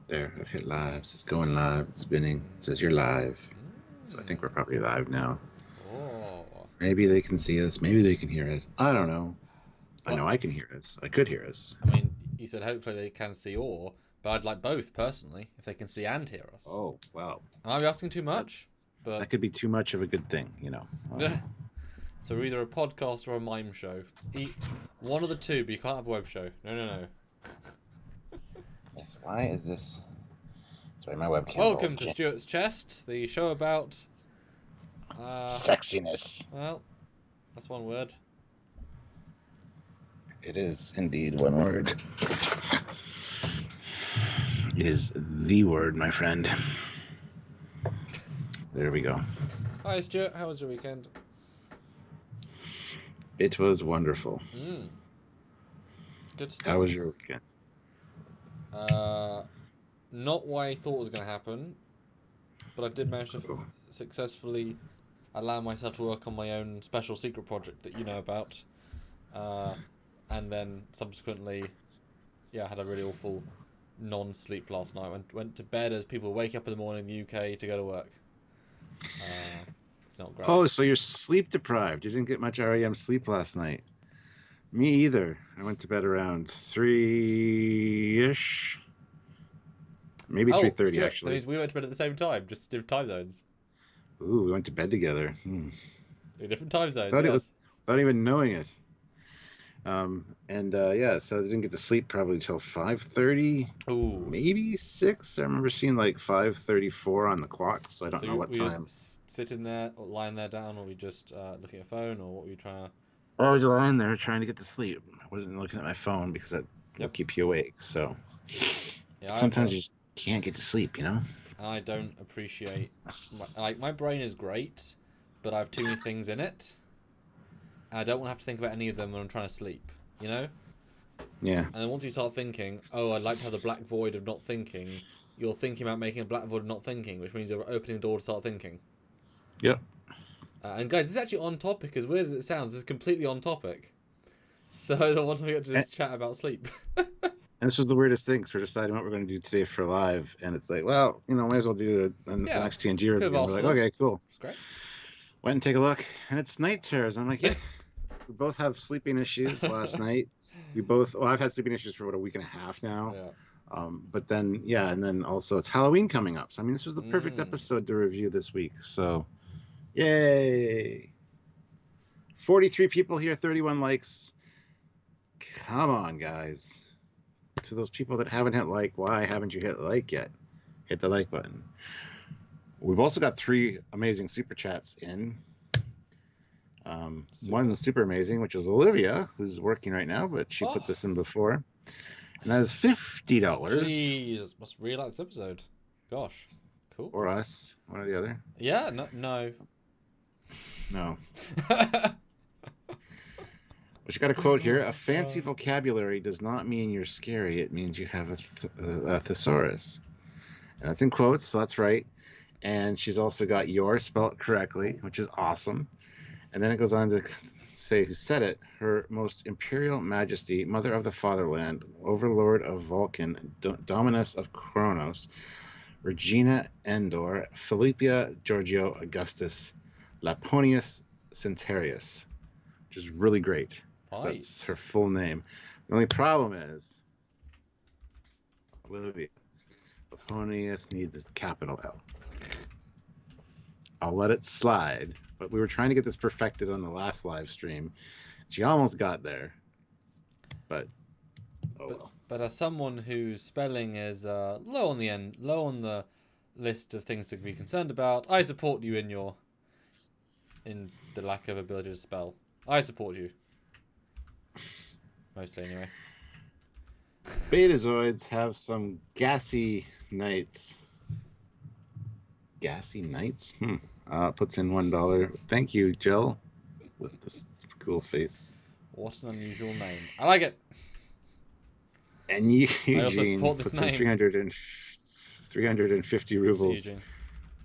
There, I've hit live. It's going live. It's spinning. It says you're live. So I think we're probably live now. Oh. Maybe they can see us. Maybe they can hear us. I don't know. I Well, know I can hear us. I could hear us. I mean, you said hopefully they can see but I'd like both personally, if they can see and hear us. Oh, wow. I might be asking too That, much, but that could be too much of a good thing, so we're either a podcast or a mime show. One of the two, but you can't have a web show. No. Yes, why is this? Sorry, my webcam. Welcome to Stuart's Chest, the show about Sexiness. well, that's one word. It is indeed one word. It is the word, my friend. There we go. Hi Stuart, how was your weekend? It was wonderful. Good stuff. How was your weekend? Not what I thought was going to happen, but I did manage to successfully allow myself to work on my own special secret project that you know about. And then subsequently, I had a really awful non-sleep last night. Went to bed as people wake up in the morning in the UK to go to work. It's not great. Oh, so you're sleep deprived. You didn't get much REM sleep last night. Me either. I went to bed around 3-ish. Maybe 3:30 actually. That means we went to bed at the same time, just different time zones. Ooh, we went to bed together. Different time zones. Thought yes. it was without even knowing it. So I didn't get to sleep probably till 5:30. Ooh. Maybe 6. I remember seeing like 5:34 on the clock, so I don't know what we time. Just sitting there, or lying there down, or we just looking at a phone, or what were you trying to? I was lying there trying to get to sleep. I wasn't looking at my phone because that will keep you awake. So sometimes you just can't get to sleep, I don't appreciate my brain is great, but I have too many things in it. And I don't want to have to think about any of them when I'm trying to sleep, Yeah. And then once you start thinking, oh, I'd like to have the black void of not thinking, you're thinking about making a black void of not thinking, which means you're opening the door to start thinking. Yep. And guys, this is actually on topic, as weird as it sounds. It's completely on topic. So the one time we got to just chat about sleep. And this was the weirdest thing, because we're deciding what we're going to do today for live, and it's like, well, might as well do the next TNG review. We're like, okay, cool. It's great. Went and take a look, and it's night terrors. I'm like, yeah, we both have sleeping issues last night. I've had sleeping issues for about a week and a half now. Yeah. But then, and then also it's Halloween coming up. So, I mean, this was the perfect episode to review this week. So, yay. 43 people here, 31 likes. Come on, guys. To those people that haven't hit like, why haven't you hit like yet? Hit the like button. We've also got 3 amazing super chats in. One super amazing, which is Olivia, who's working right now, but she put this in before. And that is $50. Jeez, must really like this episode. Gosh, cool. Or us, one or the other. Yeah, no. No. But you got a quote here. A fancy vocabulary does not mean you're scary. It means you have a thesaurus. And that's in quotes, so that's right. And she's also got your spelled correctly, which is awesome. And then it goes on to say who said it. Her most imperial majesty, mother of the fatherland, overlord of Vulcan, dominus of Kronos, Regina Endor, Philippia Giorgio Augustus, Laponius Centarius, which is really great. Right. That's her full name. The only problem is Olivia. Laponius needs a capital L. I'll let it slide. But we were trying to get this perfected on the last live stream. She almost got there. But well. But as someone whose spelling is low on the list of things to be concerned about, I support you in the lack of ability to spell. I support you. Mostly, anyway. Betazoids have some gassy nights. Gassy nights? Puts in $1. Thank you, Jill, with this cool face. What an unusual name. I like it. And Eugene I also support this puts name. in 350 rubles.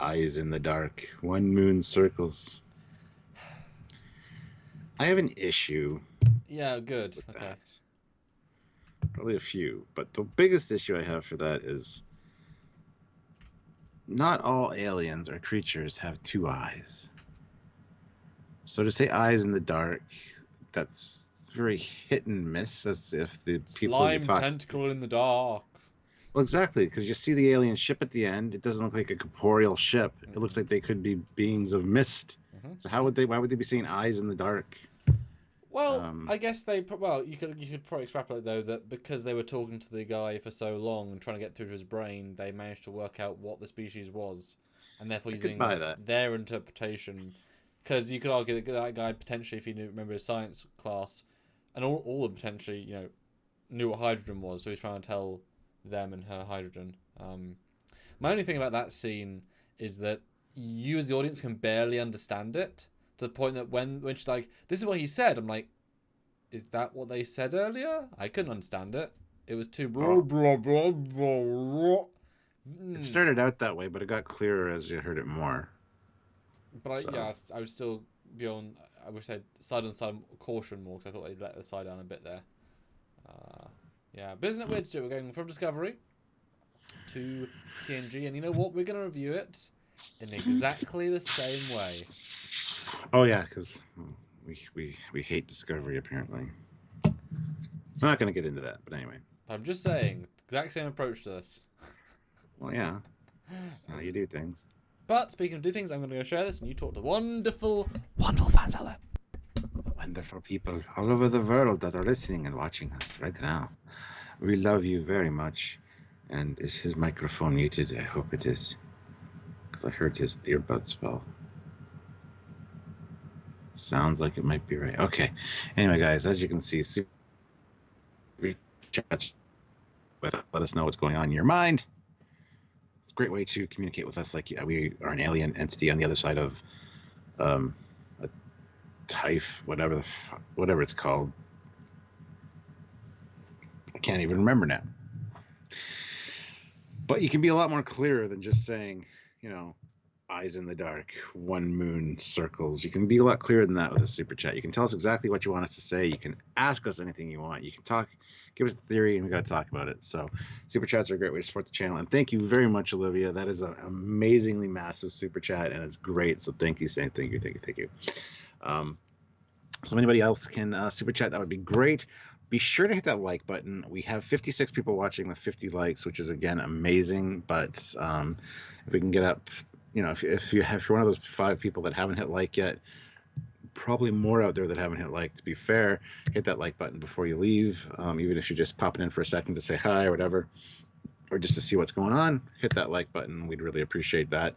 Eyes in the dark. One moon circles. I have an issue. Yeah, good. Okay. That. Probably a few, but the biggest issue I have for that is not all aliens or creatures have two eyes. So to say eyes in the dark, that's very hit and miss, as if the people you Slime talk. tentacle in the dark. Well, exactly, because you see the alien ship at the end. It doesn't look like a corporeal ship. It looks like they could be beings of mist. So why would they be seeing eyes in the dark? Well, I guess you could probably extrapolate though that because they were talking to the guy for so long and trying to get through to his brain, they managed to work out what the species was, and therefore using their interpretation. Because you could argue that guy potentially, if you remember his science class, and all of them potentially knew what hydrogen was, so he's trying to tell them and her hydrogen. My only thing about that scene is that you as the audience can barely understand it, to the point that when she's like, this is what he said, I'm like, is that what they said earlier? I couldn't understand it. It was too blah blah blah blah. It started out that way, but it got clearer as you heard it more. But I would still be on. I wish I'd side on side caution more, because I thought they'd let the side down a bit there. But isn't it weird to do? We're going from Discovery to TNG, and you know what? We're going to review it in exactly the same way. Oh yeah, because we hate Discovery apparently. I'm not going to get into that, but anyway. I'm just saying, exact same approach to this. Well, yeah, that's how you do things. But speaking of do things, I'm going to go share this, and you talk to wonderful fans out there. Wonderful people all over the world that are listening and watching us right now. We love you very much. And is his microphone muted? I hope it is, because I heard his earbuds fall. Sounds like it might be right. Okay. Anyway, guys, as you can see, super chats with let us know what's going on in your mind. It's a great way to communicate with us, like we are an alien entity on the other side of a TIFE, whatever it's called. I can't even remember now. But you can be a lot more clearer than just saying, eyes in the dark, one moon, circles. You can be a lot clearer than that with a super chat. You can tell us exactly what you want us to say. You can ask us anything you want. You can talk, give us the theory, and we got to talk about it. So super chats are a great way to support the channel. And thank you very much, Olivia. That is an amazingly massive super chat, and it's great. So thank you. So if anybody else can super chat, that would be great. Be sure to hit that like button. We have 56 people watching with 50 likes, which is, again, amazing. But if we can get up, if you're one of those 5 people that haven't hit like yet, probably more out there that haven't hit like. To be fair, hit that like button before you leave. Even if you're just popping in for a second to say hi or whatever, or just to see what's going on, hit that like button. We'd really appreciate that.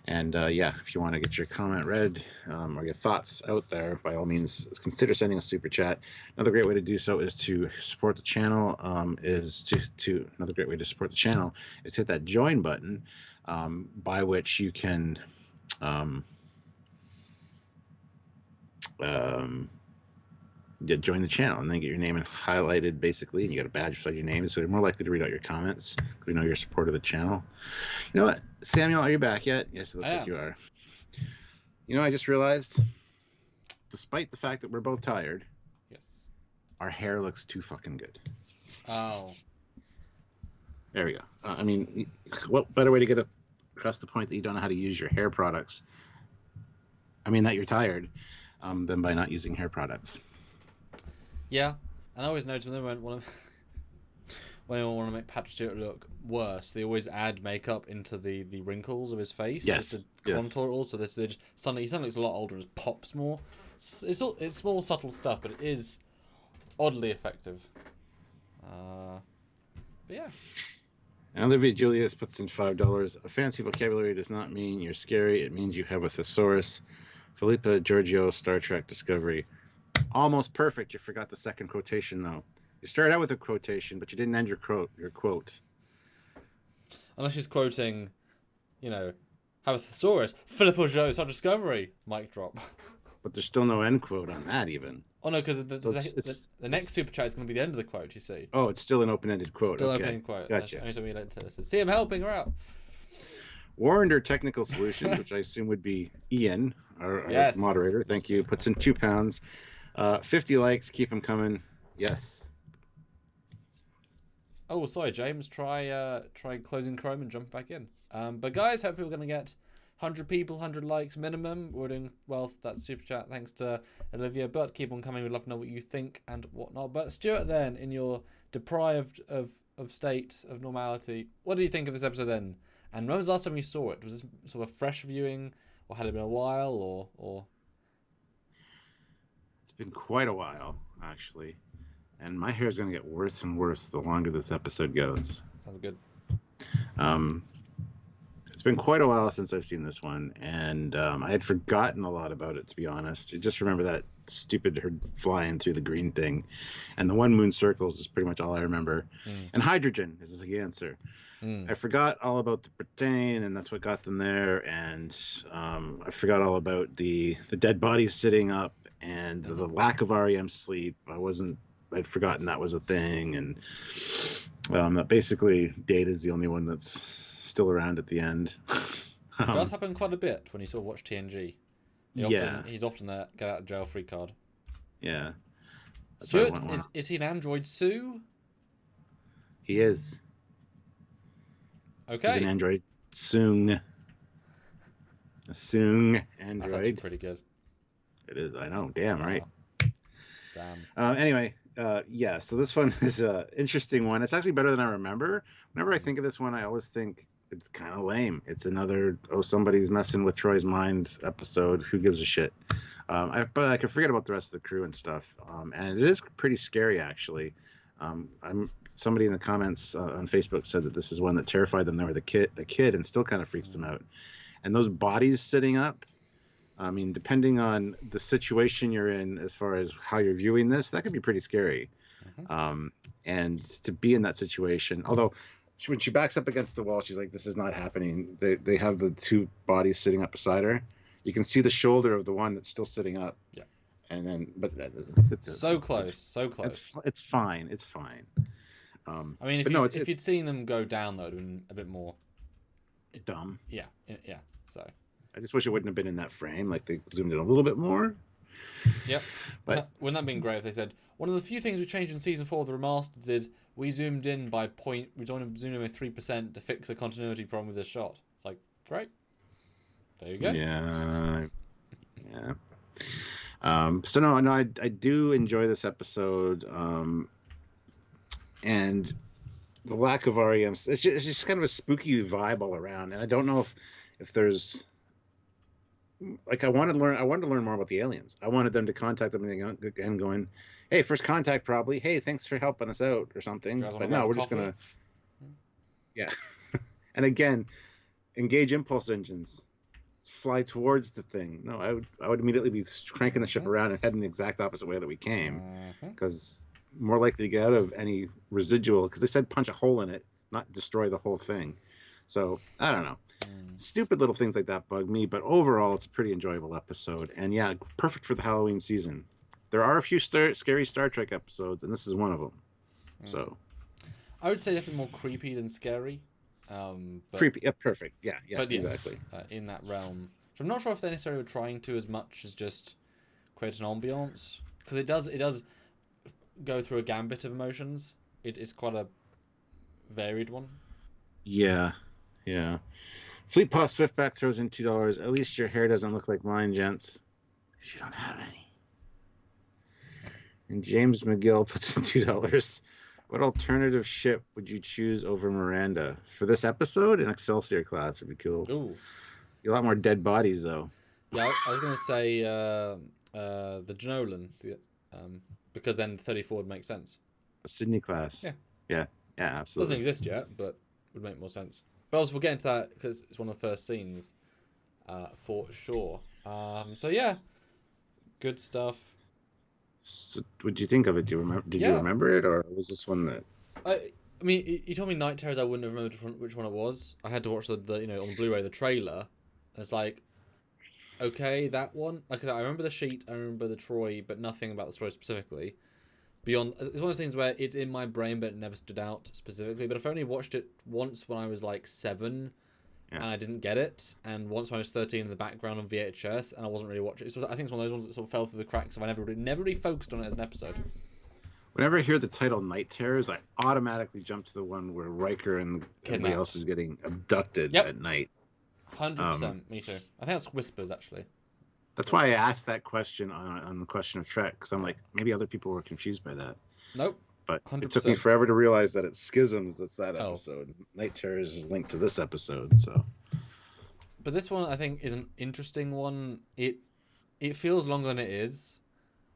And if you want to get your comment read or your thoughts out there, by all means, consider sending a super chat. Another great way to do so is to support the channel. Another great way to support the channel is hit that join button, by which you can join the channel and then get your name highlighted, basically, and you got a badge beside your name, so you're more likely to read out your comments because we know you're a supporter of the channel. You know what, Samuel, are you back yet? Yes, it looks like you are. I just realized, despite the fact that we're both tired, yes, our hair looks too fucking good. Oh. There we go. What better way to get across the point that you don't know how to use your hair products? That you're tired, than by not using hair products. Yeah, and I always notice when they want to make Patrick Stewart look worse, they always add makeup into the wrinkles of his face. Yes. To contour it all, so he suddenly looks a lot older, just pops more. It's small, subtle stuff, but it is oddly effective. But yeah. And Olivia Julius puts in $5. A fancy vocabulary does not mean you're scary. It means you have a thesaurus. Philippa Giorgio, Star Trek Discovery. Almost perfect. You forgot the second quotation, though. You started out with a quotation, but you didn't end your quote. Unless she's quoting, have a thesaurus. Philippa Giorgio, Star Trek Discovery. Mic drop. But there's still no end quote on that, even. Oh, no, because the next super chat is going to be the end of the quote, you see. Oh, it's still an open-ended quote. Still an open-ended quote. Gotcha. Only something you like to listen. See, I'm helping her out. Warrender Technical Solutions, which I assume would be Ian, our moderator. Thank you. Puts in £2. 50 likes. Keep them coming. Yes. Oh, sorry, James. Try closing Chrome and jump back in. But guys, hopefully we're gonna get 100 people, 100 likes minimum. We're doing well. That's super chat. Thanks to Olivia. But keep on coming. We'd love to know what you think and whatnot. But Stuart, then, in your deprived of state of normality, what do you think of this episode then? And when was the last time you saw it? Was this sort of a fresh viewing, or had it been a while, or? It's been quite a while, actually. And my hair is going to get worse and worse the longer this episode goes. Sounds good. It's been quite a while since I've seen this one, and I had forgotten a lot about it, to be honest. I just remember that stupid her flying through the green thing, and the one moon circles is pretty much all I remember. And hydrogen is the answer. I forgot all about the Britane, and that's what got them there, and I forgot all about the dead bodies sitting up and the lack of REM sleep. I'd forgotten that was a thing, and that basically Data's the only one that's still around at the end. It does happen quite a bit when you sort of watch TNG. He's often the get out of jail free card. Yeah. Stuart, is he an android Sue? He is. Okay. He's an android Soong. A Soong android. That's actually pretty good. It is, I know. Damn, wow. Right? Damn. Anyway, yeah, so this one is an interesting one. It's actually better than I remember. Whenever I think of this one, I always think it's kind of lame. It's another, somebody's messing with Troy's mind episode. Who gives a shit? But I can forget about the rest of the crew and stuff. And it is pretty scary, actually. Somebody in the comments on Facebook said that this is one that terrified them. They were a kid, and still kind of freaks them out. And those bodies sitting up, I mean, depending on the situation you're in as far as how you're viewing this, that could be pretty scary. And to be in that situation, although when she backs up against the wall, she's like, this is not happening. They have the two bodies sitting up beside her. You can see the shoulder of the one that's still sitting up. Yeah. And then, but it's so close. It's fine. It's fine. I mean, if you'd seen them go down, though, it would have been a bit more dumb. Yeah. So I just wish it wouldn't have been in that frame. Like they zoomed in a little bit more. Yep. But wouldn't that have been great if they said one of the few things we changed in season 4 of the remasters is we zoomed in by we zoomed in by 3% to fix a continuity problem with this shot. It's like, great. There you go. Yeah. So no, I do enjoy this episode. And the lack of REM, it's just kind of a spooky vibe all around. And I don't know if there's, like, I wanted to learn more about the aliens. I wanted them to contact them and going, hey, first contact probably, hey, thanks for helping us out or something. But no, we're just gonna, yeah. And again, engage impulse engines, fly towards the thing. No, I would immediately be cranking the ship around and heading the exact opposite way that we came, because more likely to get out of any residual, because they said punch a hole in it, not destroy the whole thing. So I don't know. Stupid little things like that bug me, but overall it's a pretty enjoyable episode. And yeah, perfect for the Halloween season. There are a few scary Star Trek episodes, and this is one of them. So I would say definitely more creepy than scary. Creepy, yeah, perfect. Yeah, but yes, exactly. In that realm. So I'm not sure if they necessarily were trying to as much as just create an ambiance, because it does go through a gambit of emotions. It's quite a varied one. Yeah. Fleet Pass Swiftback throws in $2. At least your hair doesn't look like mine, gents, because you don't have any. And James McGill puts in $2. What alternative ship would you choose over Miranda for this episode? An Excelsior class would be cool. Ooh, a lot more dead bodies though. Yeah, I was gonna say the Janolan, because then 34 would make sense. A Sydney class. Yeah, absolutely. Doesn't exist yet, but would make more sense. But also, we'll get into that because it's one of the first scenes, for sure. So yeah, good stuff. So, what did you think of it? Do you remember? Did you remember it, or was this one that? I mean, you told me Night Terrors. I wouldn't have remembered which one it was. I had to watch the on the Blu-ray the trailer. And it's like, okay, that one. Like I remember the sheet, I remember the Troy, but nothing about the story specifically. Beyond, it's one of those things where it's in my brain, but it never stood out specifically. But I've only watched it once when I was like 7, and I didn't get it, and once when I was 13 in the background on VHS, and I wasn't really watching it. I think it's one of those ones that sort of fell through the cracks. So I never really focused on it as an episode. Whenever I hear the title Night Terrors, I automatically jump to the one where Riker and everybody else Kidnapped. is getting abducted Yep. at night. 100%. Me too. I think that's Whispers, actually. That's why I asked that question on the question of Trek, because I'm like, maybe other people were confused by that. Nope. But 100%. it took me forever to realize that it's Schisms that's that Oh. episode. Night Terrors is linked to this episode, so. But this one, I think, is an interesting one. It feels longer than it is.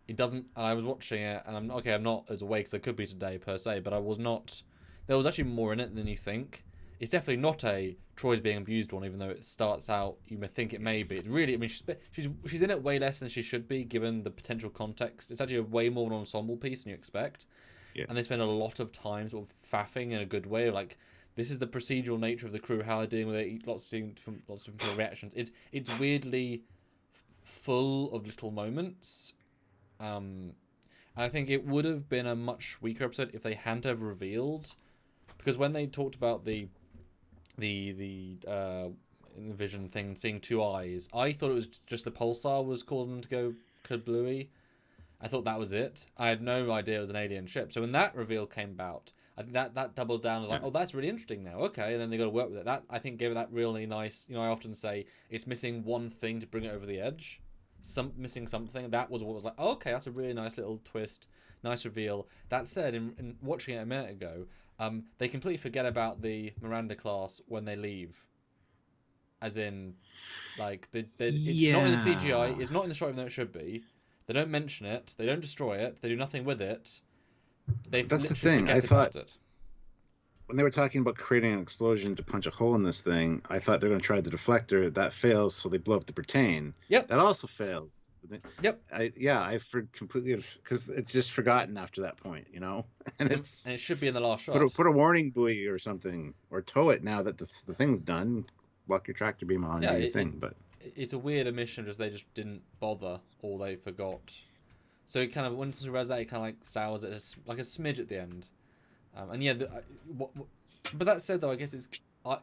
It doesn't. I was watching it, and I'm not as awake as I could be today per se, but I was not. There was actually more in it than you think. It's definitely not a Troy's being abused one, even though it starts out you may think it may be. It's really, I mean, she's in it way less than she should be, given the potential context. It's actually a way more of an ensemble piece than you expect. Yeah. And they spend a lot of time sort of faffing in a good way, like this is the procedural nature of the crew, how they're dealing with it, lots of different reactions. It's weirdly full of little moments. And I think it would have been a much weaker episode if they hadn't have revealed, because when they talked about the in the vision thing, seeing two eyes, I thought it was just the pulsar was causing them to go kablooey. I thought that was it. I had no idea it was an alien ship. So when that reveal came about, I think that doubled down. I was like, oh, that's really interesting now. Okay, and then they got to work with it. That, I think, gave it that really nice. I often say it's missing one thing to bring it over the edge. Missing something. That was what was like, oh, okay, that's a really nice little twist, nice reveal. That said, in watching it a minute ago, they completely forget about the Miranda class when they leave. As in, like, it's not in the CGI. It's not in the shot even though it should be. They don't mention it. They don't destroy it. They do nothing with it. That's the thing. I thought when they were talking about creating an explosion to punch a hole in this thing, I thought they were going to try the deflector. That fails, so they blow up the Brittain. Yep. That also fails. Yep. I completely, because it's just forgotten after that point, and it should be in the last shot. Put a warning buoy or something, or tow it now that the thing's done. Lock your tractor beam on. Yeah, but it's a weird omission. They just didn't bother, or they forgot. So it kind of, once you realize that, it kind of like sours it like a smidge at the end. And yeah, but that said though, I guess it's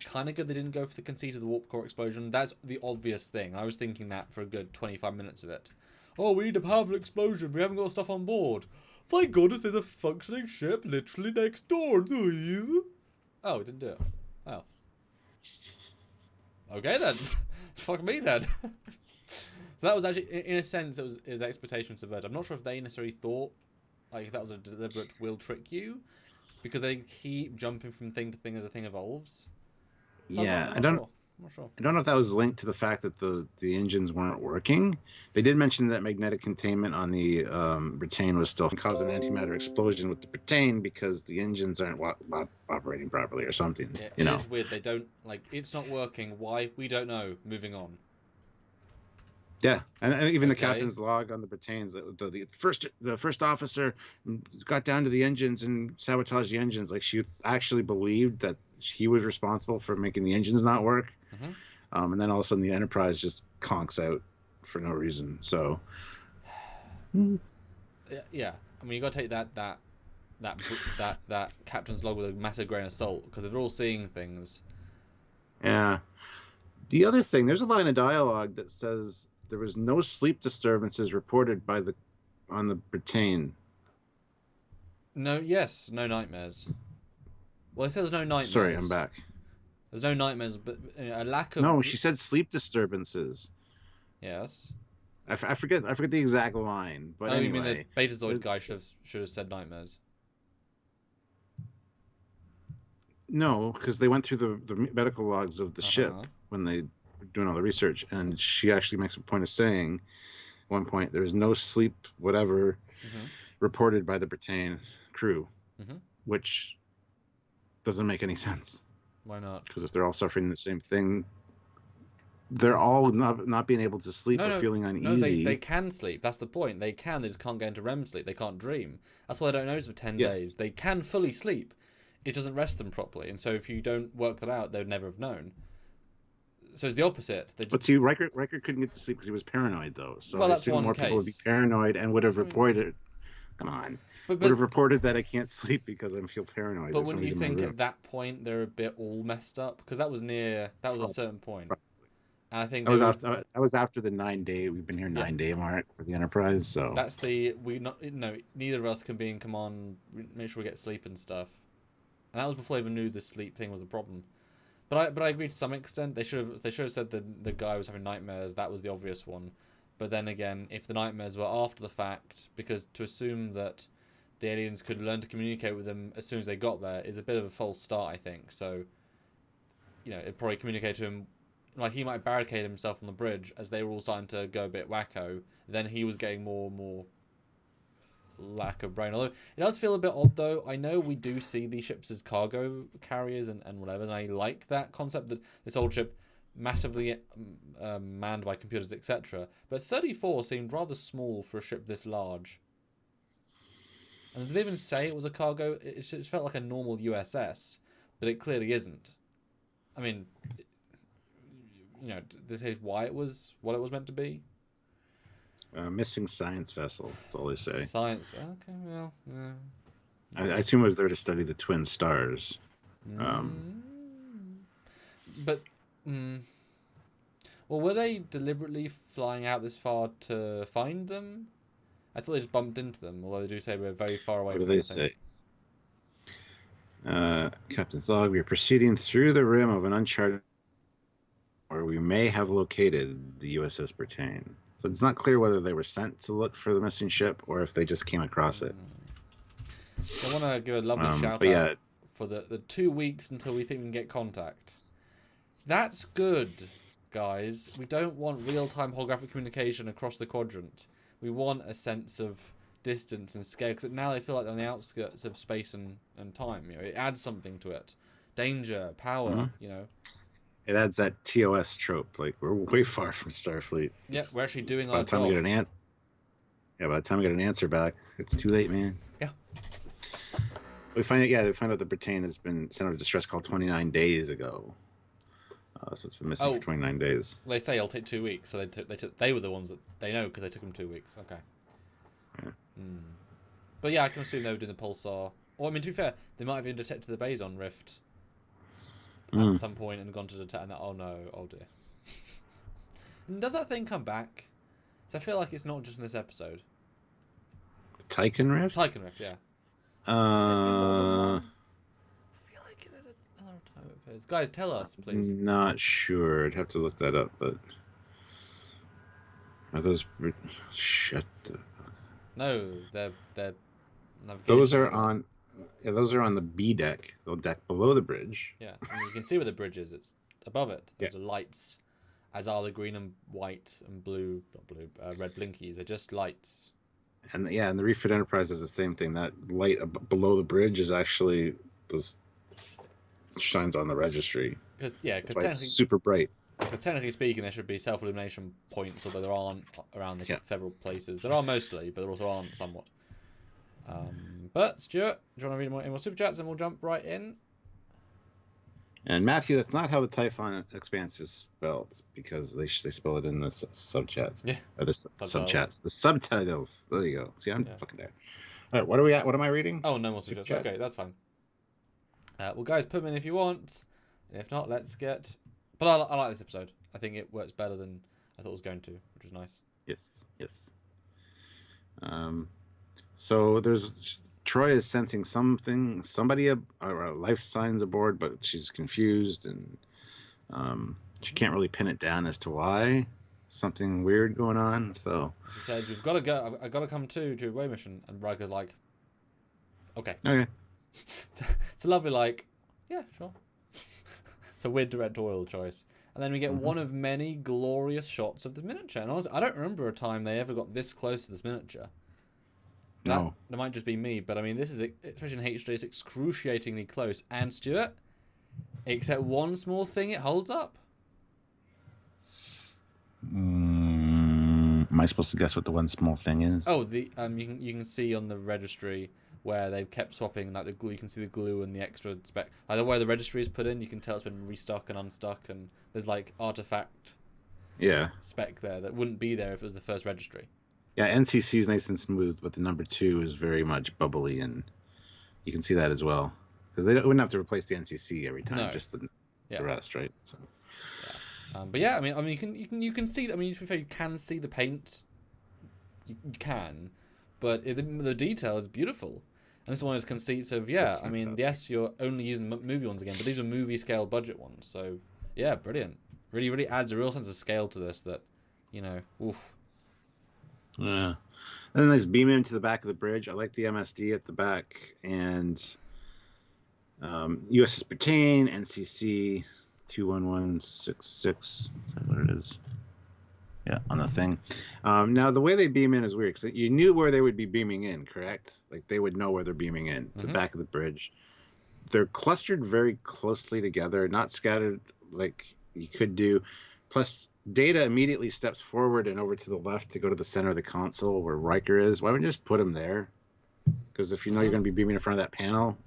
kind of good they didn't go for the conceit of the warp core explosion. That's the obvious thing. I was thinking that for a good 25 minutes of it. Oh, we need a powerful explosion. We haven't got stuff on board. Thank goodness there's a functioning ship literally next door. Oh, we didn't do it. Oh. Okay then. Fuck me then. So that was actually, in a sense, it was expectation subverted. I'm not sure if they necessarily thought like that was a deliberate "we'll trick you," because they keep jumping from thing to thing as the thing evolves. So yeah, I'm not sure. I don't know if that was linked to the fact that the engines weren't working. They did mention that magnetic containment on the Brittain was still causing an antimatter explosion with the Brittain because the engines aren't operating properly or something. Yeah, it is weird. They don't, like, it's not working. Why? We don't know. Moving on. Yeah, and even the captain's log on the Brittains, the first officer got down to the engines and sabotaged the engines. Like, she actually believed that he was responsible for making the engines not work. Mm-hmm. And then all of a sudden the Enterprise just conks out for no reason. So, yeah. I mean, you got to take that captain's log with a massive grain of salt, because they're all seeing things. Yeah. The other thing, there's a line of dialogue that says there was no sleep disturbances reported on the Brittain. No nightmares. Well, it says no nightmares. Sorry, I'm back. There's no nightmares, but a lack of. No, she said sleep disturbances. Yes. I forget the exact line, but anyway. You mean the Betazoid guy should have said nightmares? No, because they went through the medical logs of the ship when they were doing all the research, and she actually makes a point of saying, at one point, there was no sleep, whatever, reported by the Brittain crew, which doesn't make any sense. Why not? Because if they're all suffering the same thing, they're all not being able to sleep or feeling uneasy. No, they can sleep. That's the point. They can. They just can't get into REM sleep. They can't dream. That's why they don't notice for 10 days. They can fully sleep. It doesn't rest them properly. And so if you don't work that out, they would never have known. So it's the opposite. But see, Riker couldn't get to sleep because he was paranoid, though. So I that's assume more people would be paranoid and would have reported. Come on. Would have reported that I can't sleep because I feel paranoid. But wouldn't you think at that point they're a bit all messed up? Because that was a certain point. And I think that was after the 9-day. We've been here 9-day mark for the Enterprise. So that's neither of us can be in command. Make sure we get sleep and stuff. And that was before I even knew the sleep thing was a problem. But I agree to some extent. They should have said the guy was having nightmares. That was the obvious one. But then again, if the nightmares were after the fact, because to assume that the aliens could learn to communicate with them as soon as they got there is a bit of a false start, I think. So, it'd probably communicate to him, like he might barricade himself on the bridge as they were all starting to go a bit wacko. Then he was getting more and more lack of brain. Although it does feel a bit odd, though. I know we do see these ships as cargo carriers and whatever, and I like that concept that this old ship massively manned by computers, etc. But 34 seemed rather small for a ship this large. And did they even say it was a cargo? It felt like a normal USS, but it clearly isn't. I mean, did they say why it was what it was meant to be? Missing science vessel. That's all they say. Science. Okay, well, yeah. I assume it was there to study the twin stars. Well, were they deliberately flying out this far to find them? I thought they just bumped into them, although they do say we're very far away from them. What do they say? Captain's log, we are proceeding through the rim of an uncharted where we may have located the USS Britain. So it's not clear whether they were sent to look for the missing ship or if they just came across it. So I want to give a lovely shout out for the 2 weeks until we think we can get contact. That's good, guys. We don't want real-time holographic communication across the quadrant. We want a sense of distance and scale, because now they feel like they're on the outskirts of space and time. It adds something to it. Danger, power, It adds that TOS trope. Like, we're way far from Starfleet. Yeah, we're actually doing by our the time job. we get by the time we get an answer back, it's too late, man. Yeah. They find out the Britain has been sent out a distress call 29 days ago. So it's been missing for 29 days. They say it'll take 2 weeks, so they were the ones that they know because they took them 2 weeks. Okay. Yeah. But yeah, I can assume they were doing the pulsar. Or, I mean, to be fair, they might have even detected the Boson rift at some point and gone to detect that. Oh no, oh dear. And does that thing come back? So I feel like it's not just in this episode. The Tychon rift? Tychon rift, yeah. I feel like at another time it appears. Guys, tell us, please. Not sure. I'd have to look that up, but are those? Shut the. No, they're. Those are on. Yeah, those are on the B deck, the deck below the bridge. Yeah, and you can see where the bridge is. It's above it. Those are lights, as are the green and white and blue, not blue, red blinkies. They're just lights. And the refit Enterprise is the same thing. That light below the bridge is actually shines on the registry. Because it's super bright. Because technically speaking, there should be self-illumination points, although there aren't around the several places. There are mostly, but there also aren't somewhat. But Stuart, do you want to read any more super chats, and we'll jump right in? And Matthew, that's not how the Typhon Expanse is spelled, because they spell it in the sub chats. Yeah. Or the sub chats. The subtitles. There you go. See, I'm fucking there. All right, what are we at? What am I reading? Oh, no more super chats. Okay, that's fine. Well, guys, put them in if you want. And if not, let's get. But I like this episode. I think it works better than I thought it was going to, which was nice. Yes. So Troy is sensing somebody, life signs aboard, but she's confused and she can't really pin it down as to why. Something weird going on. So she says, "We've got to go. I've got to come to a away mission." And Riker's like, "Okay." It's a lovely yeah, sure. It's a weird directorial choice. And then we get one of many glorious shots of the miniature. And honestly, I don't remember a time they ever got this close to this miniature. That might just be me, but I mean, this is, especially in HD, it's excruciatingly close. And Stuart, except one small thing, it holds up. Am I supposed to guess what the one small thing is? Oh, you can see on the registry where they've kept swapping the glue. You can see the glue and the extra spec. Either where the registry is put in, you can tell it's been restuck and unstuck, and there's artifact spec there that wouldn't be there if it was the first registry. Yeah, NCC is nice and smooth, but the number 2 is very much bubbly, and you can see that as well. Because they wouldn't have to replace the NCC every time, just the rest, right? So. But yeah, I mean, you can see. I mean, to be fair, you can see the paint. You can, but the detail is beautiful. And this is one of those conceits of yeah. I mean, yes, you're only using movie ones again, but these are movie scale budget ones. So yeah, brilliant. Really, really adds a real sense of scale to this. That, oof. Yeah. And then there's beam into the back of the bridge. I like the MSD at the back, and USS Britain, NCC 21166. Is that what it is? Yeah, on the thing. Now, the way they beam in is weird, because you knew where they would be beaming in, correct? Like, they would know where they're beaming in, to the back of the bridge. They're clustered very closely together, not scattered like you could do. Plus, Data immediately steps forward and over to the left to go to the center of the console where Riker is. Why wouldn't you just put him there? Because if you know you're going to be beaming in front of that panel,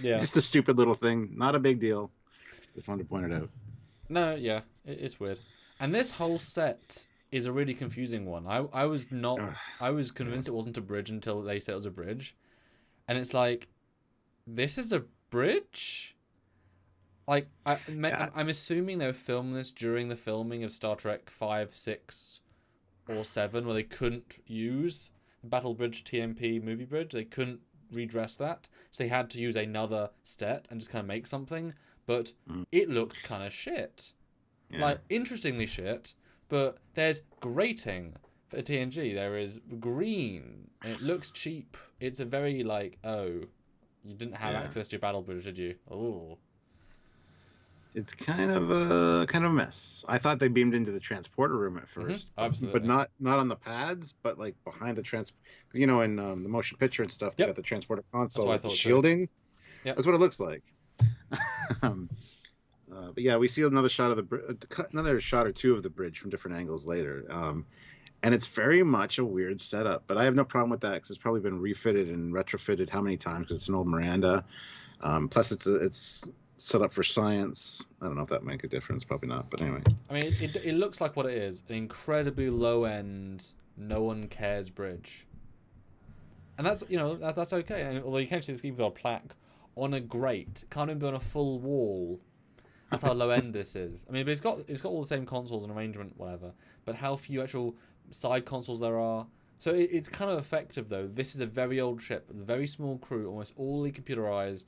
Yeah, just a stupid little thing. Not a big deal. Just wanted to point it out. no, yeah, it's weird. And this whole set is a really confusing one. I was not. Ugh. I was convinced it wasn't a bridge until they said it was a bridge, and it's like, this is a bridge. Like I'm assuming they were filming this during the filming of Star Trek 5, 6, or 7, where they couldn't use the Battle Bridge TMP movie bridge. They couldn't redress that, so they had to use another set and just kind of make something. But it looked kind of shit. Yeah. Like, interestingly shit. But there's grating for TNG. There is green, and it looks cheap. It's a very like, oh, you didn't have access to your Battle Bridge, did you? Oh. It's kind of a mess. I thought they beamed into the transporter room at first, absolutely, but not on the pads, but like behind the in the motion picture and stuff. They got the transporter console with the shielding. Yeah, that's what it looks like. But yeah, we see another shot of another shot or two of the bridge from different angles later, and it's very much a weird setup. But I have no problem with that because it's probably been refitted and retrofitted how many times because it's an old Miranda. Plus, it's set up for science. I don't know if that make a difference. Probably not. But anyway. I mean, it looks like what it is: an incredibly low end, no one cares bridge. And that's that's okay. And although you can't see this even got a plaque on a grate, it can't even be on a full wall. That's how low end this is. I mean, but it's got all the same consoles and arrangement, whatever. But how few actual side consoles there are. So it's kind of effective though. This is a very old ship with a very small crew, almost all computerized.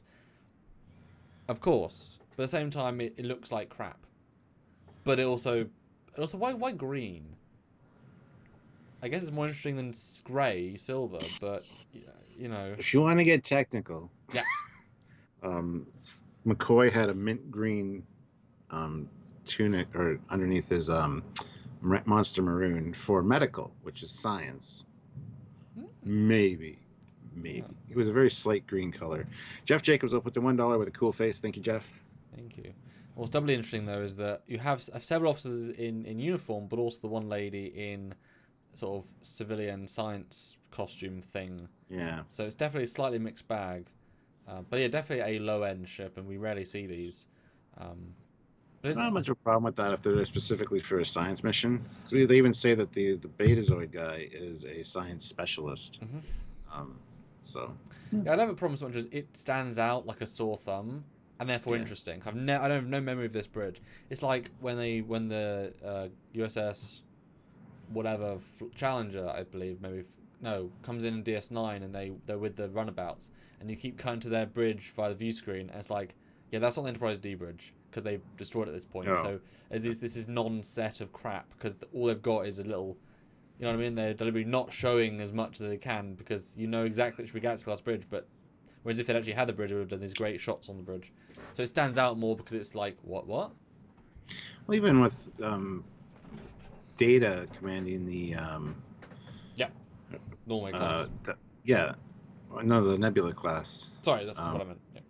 Of course, but at the same time, it looks like crap. But it also why green? I guess it's more interesting than grey, silver, but If you want to get technical, yeah. McCoy had a mint green tunic or underneath his monster maroon for medical, which is science. Maybe. Yeah. It was a very slight green color. Jeff Jacobs up with the $1 with a cool face. Thank you, Jeff. Thank you. What's doubly interesting though is that you have several officers in uniform, but also the one lady in sort of civilian science costume thing. Yeah. So it's definitely a slightly mixed bag. But yeah, definitely a low-end ship, and we rarely see these. But it's not much of a problem with that if they're there specifically for a science mission. So they even say that the Betazoid guy is a science specialist. So yeah, I don't have a problem so much as it stands out like a sore thumb, and therefore interesting. I don't have no memory of this bridge. It's like when the USS whatever Challenger, I believe, comes in DS9 and they're with the runabouts, and you keep cutting to their bridge via the view screen, and it's like, yeah, that's not the Enterprise D bridge because they've destroyed it at this point. So this is non-set of crap because all they've got is a little, you know what I mean? They're deliberately not showing as much as they can because you know exactly it should be Galaxy class bridge, but whereas if they'd actually had the bridge, it would have done these great shots on the bridge. So it stands out more because it's like what? Well, even with Data commanding the Norway class. The Nebula class. Sorry, that's what I meant. Yeah.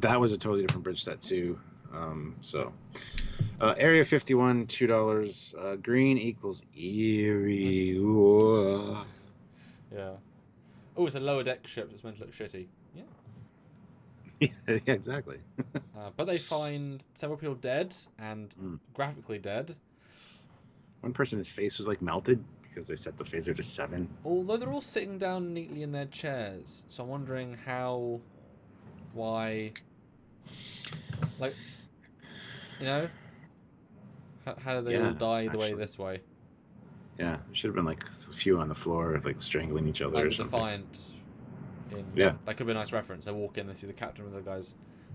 That was a totally different bridge set too. Area 51, $2. Green equals eerie. Yeah. Oh, it's a lower deck ship that's meant to look shitty. Yeah. Yeah, exactly. But they find several people dead and graphically dead. One person, his face was like melted because they set the phaser to 7. Although they're all sitting down neatly in their chairs, so I'm wondering why, like, How did they all die the way this way? Yeah, there should have been like a few on the floor, like strangling each other Like or the something. Defiant. Yeah. That could be a nice reference. They walk in, they see the captain with the guy's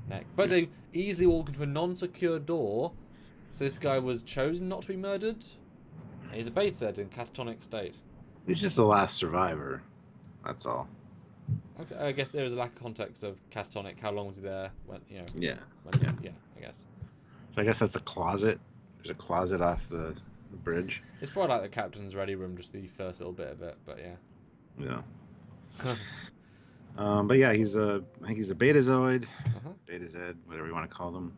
neck. But they easily walk into a non-secure door. So this guy was chosen not to be murdered. And he's a Bateshead in catatonic state. He's just the last survivor. That's all. Okay, I guess there is a lack of context of catatonic. How long was he there? When Yeah. Yeah, I guess. So I guess that's the closet. There's a closet off the bridge. It's probably like the captain's ready room, just the first little bit of it. But yeah. Yeah. But yeah, I think he's a Betazoid, Uh-huh. Betazed, whatever you want to call them.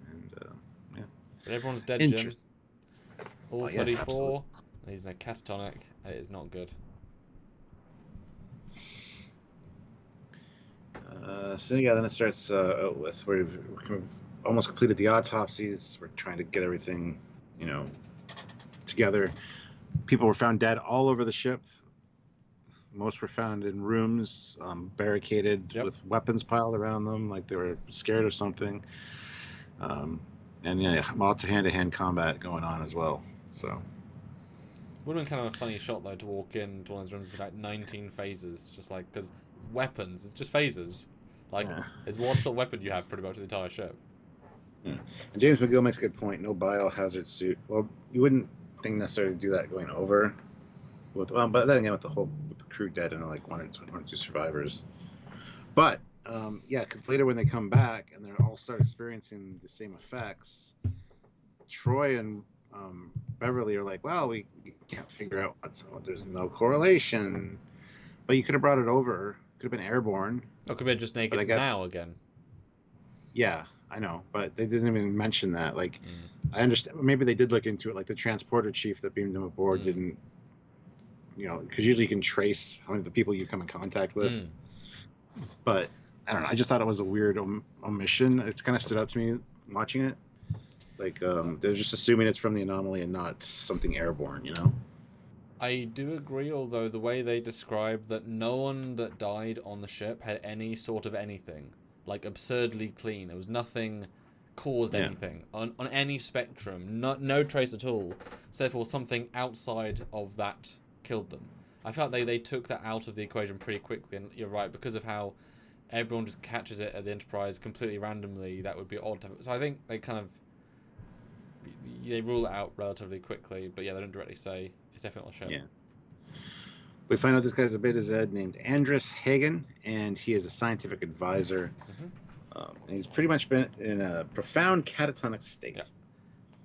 And yeah. But everyone's dead, Jim. All Oh, yes, 34. absolutely. He's in a catatonic. It is not good. So yeah, then it starts out with we've almost completed the autopsies. We're trying to get everything, together. People were found dead all over the ship. Most were found in rooms, barricaded with weapons piled around them, like they were scared of something. And yeah, lots of hand-to-hand combat going on as well. So. Would have been kind of a funny shot though to walk into one of those rooms with like 19 phasers, just like because weapons, it's just phasers. Like, there's one sort of weapon you have pretty much the entire ship. Yeah. And James McGill makes a good point. No biohazard suit. Well, you wouldn't think necessarily to do that going over. But then again, with the crew dead and like one or two survivors. But yeah, because later when they come back and they all start experiencing the same effects, Troy and Beverly are like, well, we can't figure out there's no correlation. But you could have brought it over. Could have been airborne. Or could be just naked now again. Yeah, I know, but they didn't even mention that. Like, I understand. Maybe they did look into it. Like the transporter chief that beamed them aboard didn't, because usually you can trace how many of the people you come in contact with. But I don't know. I just thought it was a weird omission. It's kind of stood out to me watching it. Like they're just assuming it's from the anomaly and not something airborne. I do agree, although the way they described that no one that died on the ship had any sort of anything. Like, absurdly clean. There was nothing caused anything. On any spectrum. No trace at all. So therefore, something outside of that killed them. I felt they took that out of the equation pretty quickly, and you're right, because of how everyone just catches it at the Enterprise completely randomly, that would be odd. So I think they kind of... They rule it out relatively quickly, but yeah, they don't directly say it's definitely a ship. Yeah. We find out this guy's a Betazed named Andrus Hagen, and he is a scientific advisor. And he's pretty much been in a profound catatonic state. Yeah.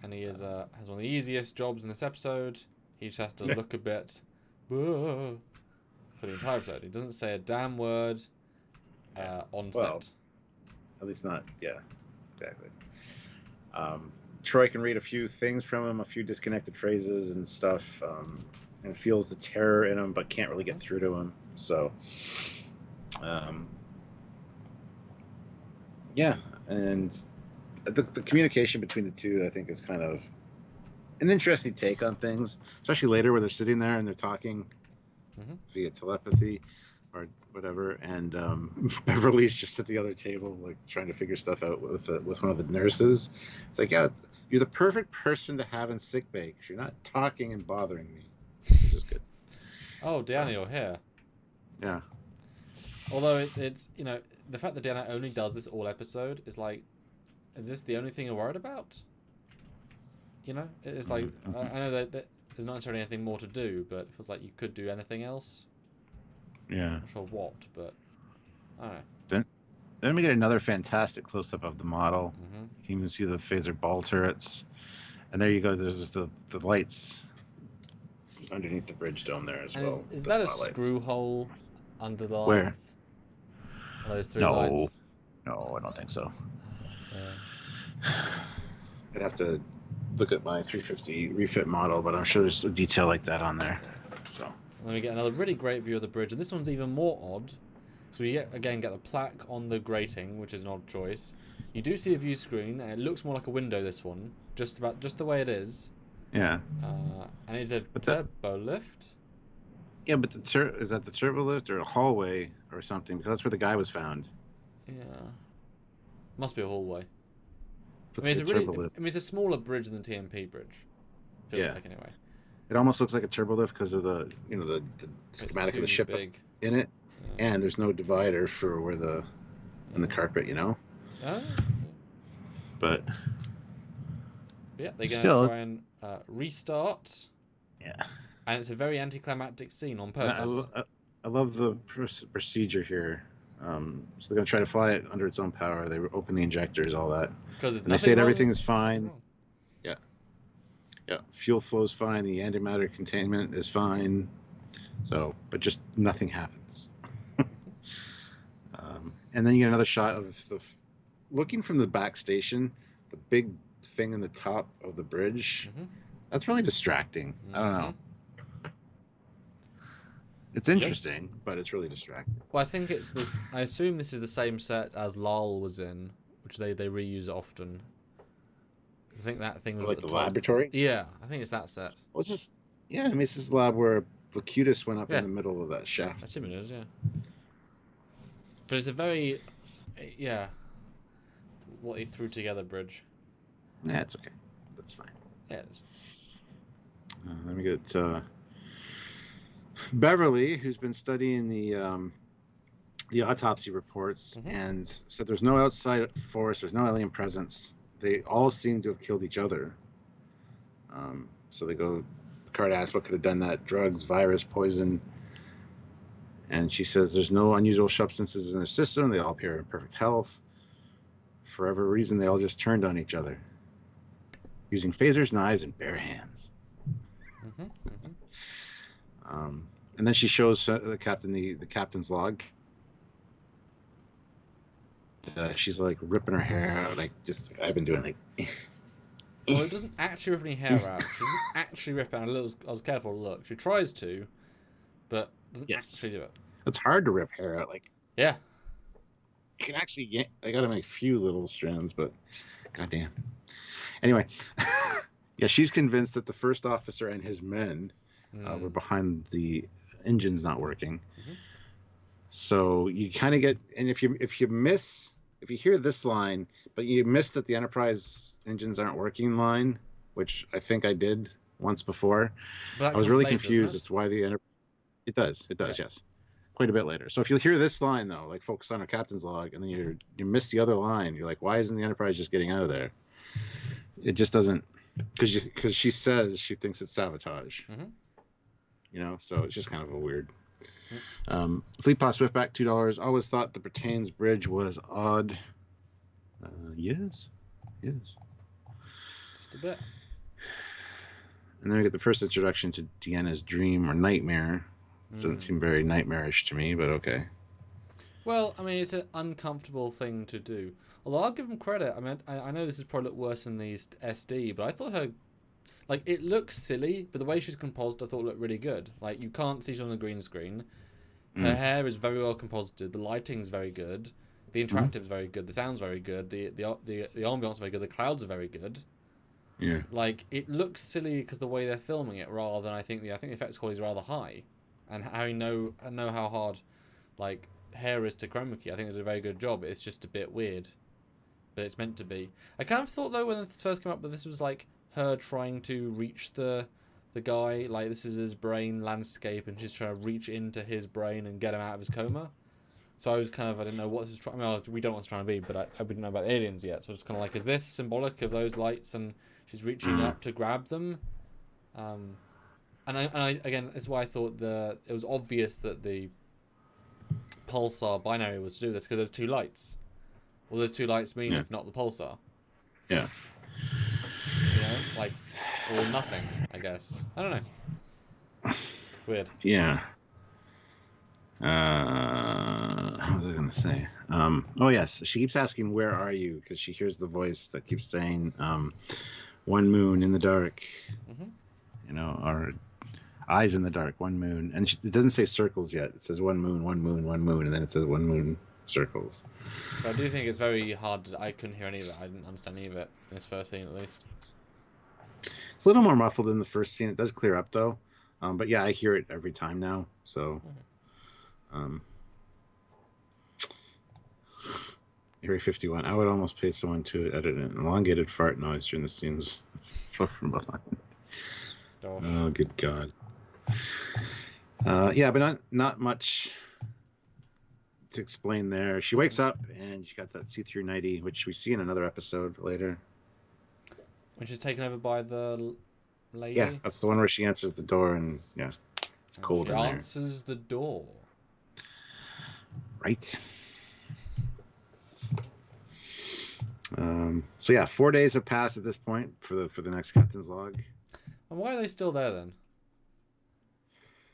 And he is has one of the easiest jobs in this episode. He just has to look a bit for the entire episode. He doesn't say a damn word on set. At least not, exactly. Troy can read a few things from him, a few disconnected phrases and stuff, and feels the terror in him, but can't really get through to him. So, yeah, and the communication between the two, I think, is kind of an interesting take on things, especially later where they're sitting there and they're talking via telepathy or whatever, and Beverly's just at the other table, like trying to figure stuff out with one of the nurses. It's like, yeah, you're the perfect person to have in sickbay because you're not talking and bothering me. This is good. Oh, Deanna, you're here. Yeah. Although it's the fact that Deanna only does this all episode is like, is this the only thing you're worried about? It's like I know that there's not necessarily anything more to do, but it feels like you could do anything else. Yeah. Not sure what, but I don't know. Then we get another fantastic close-up of the model. You can even see the phaser ball turrets. And there you go. There's the lights underneath the bridge dome there as well. Is that a screw hole under the Where? lights? Those three lights? No, I don't think so. I'd have to look at my 350 refit model, but I'm sure there's a detail like that on there. So. And then we get another really great view of the bridge, and this one's even more odd. So we get the plaque on the grating, which is an odd choice. You do see a view screen, and it looks more like a window, this one. Just the way it is. Yeah. And it's a turbo lift. Yeah, but is that the turbo lift or a hallway or something? Because that's where the guy was found. Yeah. Must be a hallway. I mean, Looks like a turbo lift. I mean, it's a smaller bridge than the TMP bridge. Feels like anyway. It almost looks like a turbo lift because of the the schematic of the ship in it, and there's no divider for where the carpet, But yeah, they're gonna try and restart. Yeah. And it's a very anticlimactic scene on purpose. I love the procedure here. So they're going to try to fly it under its own power. They open the injectors, all that. And they say everything is fine. Yeah. Fuel flow's fine. The antimatter containment is fine. So, but just nothing happens. And then you get another shot of looking from the back station, the big thing in the top of the bridge. That's really distracting. I don't know. It's interesting, but it's really distracting. Well, I think it's this. I assume this is the same set as Lal was in, which they reuse often. I think that thing was like at the top. Laboratory. Yeah, I think it's that set. Well, it's just I mean, this is the lab where Locutus went up in the middle of that shaft. I assume it is, But it's a very, what he threw together bridge. Yeah, it's okay. That's fine. Yeah, it is. Let me get Beverly, who's been studying the autopsy reports, and said there's no outside force, there's no alien presence. They all seem to have killed each other. So they go. Picard asks what could have done that: drugs, virus, poison. And she says there's no unusual substances in their system. They all appear in perfect health. For whatever reason, they all just turned on each other, using phasers, knives, and bare hands. And then she shows the captain the captain's log. She's like ripping her hair out, like just like I've been doing, like. Well, it doesn't actually rip any hair out. She doesn't actually rip out. I was careful to look. She tries to, but doesn't actually do it. It's hard to rip hair out, like. Yeah. You can actually I gotta make a few little strands, but goddamn. Anyway, she's convinced that the first officer and his men were behind the engines not working. So you kind of get, and if you hear this line, but you miss that the Enterprise engines aren't working line, which I think I did once before. I was really confused as to why the Enterprise. It does, yes. Quite a bit later. So if you hear this line though, like focus on our captain's log, and then you miss the other line, you're like, why isn't the Enterprise just getting out of there? It just doesn't, because she says she thinks it's sabotage. So it's just kind of a weird. Fleet Pass Swiftback $2. Always thought the Bretain's bridge was odd. Yes. Just a bit. And then we get the first introduction to Deanna's dream or nightmare. Doesn't seem very nightmarish to me, but okay. Well, I mean, it's an uncomfortable thing to do. Although I'll give them credit. I mean, I know this is probably look worse than the SD, but I thought her, like, it looks silly, but the way she's composited, I thought looked really good. Like, you can't see it on the green screen. Her hair is very well composited. The lighting's very good. The interactive's very good. The sound's very good. The ambiance is very good. The clouds are very good. Yeah. Like, it looks silly because the way they're filming it, rather than I think the effects quality is rather high, and I know how hard, like, hair is to chroma key. I think they did a very good job. It's just a bit weird, but it's meant to be. I kind of thought though when it first came up that this was like her trying to reach the guy, like this is his brain landscape, and she's trying to reach into his brain and get him out of his coma. So I was kind of, I didn't know what this was trying. I mean, we don't know what it's trying to be, but I wouldn't know about the aliens yet. So I was kind of like, is this symbolic of those lights and she's reaching up to grab them? And I again, that's why I thought it was obvious that the pulsar binary was to do this, because there's two lights. Well, those two lights mean if not the pulsar. Yeah. Like, or nothing, I guess. I don't know. Weird. Yeah. What was I going to say? Oh, yes. She keeps asking, where are you? Because she hears the voice that keeps saying, one moon in the dark. Or eyes in the dark, one moon. And it doesn't say circles yet. It says one moon, one moon, one moon. And then it says one moon circles. But I do think it's very hard. I couldn't hear any of it. I didn't understand any of it in this first scene, at least. It's a little more muffled in the first scene. It does clear up, though. But yeah, I hear it every time now. So, Area 51. I would almost pay someone to edit an elongated fart noise during the scenes. From behind. Gosh. Oh, good God. Yeah, but not much to explain there. She wakes up and she got that see-through nightie, which we see in another episode later. When she's taken over by the lady? Yeah, that's the one where she answers the door and, yeah, it's cold in there. She answers the door. Right. So yeah, 4 days have passed at this point for the next captain's log. And why are they still there then?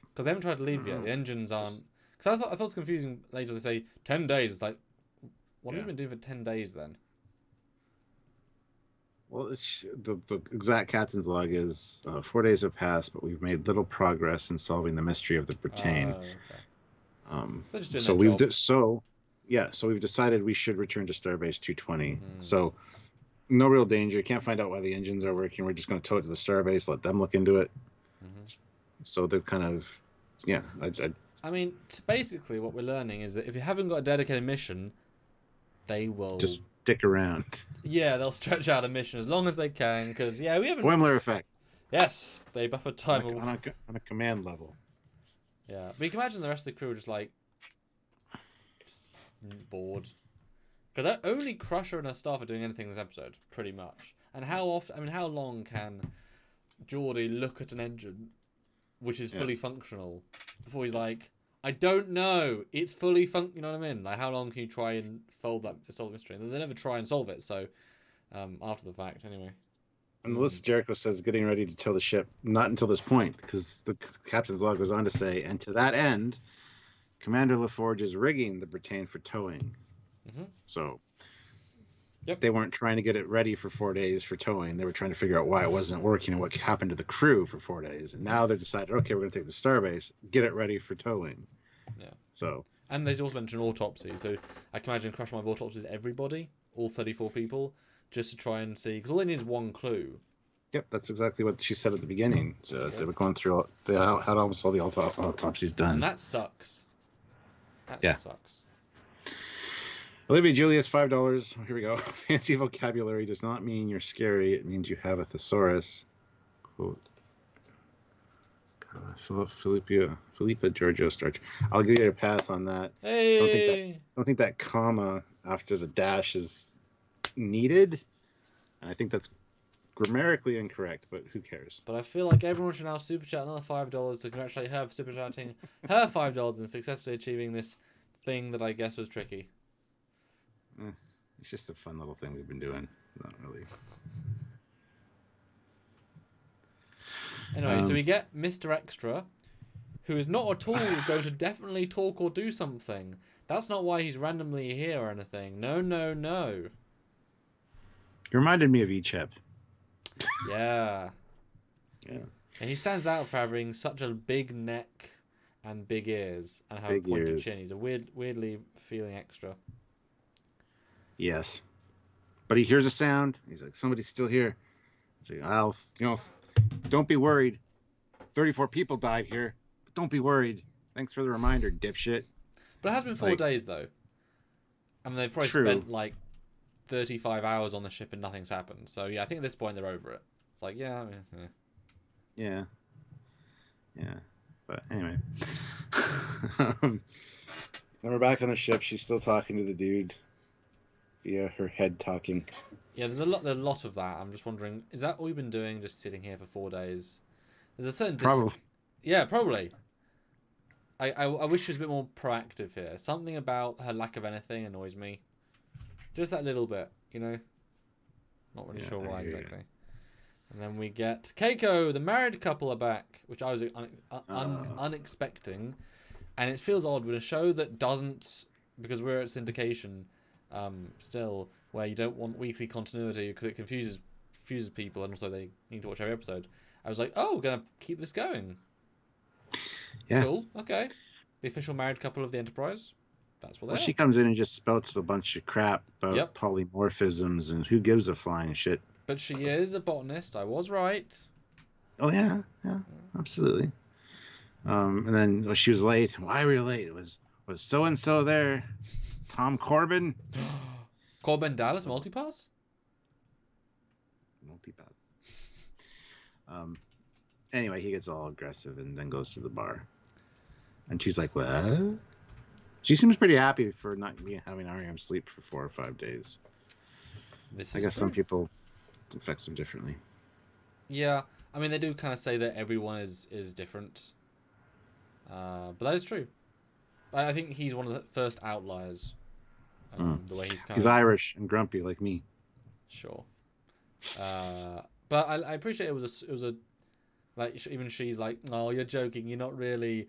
Because they haven't tried to leave yet. The engines aren't. Because I thought it was confusing later. They say 10 days. It's like, what have you been doing for 10 days then? Well, the exact captain's log is 4 days have passed, but we've made little progress in solving the mystery of the Britannia. Okay. So we've decided we should return to Starbase 220. So no real danger. Can't find out why the engines are working. We're just going to tow it to the Starbase, let them look into it. So they're kind of, yeah. I mean, basically what we're learning is that if you haven't got a dedicated mission, they will just stick around. Yeah, they'll stretch out a mission as long as they can, because we haven't. Boimler effect. Yes, they buffer time on a command level. Yeah, but you can imagine the rest of the crew just bored, because only Crusher and her staff are doing anything this episode, pretty much. And how often? I mean, how long can Geordie look at an engine which is fully functional before he's like, I don't know, it's fully you know what I mean? Like, how long can you try and solve the mystery? And they never try and solve it, so after the fact, anyway. And Melissa Jericho says getting ready to tow the ship, not until this point, because the captain's log goes on to say, and to that end, Commander LaForge is rigging the Britannia for towing. So they weren't trying to get it ready for 4 days for towing. They were trying to figure out why it wasn't working and what happened to the crew for 4 days. And now they've decided, okay, we're going to take the Starbase, get it ready for towing. Yeah. So. And they also mentioned autopsy. So I can imagine Crash might have autopsies everybody, all 34 people, just to try and see, because all they need is one clue. Yep, that's exactly what she said at the beginning. So they were going through, they had almost all the autopsies done. And that sucks. That sucks. Olivia Julius, $5. Here we go. Fancy vocabulary does not mean you're scary. It means you have a thesaurus. Quote. Philippa Giorgio Starch. I'll give you a pass on that. Hey! Don't think that comma after the dash is needed. And I think that's grammatically incorrect, but who cares? But I feel like everyone should now super chat another $5 to congratulate her for super chatting her $5 and successfully achieving this thing that I guess was tricky. It's just a fun little thing we've been doing. Not really. Anyway, so we get Mr. Extra, who is not at all going to definitely talk or do something. That's not why he's randomly here or anything. No, no, no. It reminded me of Ichep. Yeah. Yeah. And he stands out for having such a big neck and big ears and have a pointed chin. He's a weirdly feeling extra. Yes. But he hears a sound. He's like, somebody's still here. He's like, don't be worried. 34 people died here. But don't be worried. Thanks for the reminder, dipshit. But it has been 4 days, though. I mean, they've probably spent, 35 hours on the ship and nothing's happened. So, yeah, I think at this point they're over it. It's like, yeah. Yeah. But anyway. Then we're back on the ship. She's still talking to the dude via her head talking. Yeah, there's a lot of that. I'm just wondering, is that all you've been doing, just sitting here for 4 days? There's a certain probably. Yeah, probably. I wish she was a bit more proactive here. Something about her lack of anything annoys me. Just that little bit, Not really sure why exactly. And then we get Keiko, the married couple are back, which I was unexpecting. And it feels odd with a show that doesn't, because we're at syndication still, where you don't want weekly continuity because it confuses people and also they need to watch every episode. I was like, oh, we're going to keep this going. Yeah. Cool, okay. The official married couple of the Enterprise. That's what they are. She comes in and just spouts a bunch of crap about polymorphisms and who gives a flying shit. But she is a botanist. I was right. Oh, yeah, absolutely. And then when she was late, why were you late? Was so-and-so there? Tom Corbin? Corbin Dallas multipass? Multipass. Anyway, he gets all aggressive and then goes to the bar. And she's like, what? She seems pretty happy for not having REM sleep for 4 or 5 days. I guess some people, it affects them differently. Yeah, I mean, they do kind of say that everyone is different. But that is true. I think he's one of the first outliers. The way he's Irish and grumpy like me. Sure. But I appreciate it was a like, even she's like, oh, you're joking, you're not really.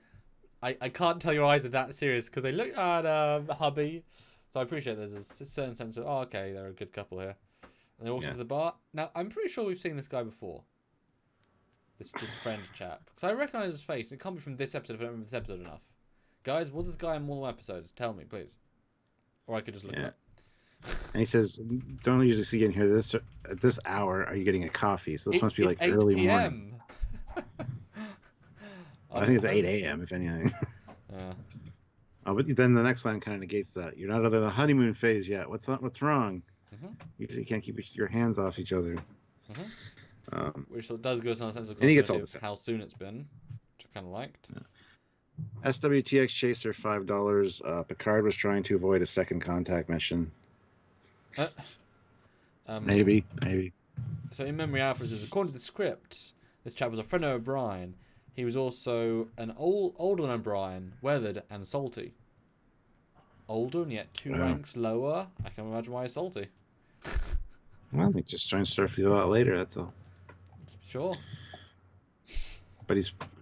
I can't tell your eyes are that serious because they look at hubby. So I appreciate there's a certain sense of, oh, okay, they're a good couple here. And they walk into the bar. Now, I'm pretty sure we've seen this guy before. This friend chap. Because I recognise his face. It can't be from this episode if I don't remember this episode enough. Guys, was this guy in more episodes? Tell me, please. Or I could just look it up. And he says, don't usually see you in here at this hour. Are you getting a coffee? So this must be like early morning. I think it's 8 a.m. if anything. But then the next line kind of negates that. You're not out of the honeymoon phase yet. What's wrong? Usually you can't keep your hands off each other. Which does give us a sense of how soon it's been, which I kind of liked. SWTX Chaser, $5. Picard was trying to avoid a second contact mission. Maybe. So in memory Alpha says, according to the script, this chap was a friend of O'Brien. He was also an older than O'Brien, weathered and salty. Older and yet 2 ranks lower. I can imagine why he's salty. Well, he's just trying to Starfleet a lot later. That's all. Sure. But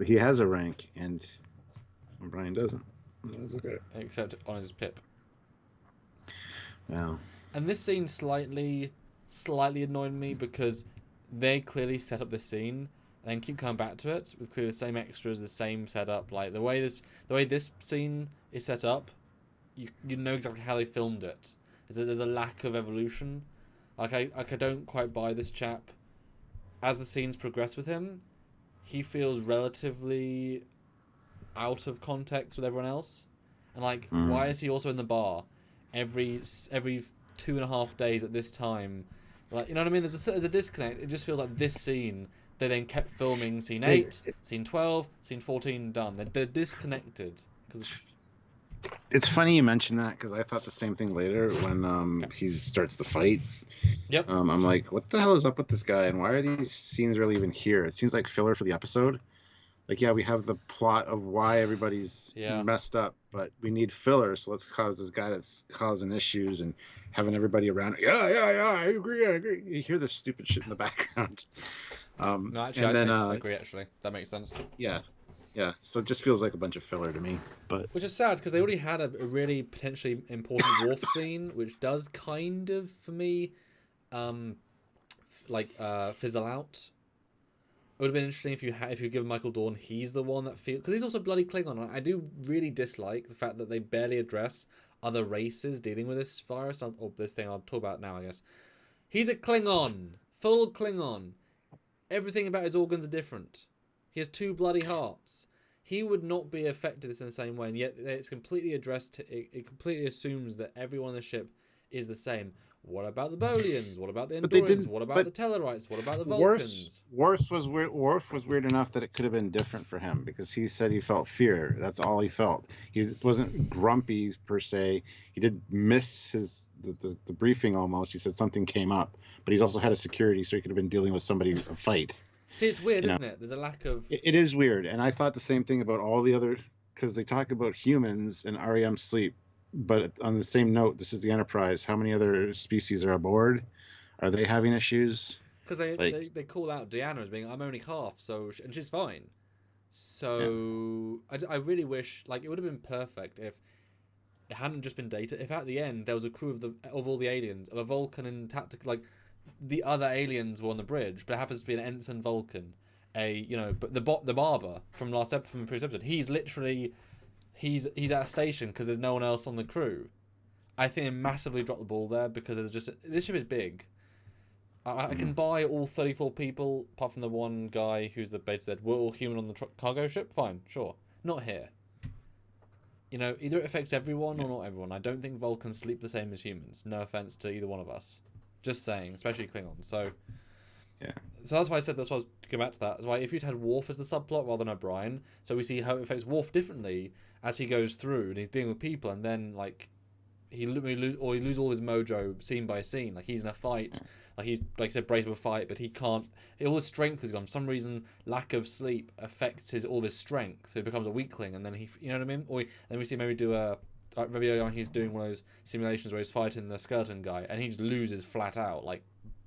he has a rank, and O'Brien doesn't. That's okay. Except on his pip. Wow. And this scene slightly annoyed me because they clearly set up this scene and then keep coming back to it with clearly the same extras, the same setup. Like the way this scene is set up, you know exactly how they filmed it. There's a lack of evolution. I don't quite buy this chap. As the scenes progress with him, he feels relatively out of context with everyone else. And why is he also in the bar every 2.5 days at this time? Like, you know what I mean? There's a disconnect. It just feels like this scene, they then kept filming scene 8, scene 12, scene 14, done. They're disconnected. It's funny you mention that because I thought the same thing later when he starts the fight. Yep. I'm like, what the hell is up with this guy, and why are these scenes really even here? It seems like filler for the episode. Like, yeah, we have the plot of why everybody's messed up, but we need filler, so let's cause this guy that's causing issues and having everybody around. Yeah, I agree. You hear this stupid shit in the background. No, actually, I agree, actually. That makes sense. Yeah, so it just feels like a bunch of filler to me. Which is sad, because they already had a really potentially important Worf scene, which does kind of, for me, fizzle out. It would have been interesting if you give Michael Dorn, he's the one that feels... Because he's also bloody Klingon. I do really dislike the fact that they barely address other races dealing with this virus, or this thing I'll talk about now, I guess. He's a Klingon. Full Klingon. Everything about his organs are different. He has 2 bloody hearts. He would not be affected this in the same way, and yet it's completely addressed. It completely assumes that everyone on the ship is the same. What about the Bolians? What about the Andorians? What about the Tellarites? What about the Vulcans? Worf was weird enough that it could have been different for him because he said he felt fear. That's all he felt. He wasn't grumpy per se. He did miss the briefing almost. He said something came up, but he's also had a security, so he could have been dealing with somebody, a fight. See, it's weird, isn't it? There's a lack of... It is weird, and I thought the same thing about all the other... Because they talk about humans and REM sleep, but on the same note, this is the Enterprise. How many other species are aboard? Are they having issues? Because they call out Deanna as being, I'm only half, and she's fine. So I really wish... it would have been perfect if it hadn't just been Data. If at the end, there was a crew of all the aliens, of a Vulcan and tactical... the other aliens were on the bridge, but it happens to be an ensign Vulcan, but the barber from the previous episode, he's literally he's at a station because there's no one else on the crew. I think they massively dropped the ball there because this ship is big. I can buy all 34 people apart from the one guy who's the Beta Z. We're all human on the cargo ship. Fine, sure, not here. you know, either it affects everyone or not everyone. I don't think Vulcans sleep the same as humans. No offense to either one of us. Just saying, especially Klingons. So, Yeah. So that's why I said that's why I was to go back to that. That's why if you'd had Worf as the subplot rather than O'Brien, so we see how it affects Worf differently as he goes through and he's dealing with people, and then like he lose all his mojo scene by scene. Like he's in a fight, like he's like I said, braced for a fight, but he can't. All his strength is gone. For some reason, lack of sleep affects all his strength, so he becomes a weakling, and then you know what I mean? Or then we see maybe do a. Like maybe early on he's doing one of those simulations where he's fighting the skeleton guy, and he just loses flat out, like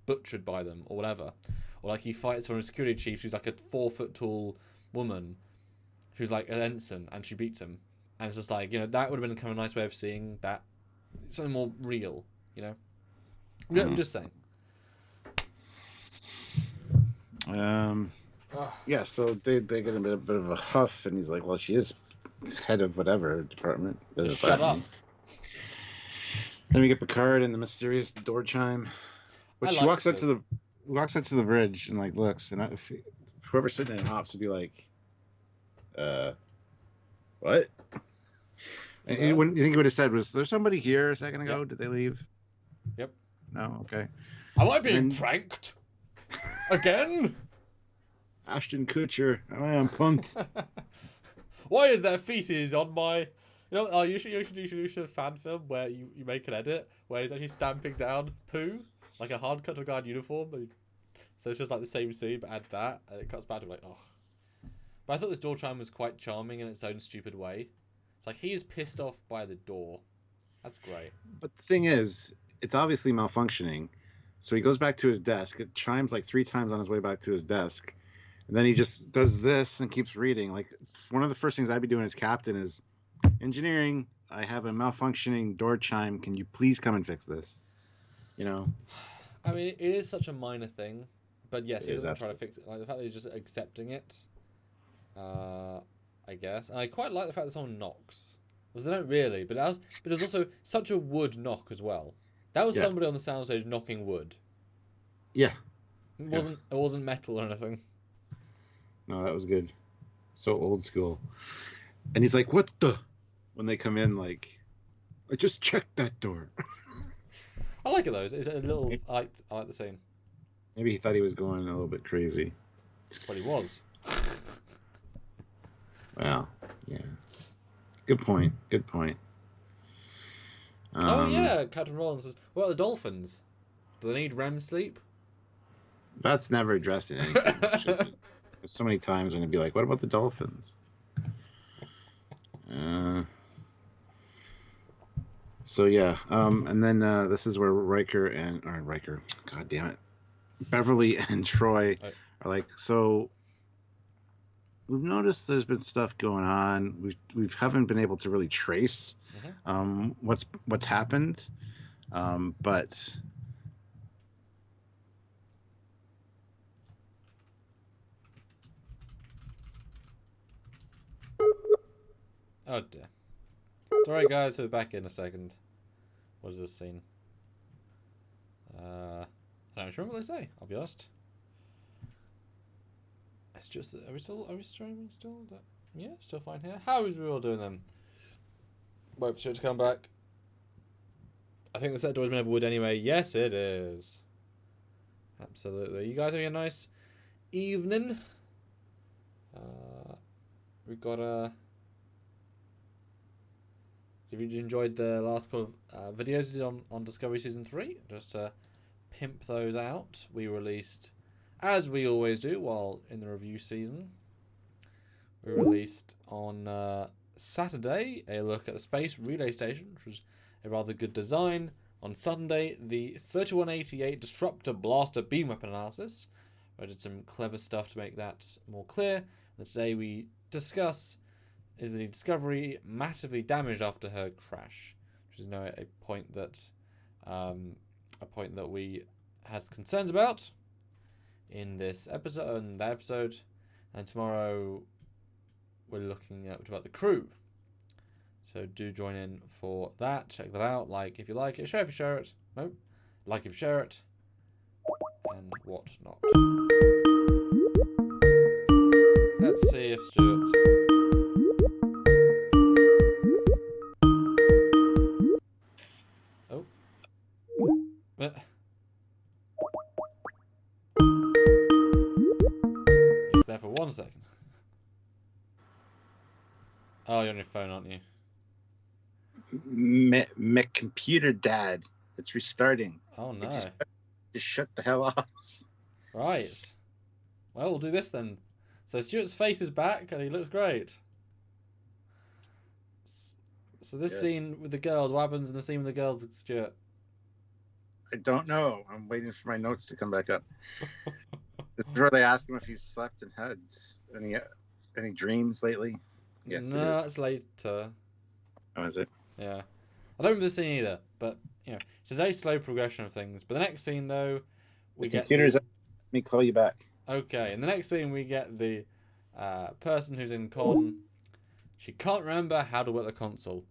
butchered by them or whatever. Or like he fights one of the security chiefs who's like a 4 foot tall woman who's like an ensign, and she beats him. And it's just like, you know, that would have been kind of a nice way of seeing that something more real, you know. I'm just saying. Yeah, so they get a bit of a huff, and he's like, well, she is head of whatever department. So shut up. Then we get Picard and the mysterious door chime, which he walks out to the bridge and like looks, and if whoever's sitting in hops would be like, what? And you think he would have said, was there somebody here a second ago? Yep. Did they leave? Yep. No. Okay. Am I being pranked again? Ashton Kutcher, I am punked. Why is there feces on my? You know, you should do a fan film where you make an edit where he's actually stamping down poo, like a hard cut of a guy in uniform. So it's just like the same scene, but add that, and it cuts back to like, oh. But I thought this door chime was quite charming in its own stupid way. It's like he is pissed off by the door. That's great. But the thing is, it's obviously malfunctioning. So he goes back to his desk. It chimes like 3 times on his way back to his desk. And then he just does this and keeps reading. Like, one of the first things I'd be doing as captain is, engineering, I have a malfunctioning door chime. Can you please come and fix this? You know? I mean, it is such a minor thing. But yes, he doesn't try to fix it. Like, the fact that he's just accepting it, I guess. And I quite like the fact that someone knocks. Because they don't really, but it was also such a wood knock as well. That was somebody on the soundstage knocking wood. Yeah. It wasn't metal or anything. No, that was good. So old school. And he's like, what the? When they come in, like, I just checked that door. I like it though. It's a little. I like the scene. Maybe he thought he was going a little bit crazy. But he was. Well, yeah. Good point. Oh yeah, Captain Rollins says, "What are the dolphins? Do they need REM sleep?" That's never addressed in anything. So many times when it'd be like, "What about the dolphins?" So yeah, and then this is where God damn it, Beverly and Troy are like, so we've noticed there's been stuff going on. We haven't been able to really trace what's happened, but oh dear. Alright guys, we're back in a second. What is this scene? I don't remember what they say, I'll be honest. It's just, are we streaming still? Yeah, still fine here. How is we all doing then? Wait for shit to come back. I think the set door's been over wood anyway. Yes, it is. Absolutely. You guys having a nice evening? We've got a... If you enjoyed the last couple of videos we did on Discovery Season 3, just to pimp those out, we released, as we always do while in the review season, we released on Saturday a look at the Space Relay Station, which was a rather good design. On Sunday, the 3188 Disruptor Blaster Beam Weapon Analysis. I did some clever stuff to make that more clear. And today we discuss is the Discovery massively damaged after her crash, which is now a point that we had concerns about in this episode and that episode. And tomorrow we're looking at about the crew. So do join in for that. Check that out. Like if you like it, share if you share it. No, like if you share it, and whatnot. Let's see if Stuart. there for 1 second. Oh, you're on your phone, aren't you? My computer died. It's restarting. Oh no. Just shut the hell off. Right. Well, we'll do this then. So Stuart's face is back and he looks great. So this scene with the girls, what happens in the scene with the girls, Stuart? I don't know. I'm waiting for my notes to come back up. This is where they ask him if he's slept and had any dreams lately. Yes, no, it is. it's later. Oh, is it? Yeah. I don't remember the scene either, but, it's a very slow progression of things. But the next scene, though, we get... Computer's up. Let me call you back. Okay, in the next scene, we get the person who's in con. She can't remember how to work the console.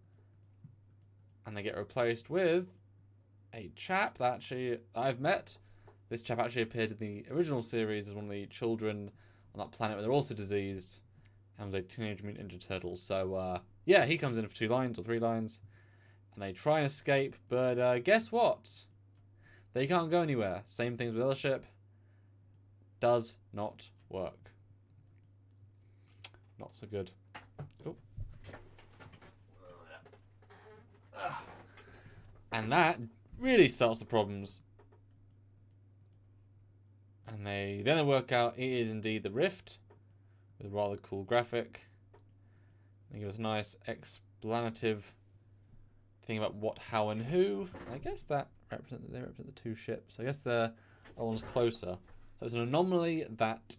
And they get replaced with a chap that I've met. This chap actually appeared in the original series as one of the children on that planet where they're also diseased and was a Teenage Mutant Ninja Turtle. So, yeah, he comes in for 2 lines or 3 lines. And they try and escape, but guess what? They can't go anywhere. Same things with the other ship. Does not work. Not so good. Oh. And that really starts the problems. And then they work out it is indeed the Rift with a rather cool graphic. They give us a nice explanative thing about what, how, and who. I guess they represent the 2 ships. I guess that one's closer. So it's an anomaly that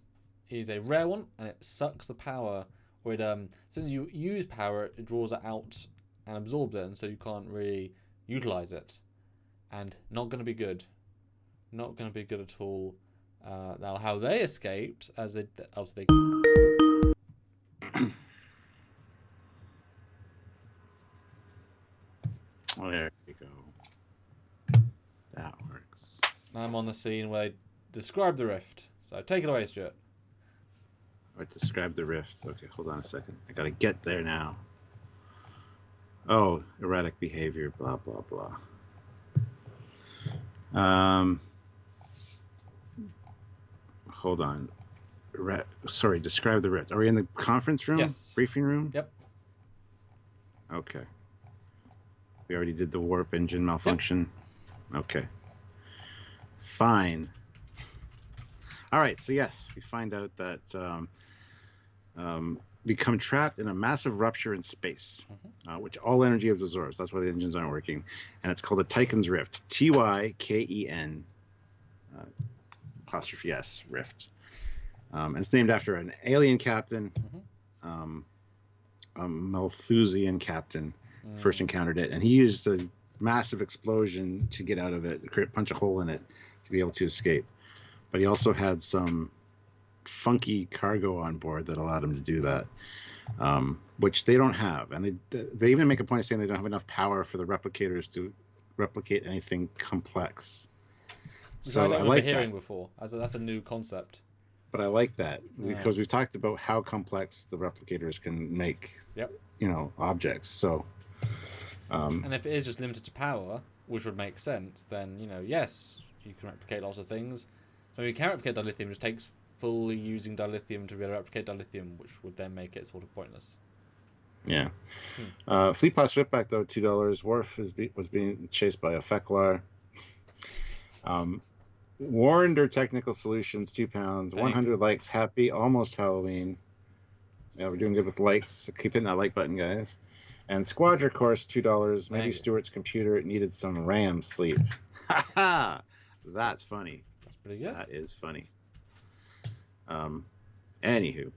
is a rare one, and it sucks the power. Or it as soon as you use power, it draws it out and absorbs it, and so you can't really utilize it. And not going to be good. Not going to be good at all. Now, how they escaped, as they obviously. Oh, there you go. That works. I'm on the scene where they describe the Rift. So take it away, Stuart. Or describe the Rift. Okay, hold on a second. I gotta get there now. Oh, erratic behavior, blah, blah, blah. Hold on. Sorry, describe the Rift. Are we in the conference room? Yes. Briefing room? Yep. Okay. We already did the warp engine malfunction. Yep. Okay. Fine. All right, so yes, we find out that become trapped in a massive rupture in space, which all energy absorbs. That's why the engines aren't working. And it's called the Tyken's Rift. Tyken apostrophe S Rift. And it's named after an alien captain, a Malthusian captain, first encountered it. And he used a massive explosion to get out of it, punch a hole in it to be able to escape. But he also had some funky cargo on board that allowed him to do that, which they don't have. And they even make a point of saying they don't have enough power for the replicators to replicate anything complex. Which I don't remember hearing before. That's a new concept. But I like that because we've talked about how complex the replicators can make, objects. So, and if it is just limited to power, which would make sense, then yes, you can replicate lots of things. So you can replicate dilithium, which takes fully using dilithium to be able to replicate dilithium, which would then make it sort of pointless. Yeah. Fleet Pod Swiftback, though, $2. Worf was being chased by a Feklar. Warrender Technical Solutions, £2. 100 likes. Happy almost Halloween. Yeah, we're doing good with likes. So keep hitting that like button, guys. And Squadra Course, $2. Maybe Stuart's computer needed some RAM sleep. Ha ha! That's funny. That's pretty good. That is funny. Anywho.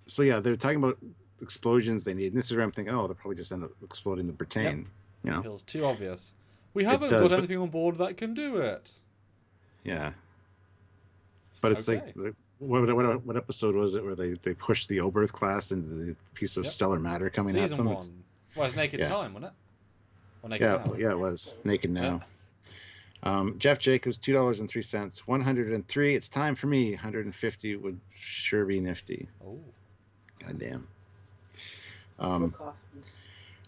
So yeah, they're talking about explosions they need. And this is where I'm thinking, they'll probably just end up exploding the Britannia. Yep. It feels too obvious. We haven't got anything on board that can do it. Yeah. But it's like, what episode was it where they pushed the Oberth class into the piece of stellar matter coming at them? Season 1. Well, it's Naked Time, wasn't it? Or Naked Now? Yeah, it was. Naked Now. Jeff Jacobs, $2.03. 103. It's time for me. 150 would sure be nifty. Oh. Goddamn. So costly.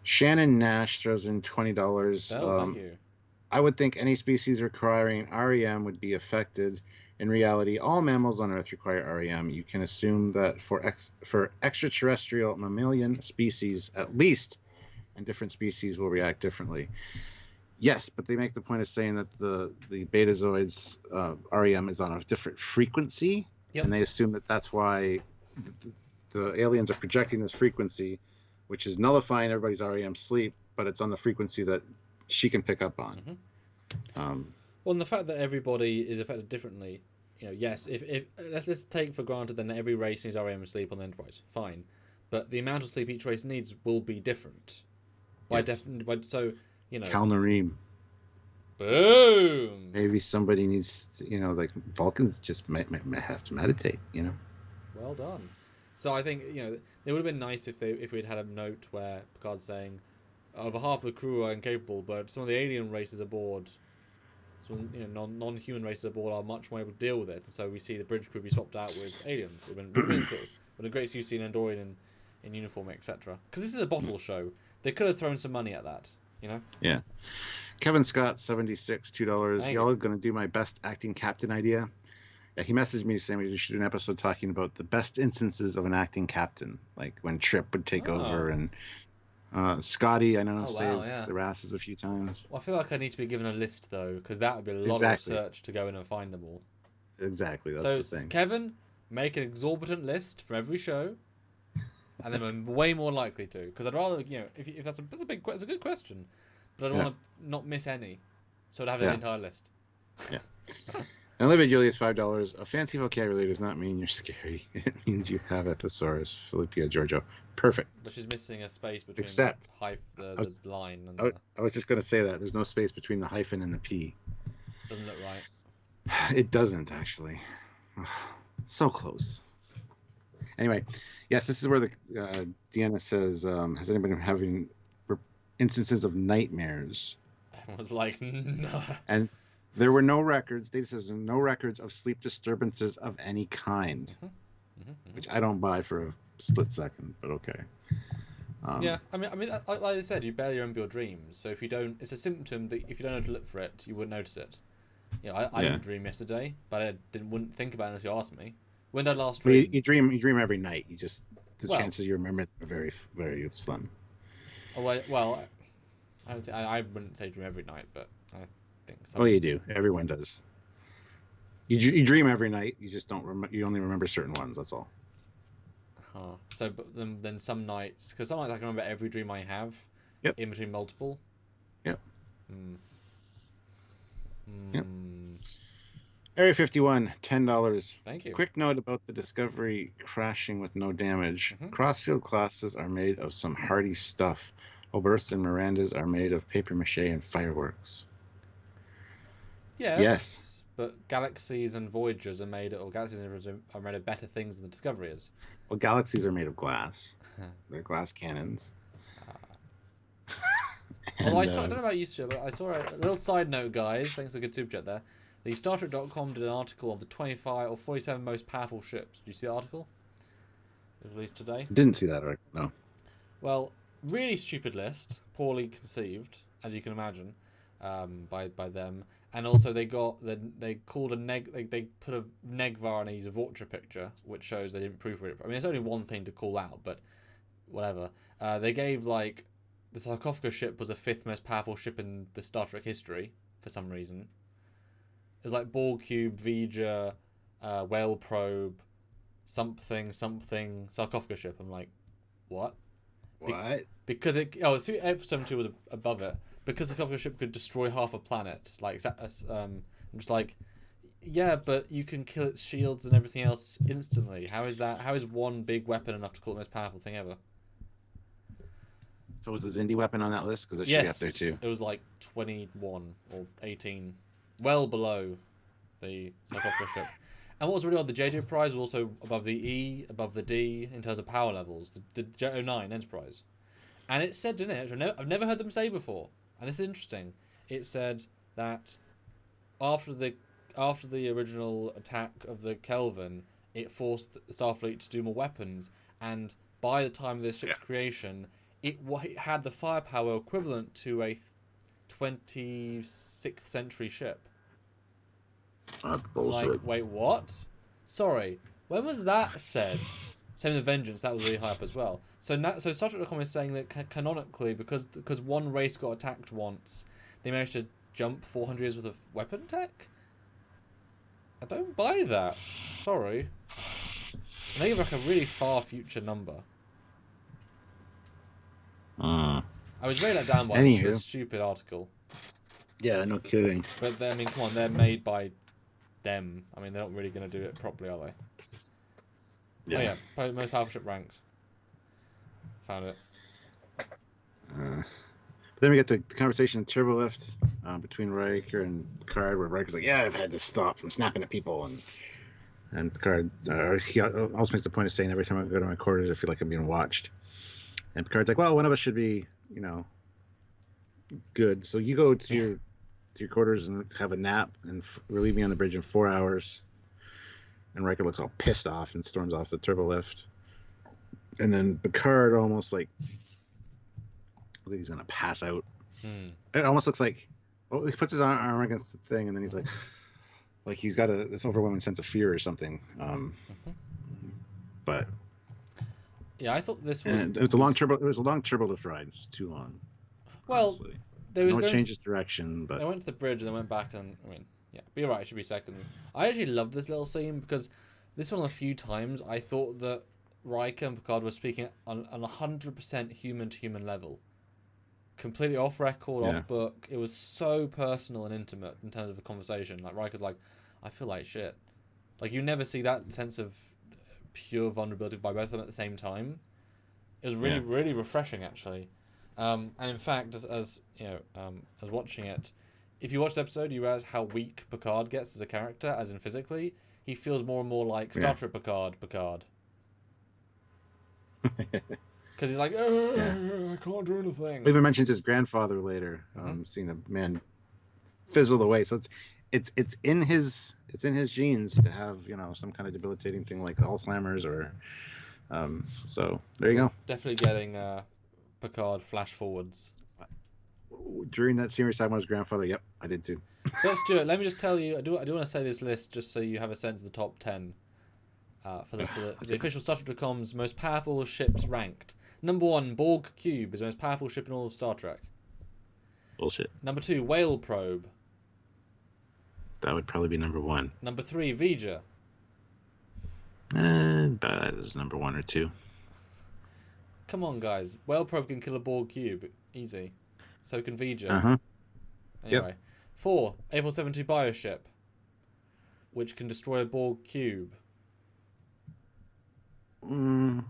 Shannon Nash throws in $20. Oh, thank you. I would think any species requiring REM would be affected. In reality, all mammals on Earth require REM. You can assume that for extraterrestrial mammalian species, at least, and different species will react differently. Yes, but they make the point of saying that the betazoids REM is on a different frequency, Yep. and they assume that that's why the aliens are projecting this frequency, which is nullifying everybody's REM sleep, but it's on the frequency that she can pick up on. Well, and the fact that everybody is affected differently, yes, if let's take for granted that every race needs REM sleep on the Enterprise, fine, but the amount of sleep each race needs will be different. So Kalnareem. Boom. Maybe somebody needs, like Vulcans just might have to meditate. Well done. So I think it would have been nice if we'd had a note where Picard's saying, over half the crew are incapable, but some of the alien races aboard, some non-human races aboard are much more able to deal with it. So we see the bridge crew be swapped out with aliens. Would have been cool. But a great to see an Andorian in uniform, etc. Because this is a bottle show. They could have thrown some money at that. Yeah. Kevin Scott, 76, $2. Thank Y'all you. are going to do my best acting captain idea. Yeah, he messaged me saying we should do an episode talking about the best instances of an acting captain, like when Trip would take over, and Scotty, I know, saved their asses a few times. Well, I feel like I need to be given a list, though, because that would be a lot of research to go in and find them all. Exactly, that's the thing. Kevin, make an exorbitant list for every show, and then I'm way more likely to, because I'd rather, if that's a good question, but I don't want to not miss any, so I'd have the entire list. Yeah. And Olivia Julius, $5. A fancy vocabulary does not mean you're scary. It means you have a thesaurus. Philippia Giorgio. Perfect. But she's missing a space between the line and I was just going to say that. There's no space between the hyphen and the P. Doesn't look right. It doesn't, actually. So close. Anyway, yes, this is where Deanna says, has anybody been having instances of nightmares? Everyone's like, no. And there were no records. Data says no records of sleep disturbances of any kind, which I don't buy for a split second, but okay. Yeah, I mean, like I said, you barely remember your dreams. So if you don't, it's a symptom that if you don't know to look for it, you wouldn't notice it. I didn't dream yesterday, but I wouldn't think about it unless you asked me. When did I last dream? You dream every night. The chances you remember are very, very slim. Oh well, I wouldn't say dream every night, but I think so. Oh, you do. Everyone does. You dream every night. You just don't remember. You only remember certain ones. That's all. So, but then some nights, because some nights I can remember every dream I have. Yep. In between multiple. Yep. Yep. Area 51, $10. Thank you. Quick note about the Discovery crashing with no damage. Crossfield classes are made of some hardy stuff. Oberths and Mirandas are made of paper mache and fireworks. Yes. But galaxies and Voyagers are made, or galaxies and Voyagers are made of better things than the Discovery is. Well, galaxies are made of glass. They're glass cannons. Although I don't know about you, but I saw a little side note, guys. Thanks for the good super chat there. The StarTrek.com did an article on the 25 or 47 most powerful ships. Did you see the article? It was released today. Didn't see that article, no. Well, really stupid list, poorly conceived, as you can imagine, by them. And also they put a Negvar and a Vorcha picture, which shows they didn't proofread it. I mean, it's only one thing to call out, but whatever. They gave the sarcophagus ship was the 5th most powerful ship in the Star Trek history for some reason. It was like Borg Cube, V'Ger, Whale Probe, something, sarcophagus ship. I'm like, what? What? Because F-72 was above it. Because the sarcophagus ship could destroy half a planet. I'm just like, yeah, but you can kill its shields and everything else instantly. How is one big weapon enough to call it the most powerful thing ever? So was the Xindi weapon on that list? Because it should be up there too. It was like 21 or 18. Well below the sarcophagus ship. And what was really odd, the JJ prize was also above the E, above the D in terms of power levels. The J09 Enterprise. And it said in it, I've never heard them say before, and this is interesting, it said that after the original attack of the Kelvin, it forced Starfleet to do more weapons, and by the time of this ship's creation, it had the firepower equivalent to a 26th century ship. That's I'm like, bullshit. wait, what? Sorry, when was that said? Same with Vengeance, that was really high up as well. So Star Trek.com is saying that canonically, because one race got attacked once, they managed to jump 400 years worth of weapon tech? I don't buy that. Sorry. And they give like a really far future number. I was very let down by it. It was a stupid article. Yeah, no kidding. But I mean, come on, they're made by them. I mean, they're not really going to do it properly, are they? Yeah. Oh yeah, most powerful ship ranked. Found it. But then we get the conversation in Turbolift between Riker and Picard, where Riker's like, "Yeah, I've had to stop from snapping at people," and Picard, he also makes the point of saying, "Every time I go to my quarters, I feel like I'm being watched." And Picard's like, "Well, one of us should be, good. So you go to your quarters and have a nap and relieve me on the bridge in 4 hours." And Riker looks all pissed off and storms off the turbolift. And then Picard almost like he's gonna pass out. It almost looks like he puts his arm against the thing, and then he's like he's got this overwhelming sense of fear or something. But yeah, I thought this was. And it was a long turbolift ride. It was too long. Well, honestly. They was changes direction, but they went to the bridge and then went back, and I mean, yeah, but you're right. It should be seconds. I actually love this little scene because this is one of the few times I thought that Riker and Picard were speaking on 100% human to human level, completely off record, off book. It was so personal and intimate in terms of a conversation. Like Riker's like, "I feel like shit." Like you never see that sense of pure vulnerability by both of them at the same time. It was really, really refreshing, actually. And in fact, as watching it, if you watch this episode, you realize how weak Picard gets as a character, as in physically. He feels more and more like Star Trek Picard. Because he's like, I can't do anything. He even mentions his grandfather later, seeing a man fizzle away. So it's in his genes to have some kind of debilitating thing like Alzheimer's or so there you go. Definitely getting Picard flash forwards. During that series time, his grandfather. Yep, I did too. But Stuart, let me just tell you, I do want to say this list just so you have a sense of the top 10 for the official StarTrek.com's most powerful ships ranked. Number 1, Borg Cube is the most powerful ship in all of Star Trek. Bullshit. Number 2, Whale Probe. That would probably be number 1. Number 3, V'Ger. That is number 1 or 2. Come on, guys. Whale Probe can kill a Borg Cube. Easy. So can V'Ger. Anyway. Yep. 4, A472 Bioship, which can destroy a Borg Cube. When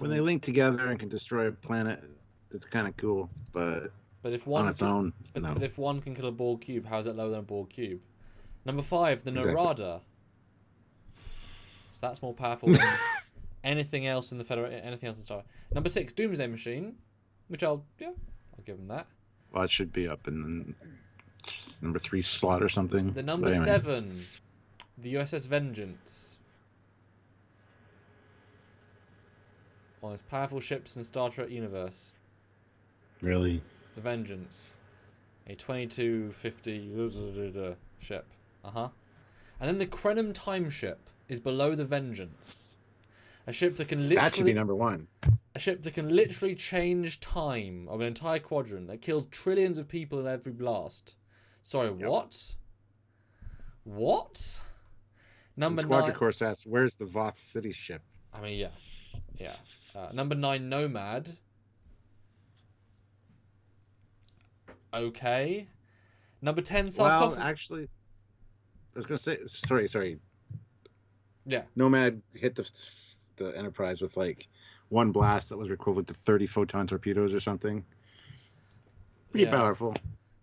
they link together and can destroy a planet, it's kind of cool, but if one on its own, no. But if one can kill a Borg Cube, how is it lower than a Borg Cube? Number 5, the Narada. So that's more powerful than anything else in the anything else in Star Trek. Number 6, Doomsday Machine, which I'll give them that. Well, it should be up in the number 3 slot or something. The number 7, the USS Vengeance. One of the most powerful ships in Star Trek universe. Really? The Vengeance. A 2250 ship. And then the Krenim Time Ship is below the Vengeance. A ship that can literally... That should be number 1. A ship that can literally change time of an entire quadrant that kills trillions of people in every blast. Sorry, what? What? Number 9... Quadricorus asks, where's the Voth City ship? I mean, yeah. Number 9, Nomad. Okay. Number 10, Sarcophagus. Well, actually, I was going to say... Sorry. Yeah. Nomad hit the Enterprise with, one blast that was equivalent to 30 photon torpedoes or something. Pretty powerful.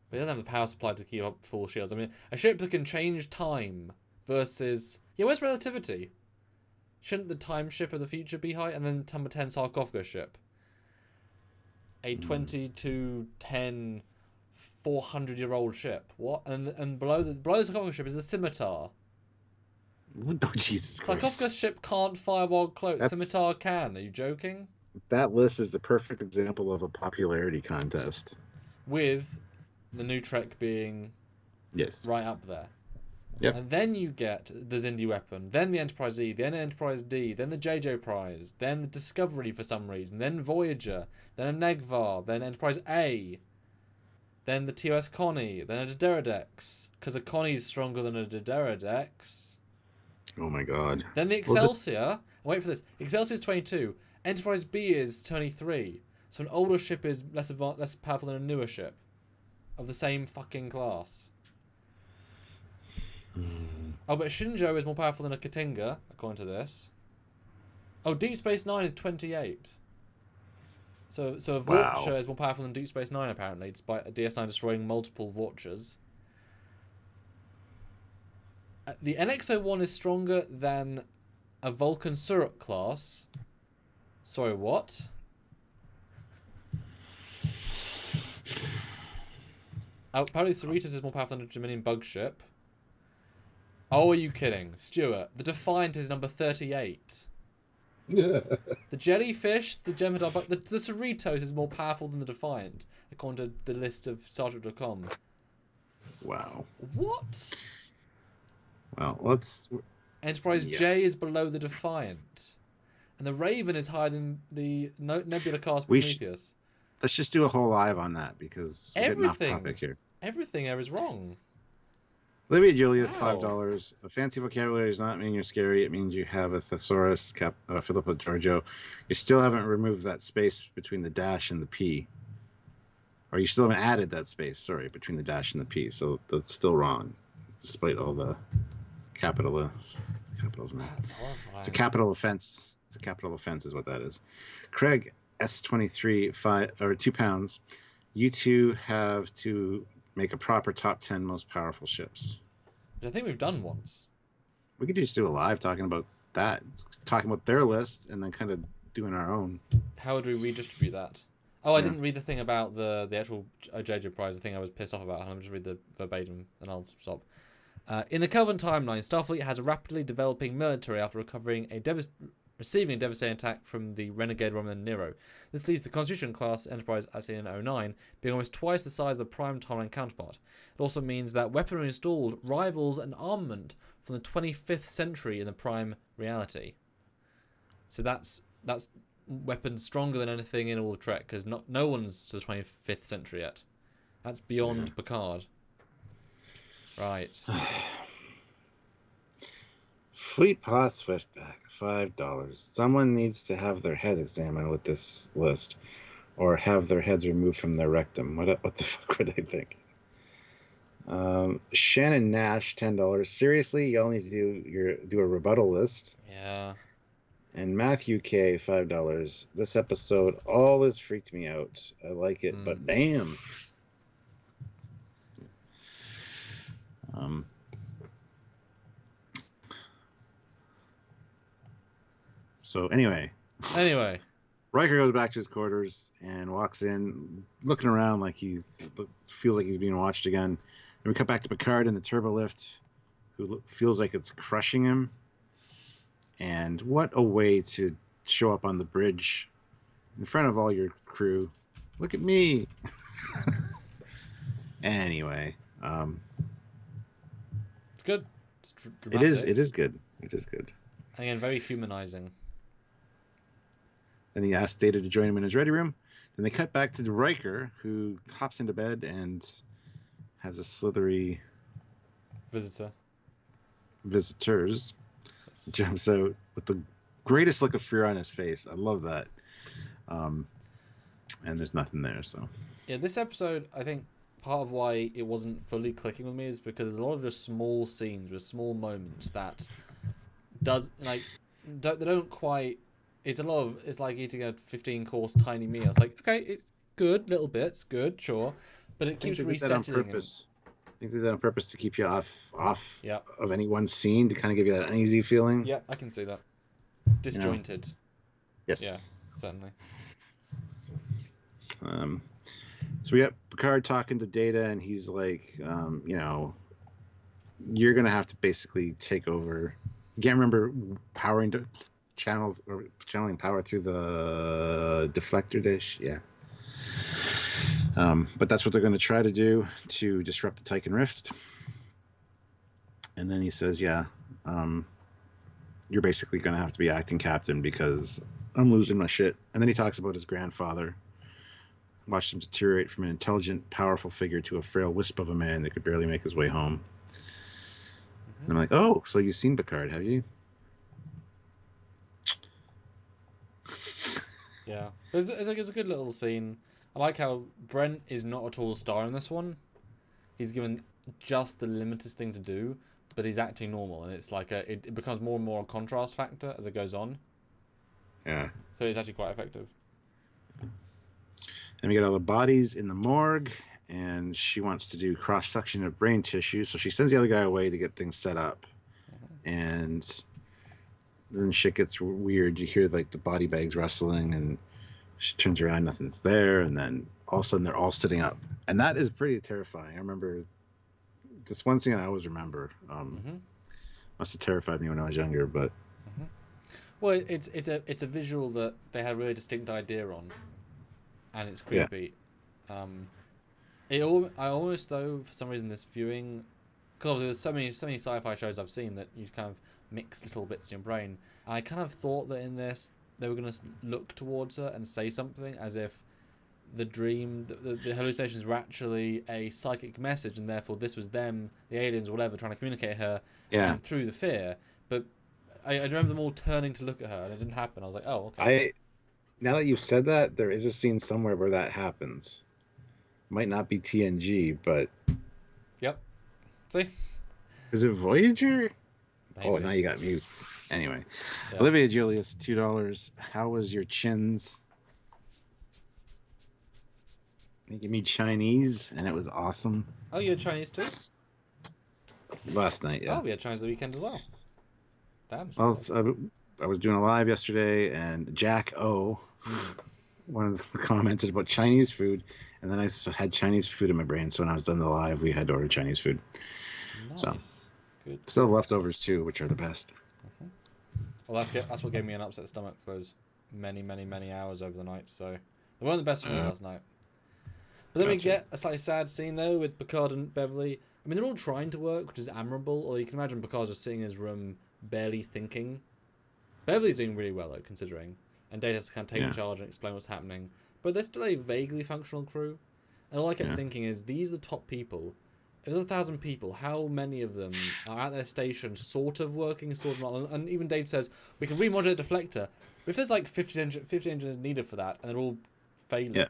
But it doesn't have the power supply to keep up full shields. I mean, a ship that can change time versus... Yeah, where's relativity? Shouldn't the time ship of the future be high? And then number 10, Sarcophagus ship. A 2210 400-year-old ship. What? And below the Sarcophagus ship is the Scimitar. Oh, Jesus Christ. Sarcophagus ship can't fire while cloaked. Scimitar can. Are you joking? That list is the perfect example of a popularity contest. With the new Trek being Yes. right up there. Yep. And then you get the Xindi weapon, then the Enterprise E, then Enterprise D, then the JJ Prize, then the Discovery for some reason, then Voyager, then a Negvar, then Enterprise A, then the TOS Connie, then a Dederadex, because a Connie's stronger than a Dederadex. Oh my god. Then the Excelsior, wait for this, Excelsior is 22, Enterprise B is 23, so an older ship is less powerful than a newer ship of the same fucking class. Oh, but Shinjo is more powerful than a Katinga, according to this. Oh, Deep Space Nine is 28. So a Vorcha is more powerful than Deep Space Nine, apparently, despite a DS9 destroying multiple Vorchas. The NX-01 is stronger than a Vulcan Suruk class. Sorry, what? Oh, apparently Cerritos is more powerful than a Geminian bug ship. Oh, are you kidding? Stuart, the Defiant is number 38. The Jellyfish, the Gemini bug... The Cerritos is more powerful than the Defiant, according to the list of StarTrek.com. Wow. What? Well, let's... Enterprise J is below the Defiant. And the Raven is higher than the Nebula class Prometheus. Let's just do a whole live on that, because we're getting off topic here. Everything there is wrong. Olivia Julius, $5. A fancy vocabulary does not mean you're scary. It means you have a thesaurus. Filippo Giorgio. You still haven't removed that space between the dash and the P. Or you still haven't added that space, sorry, between the dash and the P. So that's still wrong, despite all the capitals in that. That's horrifying. It's a capital offense. It's a capital offense is what that is. Craig, S23, £2. You two have to make a proper top 10 most powerful ships. Which I think we've done once. We could just do a live talking about that, talking about their list, and then kind of doing our own. How would we redistribute that? Oh, I didn't read the thing about the actual JJ Prize, the thing I was pissed off about. I'll just read the verbatim, and I'll stop. In the Kelvin timeline, Starfleet has a rapidly developing military after receiving a devastating attack from the renegade Romulan Nero. This leaves the Constitution-class Enterprise as in 09 being almost twice the size of the prime timeline counterpart. It also means that weaponry installed rivals an armament from the 25th century in the prime reality. So that's weapons stronger than anything in all of Trek, because no one's to the 25th century yet. That's beyond Picard. Right. Fleet Pod Switchback, $5. Someone needs to have their head examined with this list, or have their heads removed from their rectum. What the fuck were they thinking? Shannon Nash, $10. Seriously, y'all need to do a rebuttal list. Yeah. And Matthew K, $5. This episode always freaked me out. I like it, but damn. So anyway, Riker goes back to his quarters and walks in, looking around like feels like he's being watched again. And we cut back to Picard in the turbo lift, who feels like it's crushing him. And what a way to show up on the bridge in front of all your crew. Look at me. Anyway, it's good. It's it is good. It is good. Again, very humanizing. Then he asks Data to join him in his ready room. Then they cut back to Riker, who hops into bed and has a slithery visitors. Jumps out with the greatest look of fear on his face. I love that. And there's nothing there. So yeah, this episode, I think part of why it wasn't fully clicking with me is because there's a lot of just small scenes with small moments that they don't quite. It's like eating a 15-course tiny meal. It's like, okay, good, little bits, good, sure, but it keeps resetting. I think they did that on purpose to keep you off of any one scene, to kind of give you that uneasy feeling. Yeah, I can see that. Disjointed. Yes. Yeah, certainly. So we got Picard talking to Data, and he's like, you're going to have to basically take over. You can't remember channeling power through the deflector dish. Yeah. But that's what they're going to try to do to disrupt the Tychen Rift. And then he says, yeah, you're basically going to have to be acting captain because I'm losing my shit. And then he talks about his grandfather. Watched him deteriorate from an intelligent, powerful figure to a frail wisp of a man that could barely make his way home. And I'm like, oh, so you've seen Picard, have you? Yeah. It's a good little scene. I like how Brent is not at all a star in this one. He's given just the limitest thing to do, but he's acting normal, and it's like it becomes more and more a contrast factor as it goes on. Yeah. So it's actually quite effective. And we get all the bodies in the morgue, and she wants to do cross-section of brain tissue, so she sends the other guy away to get things set up. And then shit gets weird. You hear like the body bags rustling, and she turns around, nothing's there, and then all of a sudden they're all sitting up. And that is pretty terrifying. I remember this one thing I always remember. Must have terrified me when I was younger, but well, it's a visual that they had a really distinct idea on, and it's creepy. Yeah. I almost, though, for some reason, this viewing, because obviously there's so many sci-fi shows I've seen that you kind of mix little bits in your brain. I kind of thought that in this they were going to look towards her and say something as if the dream, the hallucinations were actually a psychic message, and therefore this was them, the aliens or whatever, trying to communicate her through the fear. But I remember them all turning to look at her, and it didn't happen. I was like, oh, okay. Now that you've said that, there is a scene somewhere where that happens. Might not be TNG, but... Yep. See? Is it Voyager? Maybe. Oh, now you got mute. Anyway. Yeah. Olivia Julius, $2. How was your chins? They gave me Chinese, and it was awesome. Oh, you had Chinese too? Last night, yeah. Oh, we had Chinese the weekend as well. Damn. Well, I was doing a live yesterday, and Jack O, one of them commented about Chinese food, and then I had Chinese food in my brain. So when I was done the live, we had to order Chinese food. Nice. So, good. Still leftovers too, which are the best. Well, that's what gave me an upset stomach for those many, many, many hours over the night. So they weren't the best for me last night. But then we get a slightly sad scene though with Picard and Beverly. I mean, they're all trying to work, which is admirable. Or you can imagine Picard's just sitting in his room, barely thinking. Beverly's doing really well though, considering, and Data has to kind of take charge and explain what's happening. But they're still a vaguely functional crew, and all I kept thinking is, these are the top people. If there's 1,000 people, how many of them are at their station, sort of working, sort of not? And even Data says we can remodulate the deflector. But if there's like 50 engineers needed for that, and they're all failing,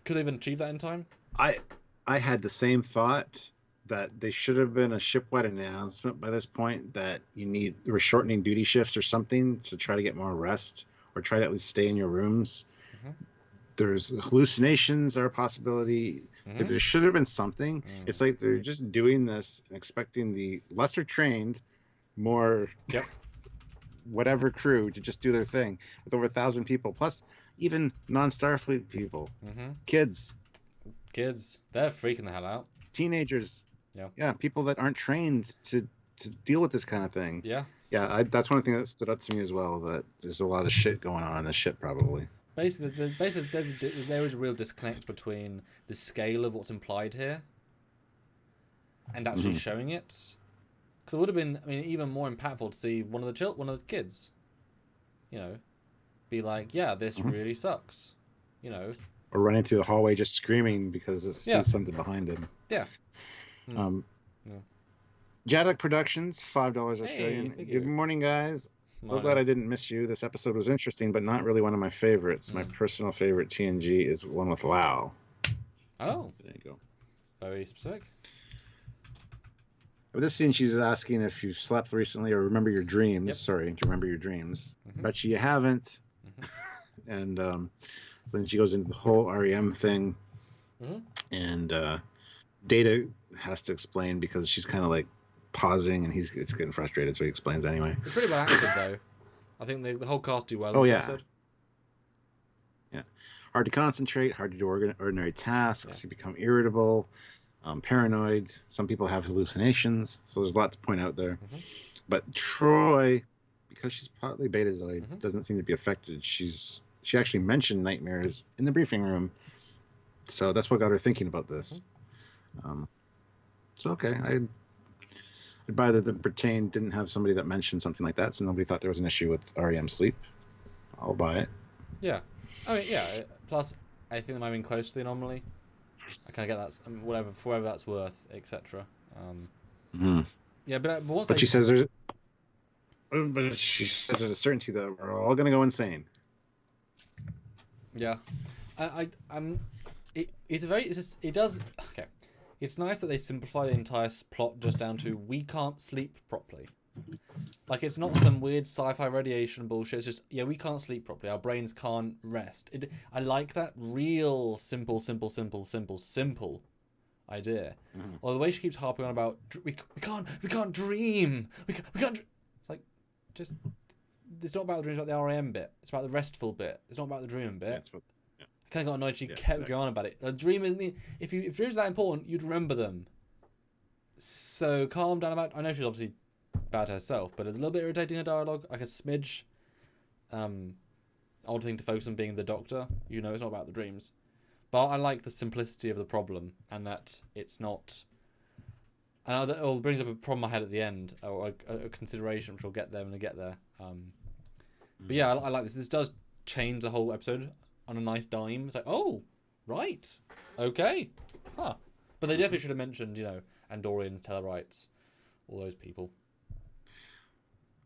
could they even achieve that in time? I had the same thought, that they should have been a shipwide announcement by this point that we're shortening duty shifts or something to try to get more rest, or try to at least stay in your rooms. There's hallucinations are a possibility. If there should have been something, it's like they're just doing this and expecting the lesser trained, more whatever crew to just do their thing with over 1,000 people, plus even non-Starfleet people, kids, they're freaking the hell out. Teenagers, people that aren't trained to deal with this kind of thing. That's one thing that stood out to me as well, that there's a lot of shit going on in the ship probably. Basically, there is a real disconnect between the scale of what's implied here and actually showing it. Because it would have been, even more impactful to see one of the kids, be like, this really sucks, Or running through the hallway just screaming because it sees something behind him. Jaddock Productions, $5 Australian. Good morning, guys. So glad I didn't miss you. This episode was interesting, but not really one of my favorites. My personal favorite TNG is one with Lau. Oh. There you go. Very specific. With this scene, she's asking if you slept recently or remember your dreams. Sorry, do you remember your dreams? Bet you haven't. And so then she goes into the whole REM thing. And Data has to explain because she's kind of like pausing, and it's getting frustrated, so he explains anyway. It's really well acted, though. I think the whole cast do well. Episode. Hard to concentrate, hard to do ordinary tasks. You become irritable, paranoid. Some people have hallucinations, so there's a lot to point out there. But Troy, because she's partly Betazoid, doesn't seem to be affected. She actually mentioned nightmares in the briefing room, So that's what got her thinking about this. So okay, I'd buy that the Britain didn't have somebody that mentioned something like that, so nobody thought there was an issue with REM sleep. I'll buy it. Yeah, I mean, yeah. Plus, I think they might have been close to the anomaly. I kind of get that, whatever, for whatever that's worth, etc. Yeah, but once But she says there's a certainty that we're all gonna go insane. Yeah, It's nice that they simplify the entire plot just down to we can't sleep properly. Like, it's not some weird sci-fi radiation bullshit. It's just, yeah, we can't sleep properly. Our brains can't rest. I like that real simple idea. Or the way she keeps harping on about we can't dream. We can't. It's like, just, it's not about the dream. It's about the REM bit. It's about the restful bit. It's not about the dreaming bit. I kind of got annoyed. She kept going on about it. The dream isn't. If dreams are that important, you'd remember them. So calm down about. I know she's obviously bad herself, but it's a little bit irritating, her dialogue, like a smidge. Odd thing to focus on being the doctor. You know, it's not about the dreams. But I like the simplicity of the problem, and that it's not. And that all brings up a problem I had at the end, or a consideration, which we'll get there when I get there. But yeah, I like this. This does change the whole episode on a nice dime. It's like, oh, right, okay, huh. But they definitely should have mentioned, Andorians, Tellarites, all those people.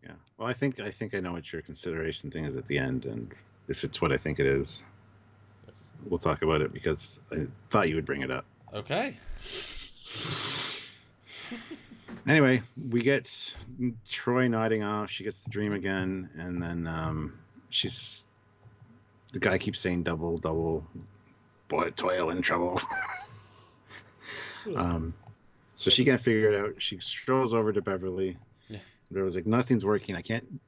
Yeah. Well, I think I know what your consideration thing is at the end, and if it's what I think it is, yes, we'll talk about it because I thought you would bring it up. Okay. Anyway, we get Troy nodding off. She gets the dream again, and then the guy keeps saying double, boy, toil and trouble. So she can't figure it out. She strolls over to Beverly. Yeah. Beverly's like, nothing's working.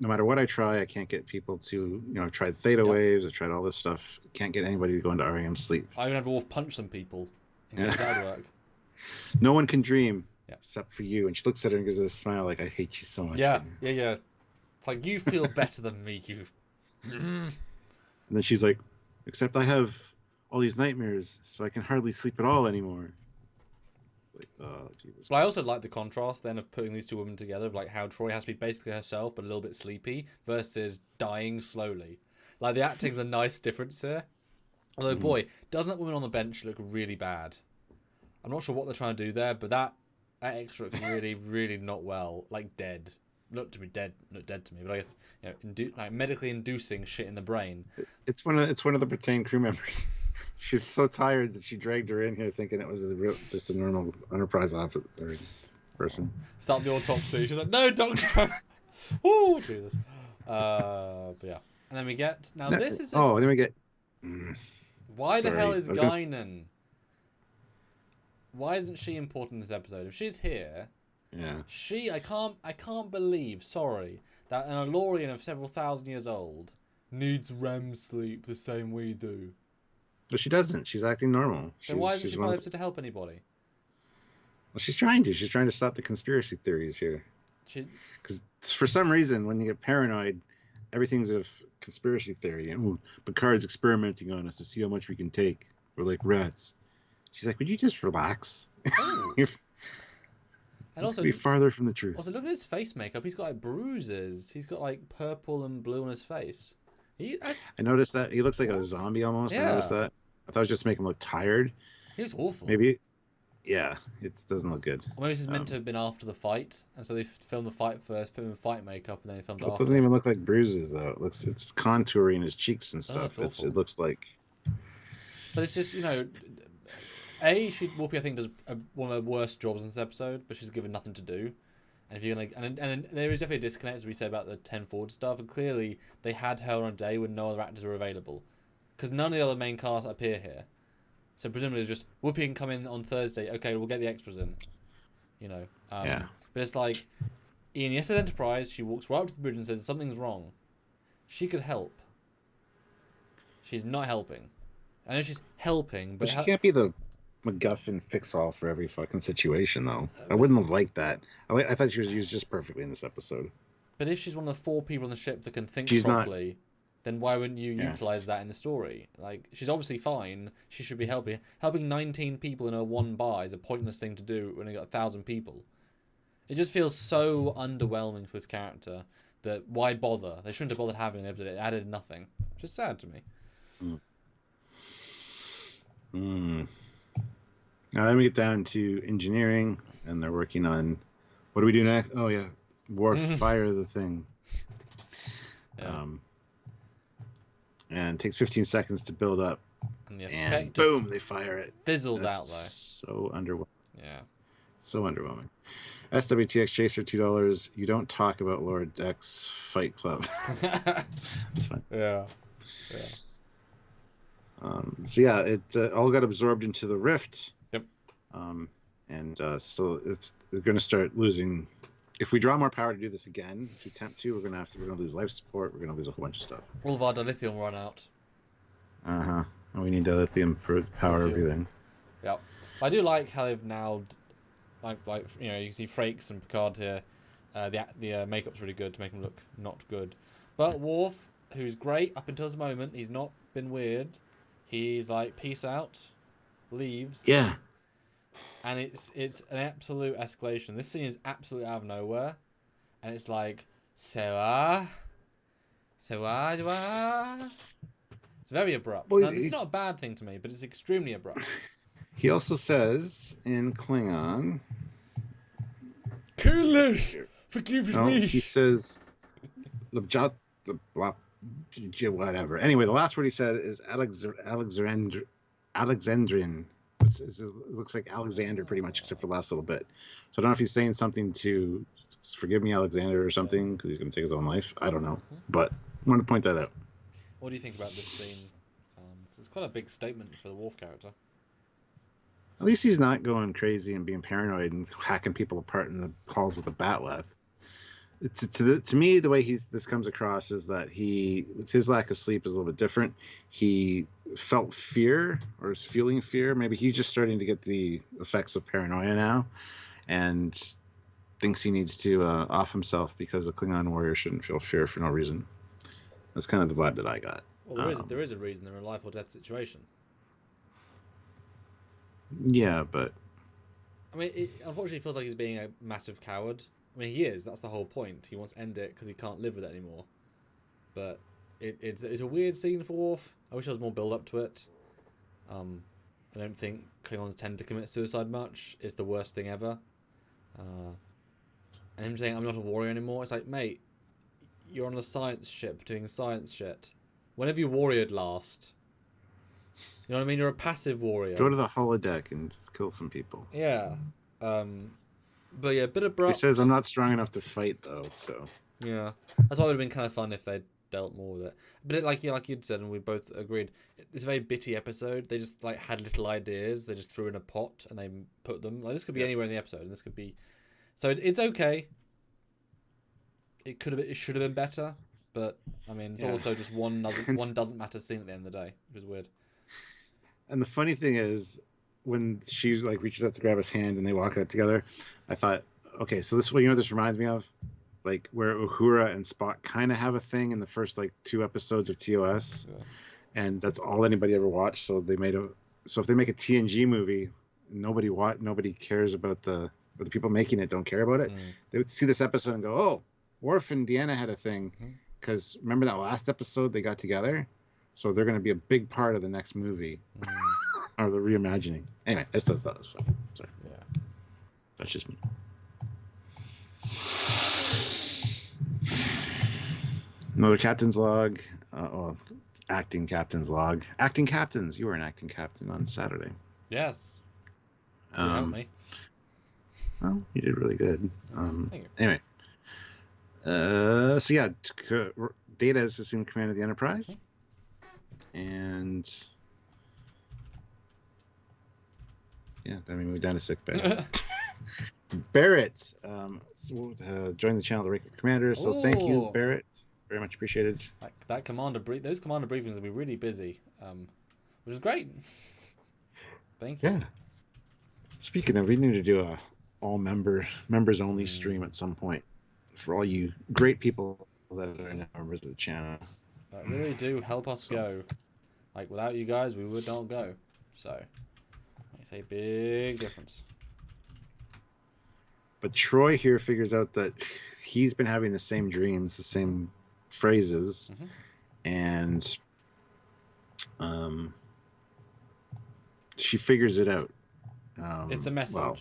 No matter what I try, I can't get people to, I've tried theta waves, I've tried all this stuff. Can't get anybody to go into REM sleep. I even have to wolf punch some people in case that would work. No one can dream except for you. And she looks at her and gives her a smile like, I hate you so much. Yeah. It's like, you feel better than me. And then she's like, except I have all these nightmares, so I can hardly sleep at all anymore. Like, oh, Jesus. But I also like the contrast then of putting these two women together, of like how Troy has to be basically herself but a little bit sleepy versus dying slowly. Like, the acting's a nice difference here. Although, boy, doesn't that woman on the bench look really bad? I'm not sure what they're trying to do there, but that extra looks really, really not well. Like, dead. Look dead to me, but I guess like medically inducing shit in the brain. It's one of the Britain crew members. She's so tired that she dragged her in here thinking it was just a normal Enterprise officer person. Start the autopsy. She's like, no, doctor. Oh, Jesus. But yeah, and then we get then we get. Why the hell is Guinan? Why isn't she important in this episode? If she's here. Yeah. I can't believe, that an Alorian of several thousand years old needs REM sleep the same we do. But she doesn't. She's acting normal. Then why isn't she bothered to help anybody? Well, she's trying to. She's trying to stop the conspiracy theories here. Because for some reason, when you get paranoid, everything's a conspiracy theory. And Picard's experimenting on us to see how much we can take. We're like rats. She's like, would you just relax? Oh. And also, be farther from the truth. Also, look at his face makeup. He's got like bruises. He's got like purple and blue on his face. I noticed that he looks like a zombie almost. Yeah. I noticed that. I thought it was just to make him look tired. He looks awful. Maybe. Yeah, it doesn't look good. Or maybe this is meant to have been after the fight, and so they filmed the fight first, put him in fight makeup, and then they filmed after. It doesn't even look like bruises though. It's contouring his cheeks and stuff. It looks like. But it's just Whoopi, I think, does one of the worst jobs in this episode, but she's given nothing to do. And if you're and there is definitely a disconnect, as we said about the 10 Forward stuff. And clearly, they had her on a day when no other actors were available, because none of the other main cast appear here. So presumably, it's just Whoopi can come in on Thursday. Okay, we'll get the extras in. Yeah. But it's like in yesterday's Enterprise, she walks right up to the bridge and says something's wrong. She could help. She's not helping. I know she's helping, but she can't be the MacGuffin fix-all for every fucking situation, though. I wouldn't have liked that. I thought she was used just perfectly in this episode. But if she's one of the 4 people on the ship that can think properly, then why wouldn't you Yeah. utilize that in the story? Like, she's obviously fine. She should be helping. Helping 19 people in her one bar is a pointless thing to do when you got 1,000 people. It just feels so underwhelming for this character that why bother? They shouldn't have bothered having an episode. It added nothing. Which is sad to me. Now let me get down to engineering, and they're working on what do we do next? Oh yeah, fire the thing. Yeah. And it takes 15 seconds to build up, and boom, they fire it. Fizzles out though. So underwhelming. Yeah. So underwhelming. SWTX Chaser $2. You don't talk about Lord Dex Fight Club. That's fine. Yeah. So yeah, it all got absorbed into the rift. Yep. So they're going to start losing. If we draw more power to do this again, to attempt to, we're going to lose life support. We're going to lose a whole bunch of stuff. All of our dilithium will run out. And we need dilithium for power everything. Yep. I do like how they've now, like you know, you can see Frakes and Picard here. The makeup's really good to make him look not good. But Worf, who's great up until this moment, he's not been weird. He's like, peace out, leaves. Yeah. And it's an absolute escalation. This scene is absolutely out of nowhere. And it's like, Sewa. It's very abrupt. Well, now, this is not a bad thing to me, but it's extremely abrupt. He also says in Klingon, Coolish, forgive me. He says, whatever. Anyway, the last word he said is Alexandrian. It looks like Alexander pretty much, except for the last little bit. So I don't know if he's saying something to forgive me, Alexander, or something, because he's going to take his own life. I don't know. But I wanted to point that out. What do you think about this scene? It's quite a big statement for the Worf character. At least he's not going crazy and being paranoid and hacking people apart in the halls with a batleth. To me, the way this comes across is that his lack of sleep is a little bit different. He felt fear, or is feeling fear. Maybe he's just starting to get the effects of paranoia now, and thinks he needs to off himself because a Klingon warrior shouldn't feel fear for no reason. That's kind of the vibe that I got. Well, there is a reason. They're in a life or death situation. Yeah, but I mean, it unfortunately feels like he's being a massive coward. I mean, he is. That's the whole point. He wants to end it because he can't live with it anymore. But it's a weird scene for Worf. I wish there was more build up to it. I don't think Klingons tend to commit suicide much. It's the worst thing ever. And him saying, I'm not a warrior anymore. It's like, mate, you're on a science ship doing science shit. When have you warriored last? You know what I mean? You're a passive warrior. Go to the holodeck and just kill some people. Yeah. But yeah, a bit abrupt. He says, I'm not strong enough to fight, though, so... Yeah. That's why it would have been kind of fun if they'd dealt more with it. But like you'd said, and we both agreed, it's a very bitty episode. They just like had little ideas. They just threw in a pot and they put them... Like, this could be anywhere in the episode, and this could be... So it's okay. It should have been better, but, I mean, it's also just one doesn't matter scene at the end of the day, which is weird. And the funny thing is, when she like reaches out to grab his hand and they walk out together, I thought, okay, so this, you know what this reminds me of? Like where Uhura and Spock kind of have a thing in the first like 2 episodes of TOS, and that's all anybody ever watched. So if they make a TNG movie, nobody cares about the people making it don't care about it. They would see this episode and go, oh, Worf and Deanna had a thing, because remember that last episode they got together. So they're going to be a big part of the next movie, or the reimagining. Anyway, I just thought that was fun. Sorry. Yeah, that's just me. Another captain's log. Acting captain's log. Acting captains. You were an acting captain on Saturday. Yes. You helped me. Well, you did really good. Thank you. Anyway. So yeah, Data is assumed command of the Enterprise. And yeah, then we moved down to sick bay. Barrett joined the channel, the Record Commander. So thank you, Barrett. Very much appreciated. Those commander briefings will be really busy, which is great. Thank you. Yeah. Speaking of, we need to do a all members only stream at some point for all you great people that are now members of the channel. that really do help us go. Like, without you guys, we would not go. So, makes a big difference. But Troy here figures out that he's been having the same dreams, the same phrases, and she figures it out. It's a message. Well,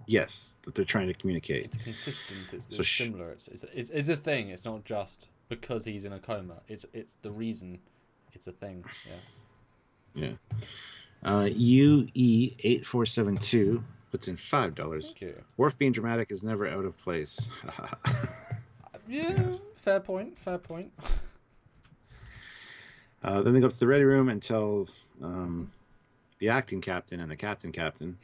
yes, that they're trying to communicate. It's consistent. It's similar. It's a thing. It's not just because he's in a coma. It's the reason. It's a thing. Yeah. UE8472 puts in $5. Thank you. Worf being dramatic is never out of place. Yeah, fair point. Fair point. Then they go up to the ready room and tell the acting captain and the captain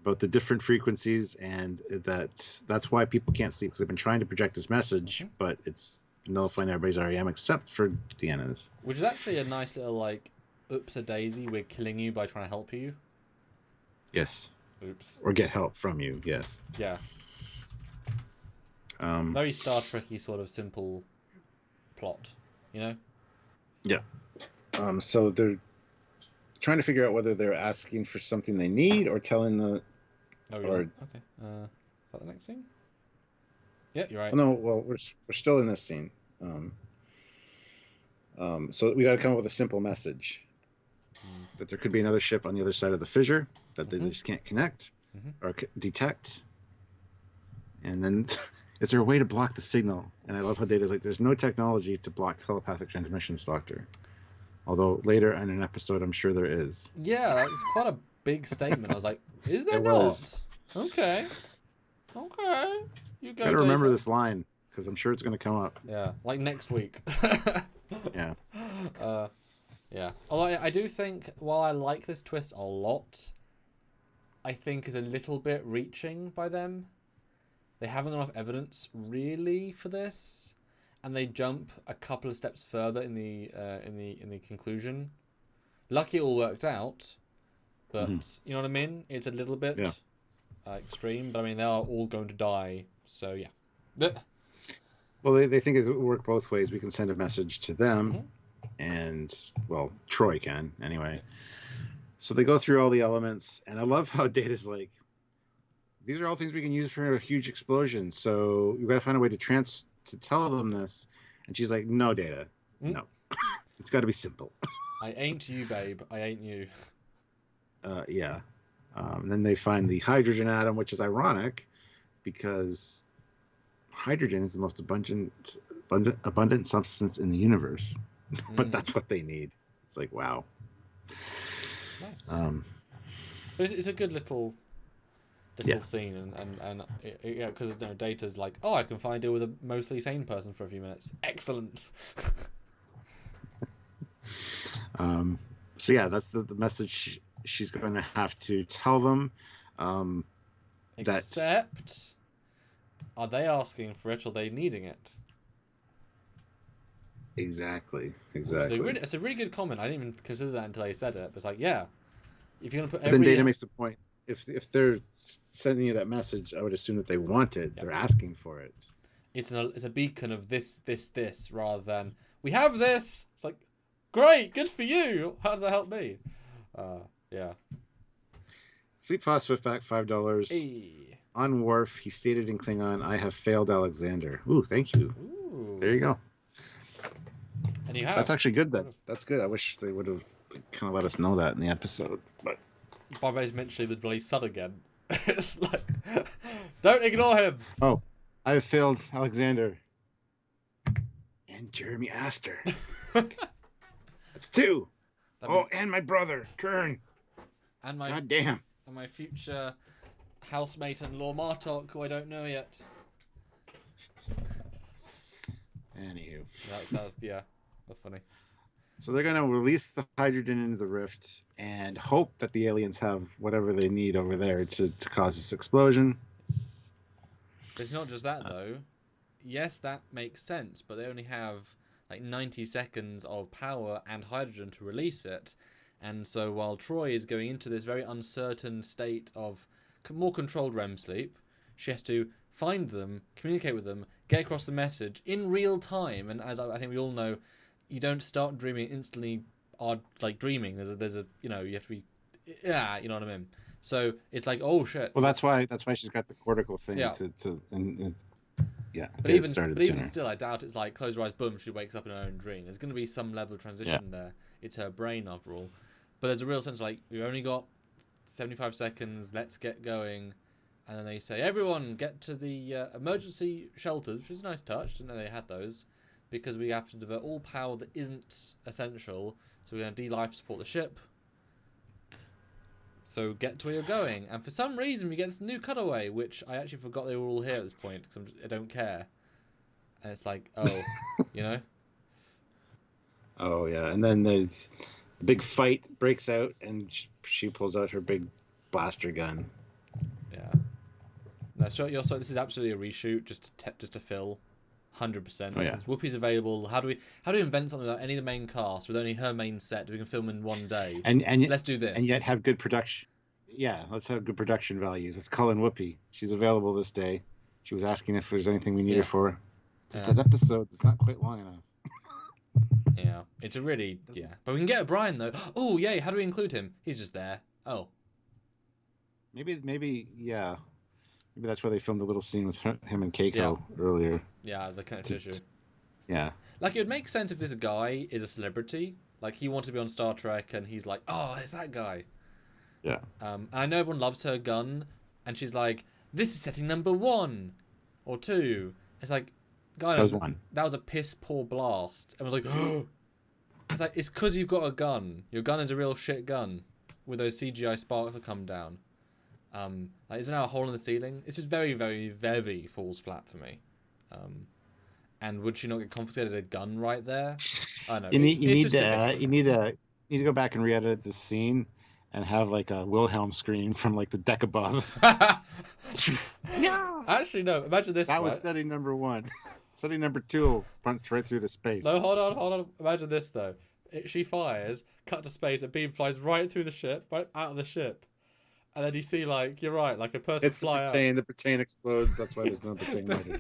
about the different frequencies, and that's why people can't sleep, because they've been trying to project this message, but it's nullifying everybody's REM except for Deanna's. Which is actually a nice little, like, oops a daisy, we're killing you by trying to help you. Yes. Oops. Or get help from you, yes. Yeah. Very Star Trek-y sort of simple plot, you know? Yeah. So they're trying to figure out whether they're asking for something they need or telling the... Oh, really? Okay. Is that the next scene? Yeah, you're right. No, well, we're still in this scene. So we got to come up with a simple message. That there could be another ship on the other side of the fissure that they just can't connect or detect. And then, is there a way to block the signal? And I love how Data's like, there's no technology to block telepathic transmissions, Doctor. Although later in an episode, I'm sure there is. Yeah, that's quite a big statement. I was like, is there not? Was. Okay. You go, gotta remember this line, because I'm sure it's going to come up. Yeah, like next week. Yeah. Yeah. Although I do think, while I like this twist a lot, I think is a little bit reaching by them. They haven't got enough evidence really for this, and they jump a couple of steps further in the conclusion. Lucky it all worked out, but you know what I mean. It's a little bit extreme, but I mean they are all going to die, so yeah. Well, they think it will work both ways. We can send a message to them. And, well, Troy can, anyway. So they go through all the elements, and I love how Data's like, these are all things we can use for a huge explosion, so you've got to find a way to tell them this. And she's like, no, Data, no. It's got to be simple. I ain't you, babe. I ain't you. Yeah. And then they find the hydrogen atom, which is ironic, because hydrogen is the most abundant substance in the universe. But that's what they need. It's like, wow. Nice. But it's a good little scene, and yeah, because Data's like, oh, I can finally deal with a mostly sane person for a few minutes. Excellent. So yeah, that's the message she's going to have to tell them. Except, are they asking for it or are they needing it? Exactly. So it's a really good comment. I didn't even consider that until they said it. But it's like, yeah, if you're gonna put then Data makes the point. If they're sending you that message, I would assume that they want it. Yep. They're asking for it. It's a beacon of this, rather than we have this. It's like, great, good for you. How does that help me? Yeah. Fleet Pass Swiftback, $5. Hey. On Worf, he stated in Klingon, "I have failed Alexander." Ooh, thank you. Ooh. There you go. And you have. That's actually good. That's good. I wish they would have kind of let us know that in the episode. But Barbay's mentioning the bloody son again. It's like, don't ignore him. Oh, I have failed Alexander and Jeremy Astor. That's two. And my brother Kern. And my goddamn. And my future housemate and Law Martok, who I don't know yet. Anywho. That's funny. So they're going to release the hydrogen into the rift and hope that the aliens have whatever they need over there to cause this explosion. It's not just that, though. Yes, that makes sense, but they only have like 90 seconds of power and hydrogen to release it. And so while Troy is going into this very uncertain state of more controlled REM sleep, she has to find them, communicate with them, get across the message in real time. And as I think we all know, you don't start dreaming instantly. Are like dreaming. There's a you have to be, you know what I mean. So it's like, oh shit. Well, that's why she's got the cortical thing Yeah. Yeah. But even still, I doubt it's like close her eyes, boom, she wakes up in her own dream. There's going to be some level of transition there. It's her brain after all. But there's a real sense of like, we've only got 75 seconds, let's get going. And then they say, everyone get to the emergency shelters, which is a nice touch. Didn't know they had those. Because we have to divert all power that isn't essential. So we're going to de-life support the ship. So get to where you're going. And for some reason, we get this new cutaway, which I actually forgot they were all here at this point, because I don't care. And it's like, oh, you know? Oh, yeah. And then there's a big fight breaks out, and she pulls out her big blaster gun. Yeah. No, so this is absolutely a reshoot, just to fill. 100%. Oh, yeah. Whoopi's available. How do we invent something without any of the main cast with only her main set? We can film in one day. And let's do this. And yet have good production. Yeah, let's have good production values. Let's call in Whoopi. She's available this day. She was asking if there's anything we need her for. Just that episode that's not quite long enough. Yeah, it's a really But we can get O'Brien though. Oh yay! How do we include him? He's just there. Oh. Maybe yeah. Maybe that's where they filmed the little scene with him and Keiko earlier. Yeah, as a kind of issue. Yeah. Like, it would make sense if this guy is a celebrity. Like, he wanted to be on Star Trek, and he's like, oh, it's that guy. Yeah. And I know everyone loves her gun, and she's like, this is setting number 1 or 2. It's like, guy, that was 1. That was a piss poor blast. And I was like, oh. It's like, it's because you've got a gun. Your gun is a real shit gun with those CGI sparks that come down. Like, isn't there a hole in the ceiling? It's just very, very, very falls flat for me. And would she not get confiscated a gun right there? I know. You need to go back and re-edit this scene and have like a Wilhelm scream from like the deck above. Yeah. Actually, no. Imagine this. That was setting number 1. Setting number 2 will punch right through to space. No, hold on. Imagine this though. She fires, cut to space, a beam flies right through the ship, right out of the ship. And then you see, like, you're right, like a person fly out. The Brattain explodes. That's why there's no Brattain later.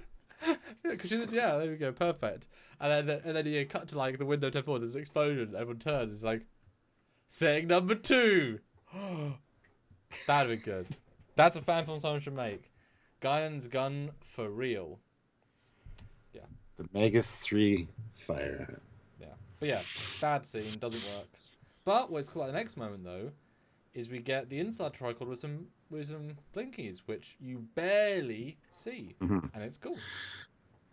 Yeah, there we go, perfect. And then you cut to like the window to 4. There's an explosion. Everyone turns. It's like, setting number 2. That'd be good. That's a fan film someone should make. Guyan's gun for real. Yeah. The Magus 3 fire. Yeah, but yeah, bad scene, doesn't work. But what's cool about the next moment though is we get the inside tricord with some blinkies, which you barely see, and it's cool.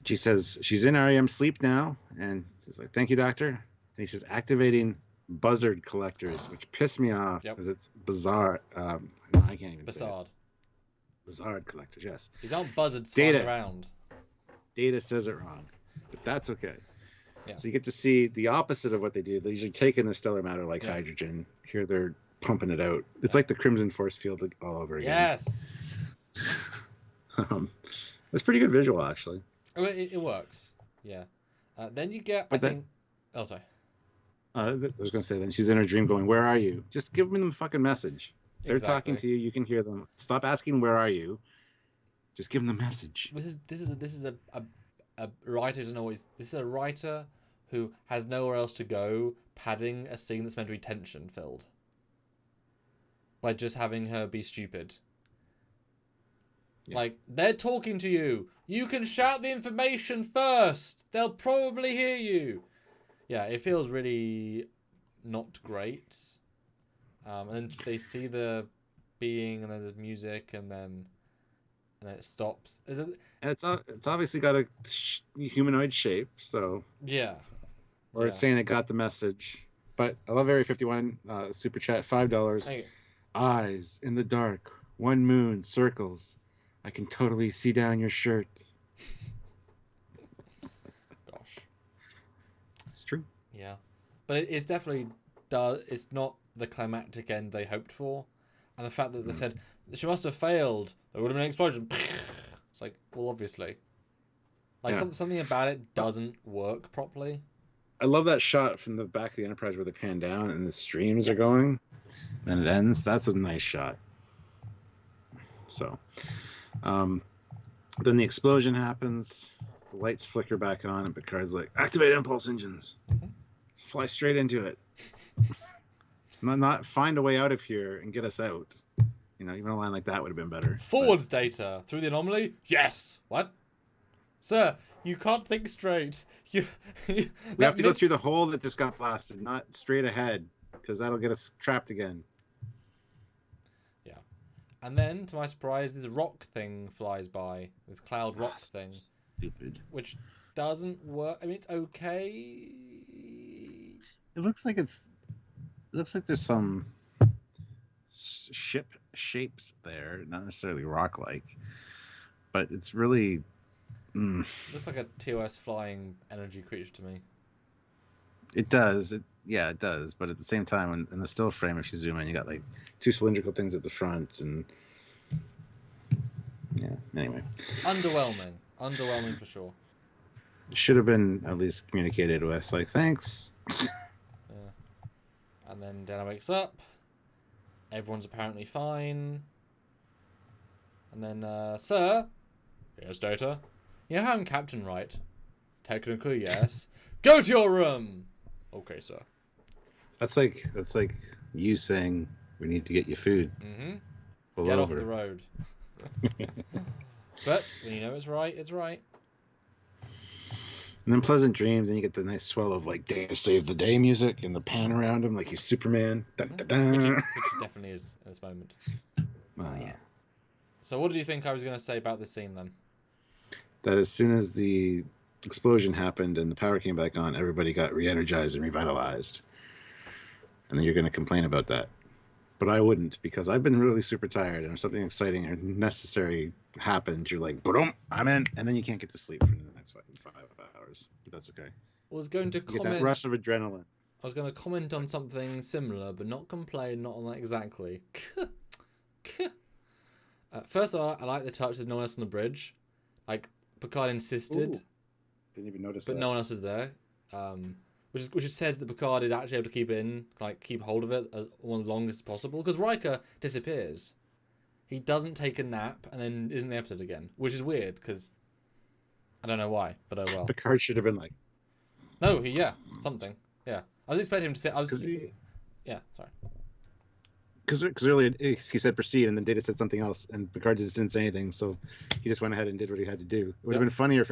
She says she's in REM sleep now, and she's like, "Thank you, doctor." And he says, "Activating buzzard collectors," which pissed me off because it's bizarre. No, I can't even say it. Buzzard collectors, yes. These aren't buzzards flying around. Data says it wrong, but that's okay. Yeah. So you get to see the opposite of what they do. They usually take in the stellar matter like hydrogen. Here they're pumping it out. It's like the Crimson Force field all over again. Yes. It's pretty good visual, actually. Oh, it works. Yeah. Then you get, Oh, sorry. I was going to say, then she's in her dream going, "Where are you?" Just give them the fucking message. They're talking to you. You can hear them. Stop asking, "Where are you?" Just give them the message. This is a writer who doesn't always. This is a writer who has nowhere else to go, padding a scene that's meant to be tension filled by just having her be stupid. Yeah. Like, they're talking to you. You can shout the information first. They'll probably hear you. Yeah, it feels really not great. And then they see the being, and then there's music, and then it stops. And it's obviously got a humanoid shape, so yeah. Or it's saying it got the message. But I love Area 51 super chat, $5. Eyes in the dark, one moon, circles. I can totally see down your shirt. Gosh, it's true. Yeah, but it's definitely it's not the climactic end they hoped for, and the fact that they said she must have failed, there would have been an explosion. It's like, well, obviously, like something about it doesn't work properly. I love that shot from the back of the Enterprise where they pan down and the streams are going, and it ends. That's a nice shot. So, Then the explosion happens. The lights flicker back on, and Picard's like, "Activate impulse engines. Let's fly straight into it. not find a way out of here and get us out." You know, even a line like that would have been better. Forwards data through the anomaly. Yes. What? Sir, you can't think straight. We have to go through the hole that just got blasted, not straight ahead, because that'll get us trapped again. Yeah. And then, to my surprise, this rock thing flies by. This cloud rock thing. Stupid. Which doesn't work. I mean, it's okay. It looks like there's some ship shapes there, not necessarily rock-like, but it's really... Looks like a TOS flying energy creature to me. It does. It does. But at the same time, in the still frame, if you zoom in, you got like two cylindrical things at the front, and yeah. Anyway, underwhelming for sure. It should have been at least communicated with, like, thanks. Yeah. And then Dana wakes up. Everyone's apparently fine. And then, sir, yes, Data. You know how I'm captain, right? Technically, yes. Go to your room. Okay, sir. That's like you saying we need to get you food. Mm-hmm. Get off the road. But when you know it's right, it's right. And then Pleasant Dreams, and you get the nice swell of like Data Save the Day music and the pan around him like he's Superman. Which he definitely is at this moment. Well, yeah. So what did you think I was going to say about this scene then? That as soon as the explosion happened and the power came back on, everybody got re-energized and revitalized. And then you're going to complain about that. But I wouldn't, because I've been really super tired, and if something exciting or necessary happens, you're like, boom, I'm in, and then you can't get to sleep for the next 5 hours. But that's okay. I was going to comment... Get that rush of adrenaline. I was going to comment on something similar, but not complain, not on that exactly. First of all, I like the touch there's no one else on the bridge. Like, Picard insisted. Ooh. Didn't even notice but that. No one else is there. Which says that Picard is actually able to keep it in, like, keep hold of it as long as possible. Because Riker disappears. He doesn't take a nap and then isn't in the episode again. Which is weird, because I don't know why, but oh well. Picard should have been like... No, something. Yeah. I was expecting him to say... Yeah, sorry. Because earlier he said proceed, and then Data said something else, and Picard just didn't say anything, so he just went ahead and did what he had to do. It would have been funnier if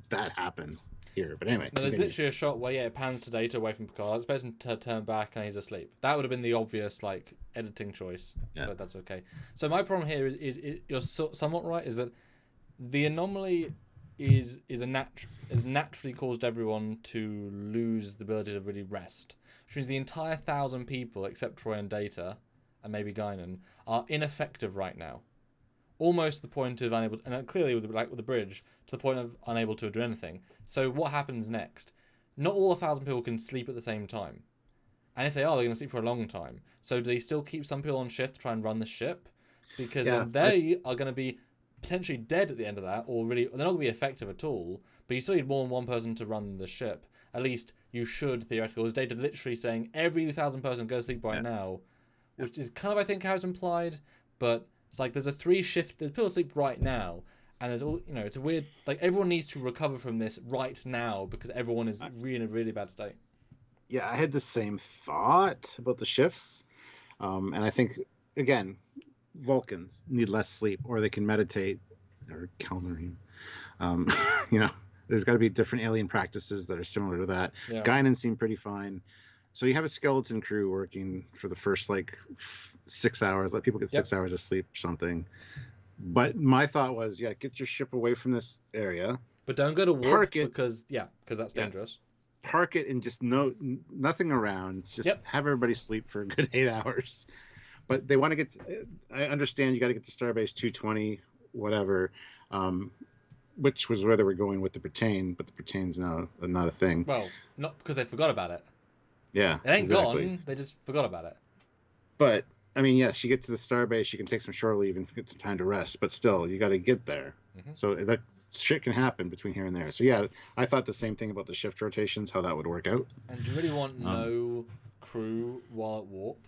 that happened here, but anyway. No, there's literally a shot where, it pans to Data away from Picard. I was expecting to turn back and he's asleep. That would have been the obvious, like, editing choice, but that's okay. So my problem here is you're somewhat right, is that the anomaly is naturally caused everyone to lose the ability to really rest, which means the entire 1,000 people, except Troy and Data, and maybe Guinan, are ineffective right now. Almost to the point of unable, and clearly with the bridge, to the point of unable to do anything. So what happens next? Not all 1,000 people can sleep at the same time. And if they are, they're going to sleep for a long time. So do they still keep some people on shift to try and run the ship? Because then they are going to be potentially dead at the end of that, or really, they're not going to be effective at all, but you still need more than one person to run the ship. At least you should, theoretically. There's data literally saying every 1,000 person go to sleep right now, which is kind of, I think, how it's implied, but it's like there's people asleep right now, and there's all, it's a weird, like, everyone needs to recover from this right now because everyone is really in a really bad state. Yeah, I had the same thought about the shifts, and I think, again, Vulcans need less sleep, or they can meditate, or Calmarine. There's got to be different alien practices that are similar to that. Yeah. Guinan seemed pretty fine. So you have a skeleton crew working for the first, 6 hours. Let people get 6 hours of sleep or something. But my thought was, get your ship away from this area. But don't go to warp because that's dangerous. Park it and just nothing around. Just have everybody sleep for a good 8 hours. But they want to get... I understand you got to get to Starbase 220, whatever, which was where they were going with the Britane, but the Britane's now not a thing. Well, not because they forgot about it. Yeah, it ain't gone. They just forgot about it. But I mean, yes, you get to the starbase, you can take some shore leave and get some time to rest. But still, you got to get there. Mm-hmm. So that shit can happen between here and there. So yeah, I thought the same thing about the shift rotations, how that would work out. And do you really want no crew while at warp?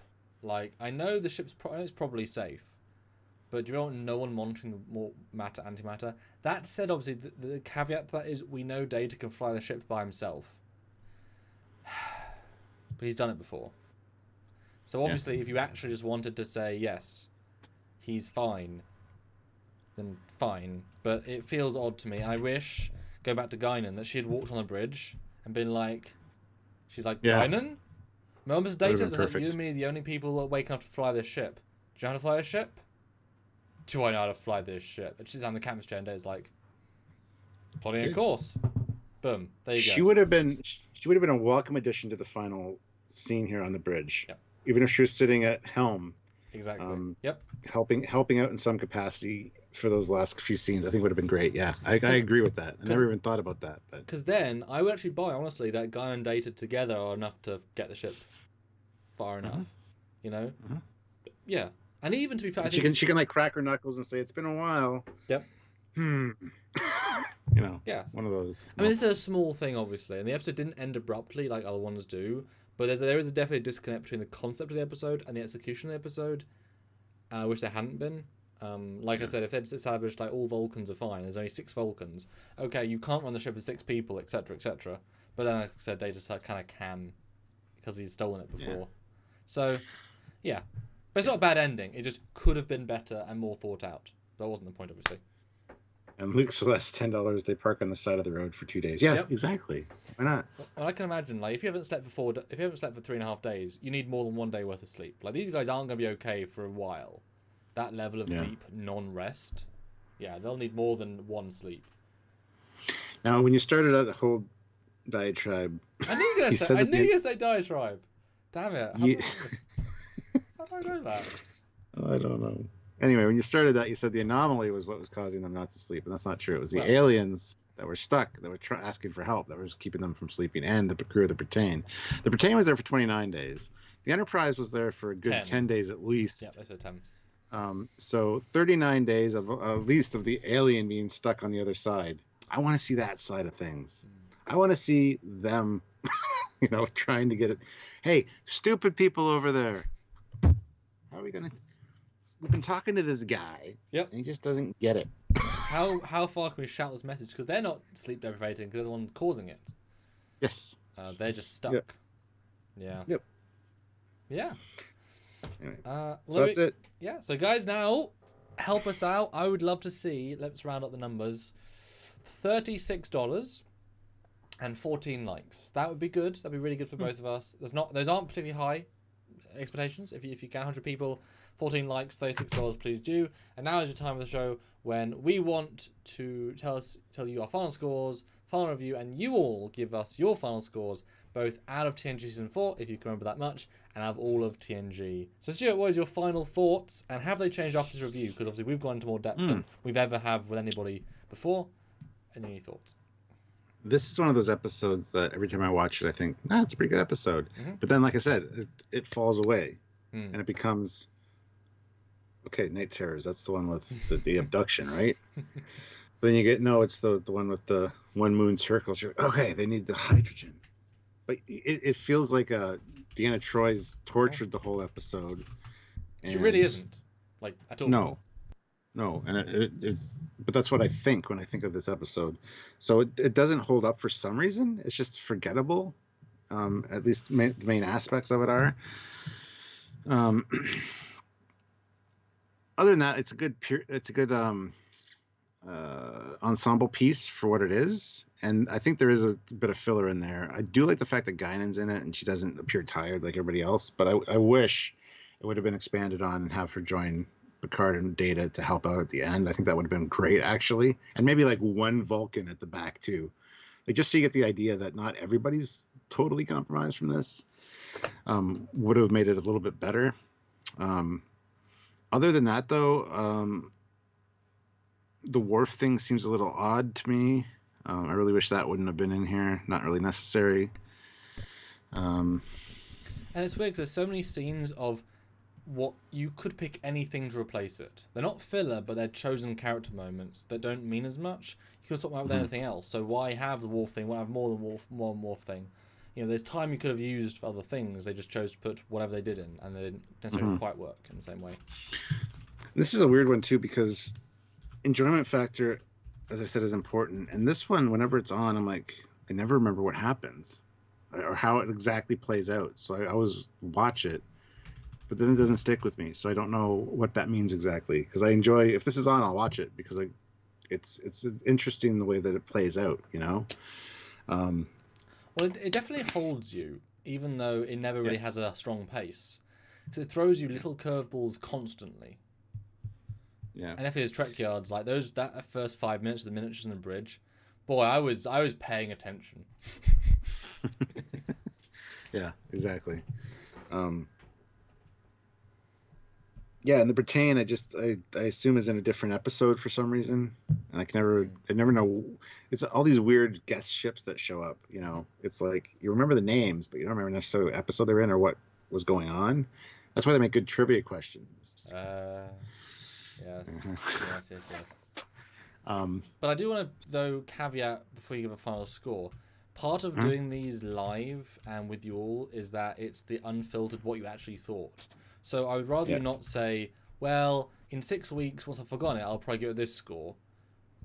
Like, I know the ship's probably safe, but you don't want no one monitoring the more matter antimatter. That said, obviously, the caveat to that is we know Data can fly the ship by himself. But he's done it before. So obviously, if you actually just wanted to say, yes, he's fine, then fine. But it feels odd to me. I wish, go back to Guinan, that she had walked on the bridge and been like, she's like, Guinan? Moments Data, like, you and me, the only people that wake up to fly this ship. Do you know how to fly a ship? Do I know how to fly this ship? And she's on the captain's chair and is like, plotting a course. Boom. There you go. She would have been a welcome addition to the final scene here on the bridge. Yep. Even if she was sitting at helm. Exactly. Yep. Helping out in some capacity for those last few scenes, I think would have been great. Yeah, I agree with that. I never even thought about that. Because then I would actually buy, honestly, that Guy and Data together are enough to get the ship far enough. You know? Yeah. And even to be fair, I think she can like crack her knuckles and say, "It's been a while." Yep. You know. Yeah. One of those. I mean, this is a small thing, obviously, and the episode didn't end abruptly like other ones do. But there is definitely a disconnect between the concept of the episode and the execution of the episode. I wish there hadn't been. Like I said, if they'd established like all Vulcans are fine, there's only 6 Vulcans. Okay, you can't run the ship with 6 people, etc., etc. But then, like I said, Data kind of can because he's stolen it before. Yeah. So, yeah. But it's not a bad ending. It just could have been better and more thought out. That wasn't the point, obviously. And Luke Celeste, $10. They park on the side of the road for 2 days. Yeah, exactly. Why not? Well, I can imagine, like, if you haven't slept for 3.5 days, you need more than 1 day worth of sleep. Like, these guys aren't going to be okay for a while. That level of deep non-rest, they'll need more than 1 sleep. Now, when you started out the whole diatribe, I knew you were going to say diatribe. Damn it! How did I know that? I don't know. Anyway, when you started that, you said the anomaly was what was causing them not to sleep, and that's not true. It was the aliens that were stuck, that were asking for help, that was keeping them from sleeping, and the crew of the Britain. The Britain was there for 29 days. The Enterprise was there for a good 10 days at least. Yeah, they said 10. So 39 days of at least of the alien being stuck on the other side. I want to see that side of things. I want to see them, trying to get it. Hey, stupid people over there. How are we going to... We've been talking to this guy. Yep. And he just doesn't get it. How far can we shout this message? Because they're not sleep deprivating, because they're the one causing it. Yes. They're just stuck. Yep. Yeah. Yep. Yeah. Anyway, well, so that's it. Yeah. So guys, now help us out. I would love to see. Let's round up the numbers. $36 and 14 likes. That would be good. That'd be really good for both of us. Those aren't particularly high expectations. If you get 100 people, 14 likes, $36, please do. And now is your time of the show when we want to tell you our final scores, final review, and you all give us your final scores, both out of TNG Season 4, if you can remember that much, and out of all of TNG. So Stuart, what is your final thoughts, and have they changed after this review? Because obviously we've gone into more depth than we've ever have with anybody before. Any thoughts? This is one of those episodes that every time I watch it, I think, it's a pretty good episode. But then, like I said, it falls away, and it becomes... Okay, Night Terrors. That's the one with the abduction, right? Then you get it's the one with the one moon circles. You're like, okay, they need the hydrogen, but it feels like Deanna Troy's tortured the whole episode. She really isn't, like, at all. No, and but that's what I think when I think of this episode. So it doesn't hold up for some reason. It's just forgettable. At least the main aspects of it are. Other than that, it's a good ensemble piece for what it is, and I think there is a bit of filler in there. I do like the fact that Guinan's in it and she doesn't appear tired like everybody else, but I wish it would have been expanded on and have her join Picard and Data to help out at the end. I think that would have been great, actually, and maybe like one Vulcan at the back too, like just so you get the idea that not everybody's totally compromised from this. Would have made it a little bit better. Other than that, though, the Worf thing seems a little odd to me. I really wish that wouldn't have been in here. Not really necessary. And it's weird because there's so many scenes of what you could pick anything to replace it. They're not filler, but they're chosen character moments that don't mean as much. You could sort them out with anything else. So why have the Worf thing? Why have more than one Worf thing? There's time you could have used for other things. They just chose to put whatever they did in, and they didn't necessarily quite work in the same way. This is a weird one too because enjoyment factor, as I said, is important. And this one, whenever it's on, I'm like, I never remember what happens or how it exactly plays out. So I always watch it, but then it doesn't stick with me. So I don't know what that means exactly. Because I enjoy, if this is on, I'll watch it because it's interesting the way that it plays out. You know. Um, Well, it definitely holds you, even though it never really yes. has a strong pace, because it throws you little curveballs constantly. Yeah. And if it is Trekyards, like that first 5 minutes of the miniatures and the bridge, boy, I was paying attention. Yeah. Exactly. Yeah, and the Britain, I assume is in a different episode for some reason, and I never know. It's all these weird guest ships that show up. You know, it's like you remember the names, but you don't remember necessarily what episode they're in or what was going on. That's why they make good trivia questions. Yes, yes. Um, But I do want to though caveat before you give a final score. Part of doing these live and with you all is that it's the unfiltered what you actually thought. So I would rather you not say, well, in 6 weeks, once I've forgotten it, I'll probably give it this score.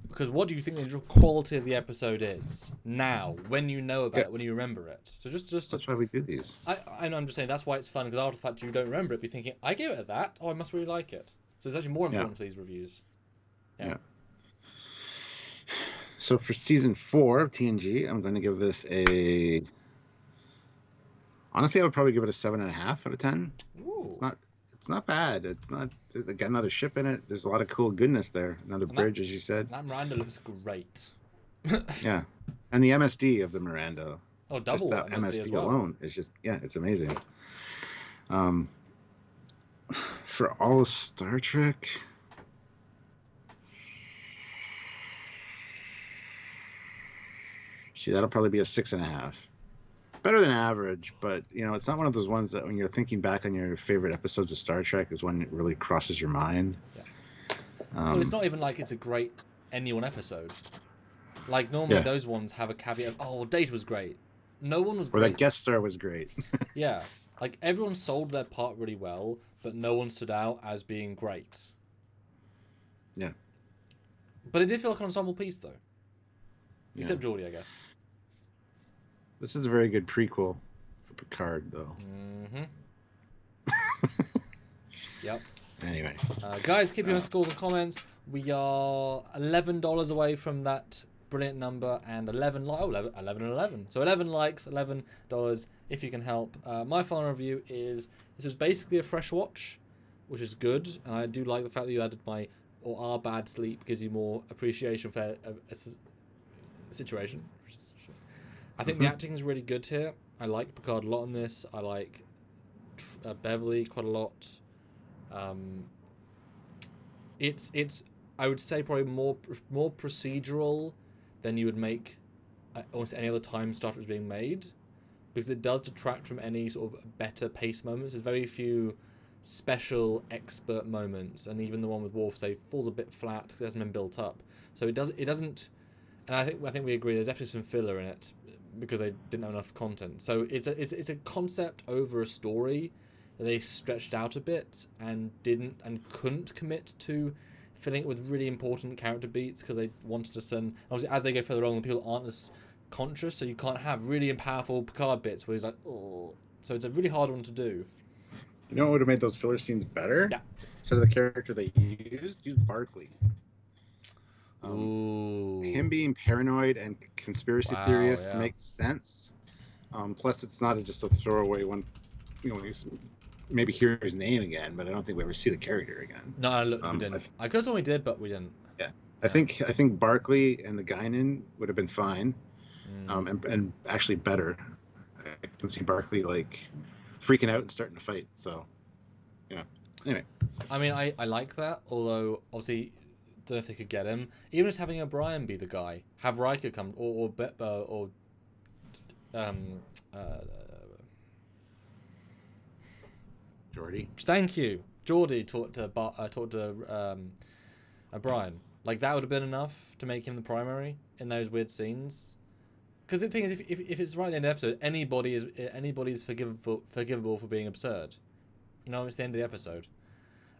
Because what do you think the quality of the episode is now, when you know about it, when you remember it? So just that's why we do these. I'm just saying that's why it's fun, because after the fact you don't remember it, be thinking, I gave it that, oh, I must really like it. So it's actually more important for these reviews. Yeah. So for season 4 of TNG, I'm going to give this a. Honestly, I would probably give it a 7.5 out of 10. Ooh. It's not bad. It's not. They got another ship in it. There's a lot of cool goodness there. Another bridge, as you said. That Miranda looks great. Yeah, and the MSD of the Miranda. Oh, double just that MSD as well. alone is just it's amazing. For all of Star Trek. See, that'll probably be a 6.5. Better than average, but it's not one of those ones that when you're thinking back on your favorite episodes of Star Trek is when it really crosses your mind. Yeah. Well, it's not even like it's a great anyone episode. Like normally those ones have a caveat of, oh, Data was great. No one was great. Or that guest star was great. Yeah. Like everyone sold their part really well, but no one stood out as being great. Yeah. But it did feel like an ensemble piece though. Except Geordie, I guess. This is a very good prequel for Picard, though. Yep. Anyway. Guys, keep your scores and comments. We are $11 away from that brilliant number, and 11 and 11. So 11 likes, $11 if you can help. My final review is, this was basically a fresh watch, which is good, and I do like the fact that you added our bad sleep gives you more appreciation for a situation. I think the acting is really good here. I like Picard a lot in this. I like Beverly quite a lot. It's I would say probably more procedural than you would make almost any other time Star Trek is being made, because it does detract from any sort of better pace moments. There's very few special expert moments, and even the one with Worf falls a bit flat because it hasn't been built up. So it doesn't. And I think we agree. There's definitely some filler in it because they didn't have enough content. So it's a concept over a story that they stretched out a bit and couldn't commit to filling it with really important character beats because they wanted to send. Obviously, as they go further along, the people aren't as conscious, so you can't have really powerful Picard bits where he's like, oh. So it's a really hard one to do. You know what would have made those filler scenes better? Yeah. Instead of the character they use Barclay. Ooh. Him being paranoid and conspiracy theorist makes sense. Plus, it's not just a throwaway one. Maybe hear his name again, but I don't think we ever see the character again. No, look, we didn't. I could have we did, but we didn't. Yeah, I think Barclay and the Guinan would have been fine, and actually better. I can see Barclay freaking out and starting to fight. So, anyway. I mean, I like that, although obviously. Don't know if they could get him. Even just having O'Brien be the guy, have Riker come or Geordi. Thank you, Geordi talked to O'Brien. Like that would have been enough to make him the primary in those weird scenes. Because the thing is, if it's right at the end of the episode, anybody's forgivable for being absurd. It's the end of the episode.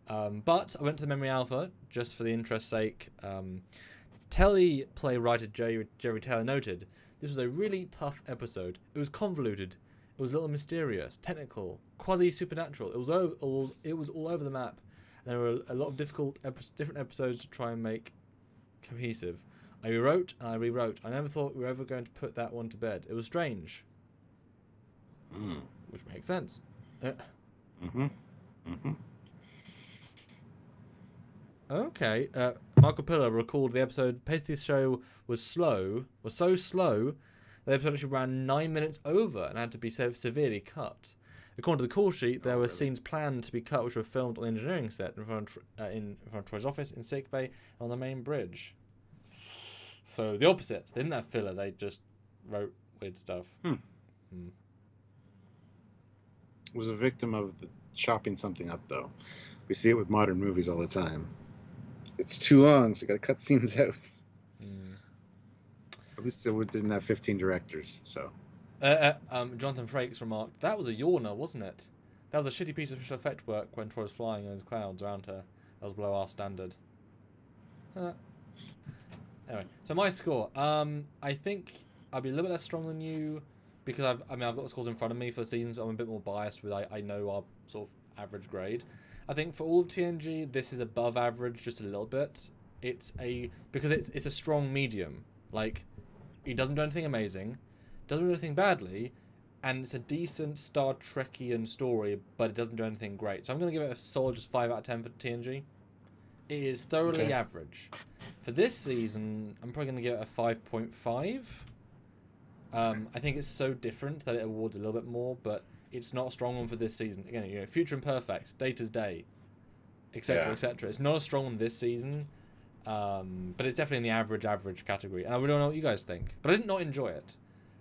But I went to the Memory Alpha just for the interest's sake. Teleplay writer Jerry Taylor noted, this was a really tough episode. It was convoluted. It was a little mysterious, technical, quasi-supernatural. It was all over the map. And there were a lot of different episodes to try and make cohesive. I rewrote and I rewrote. I never thought we were ever going to put that one to bed. It was strange. Which makes sense. Okay. Michael Pillar recalled the episode. Pace of the show was so slow, the episode actually ran 9 minutes over and had to be severely cut. According to the call sheet, there were scenes planned to be cut which were filmed on the engineering set in front of Troy's office, in sickbay, and on the main bridge. So the opposite. They didn't have filler. They just wrote weird stuff. Was a victim of chopping something up, though. We see it with modern movies all the time. It's too long, so you got to cut scenes out. At least it didn't have 15 directors, so. Jonathan Frakes remarked, that was a yawner, wasn't it? That was a shitty piece of special effect work when Troy was flying in those clouds around her. That was below our standard. Anyway, so my score. I think I'll be a little bit less strong than you because I've got the scores in front of me for the season, so I'm a bit more biased with I know our sort of average grade. I think for all of TNG, this is above average just a little bit. Because it's a strong medium. Like, it doesn't do anything amazing, doesn't do anything badly, and it's a decent Star Trekian story, but it doesn't do anything great. So I'm going to give it a solid just 5 out of 10 for TNG. It is thoroughly average. For this season, I'm probably going to give it a 5.5. I think it's so different that it awards a little bit more, but it's not a strong one for this season. Again, Future Imperfect, Data's Day, etc., etc. It's not a strong one this season, but it's definitely in the average category. And I really don't know what you guys think, but I did not enjoy it.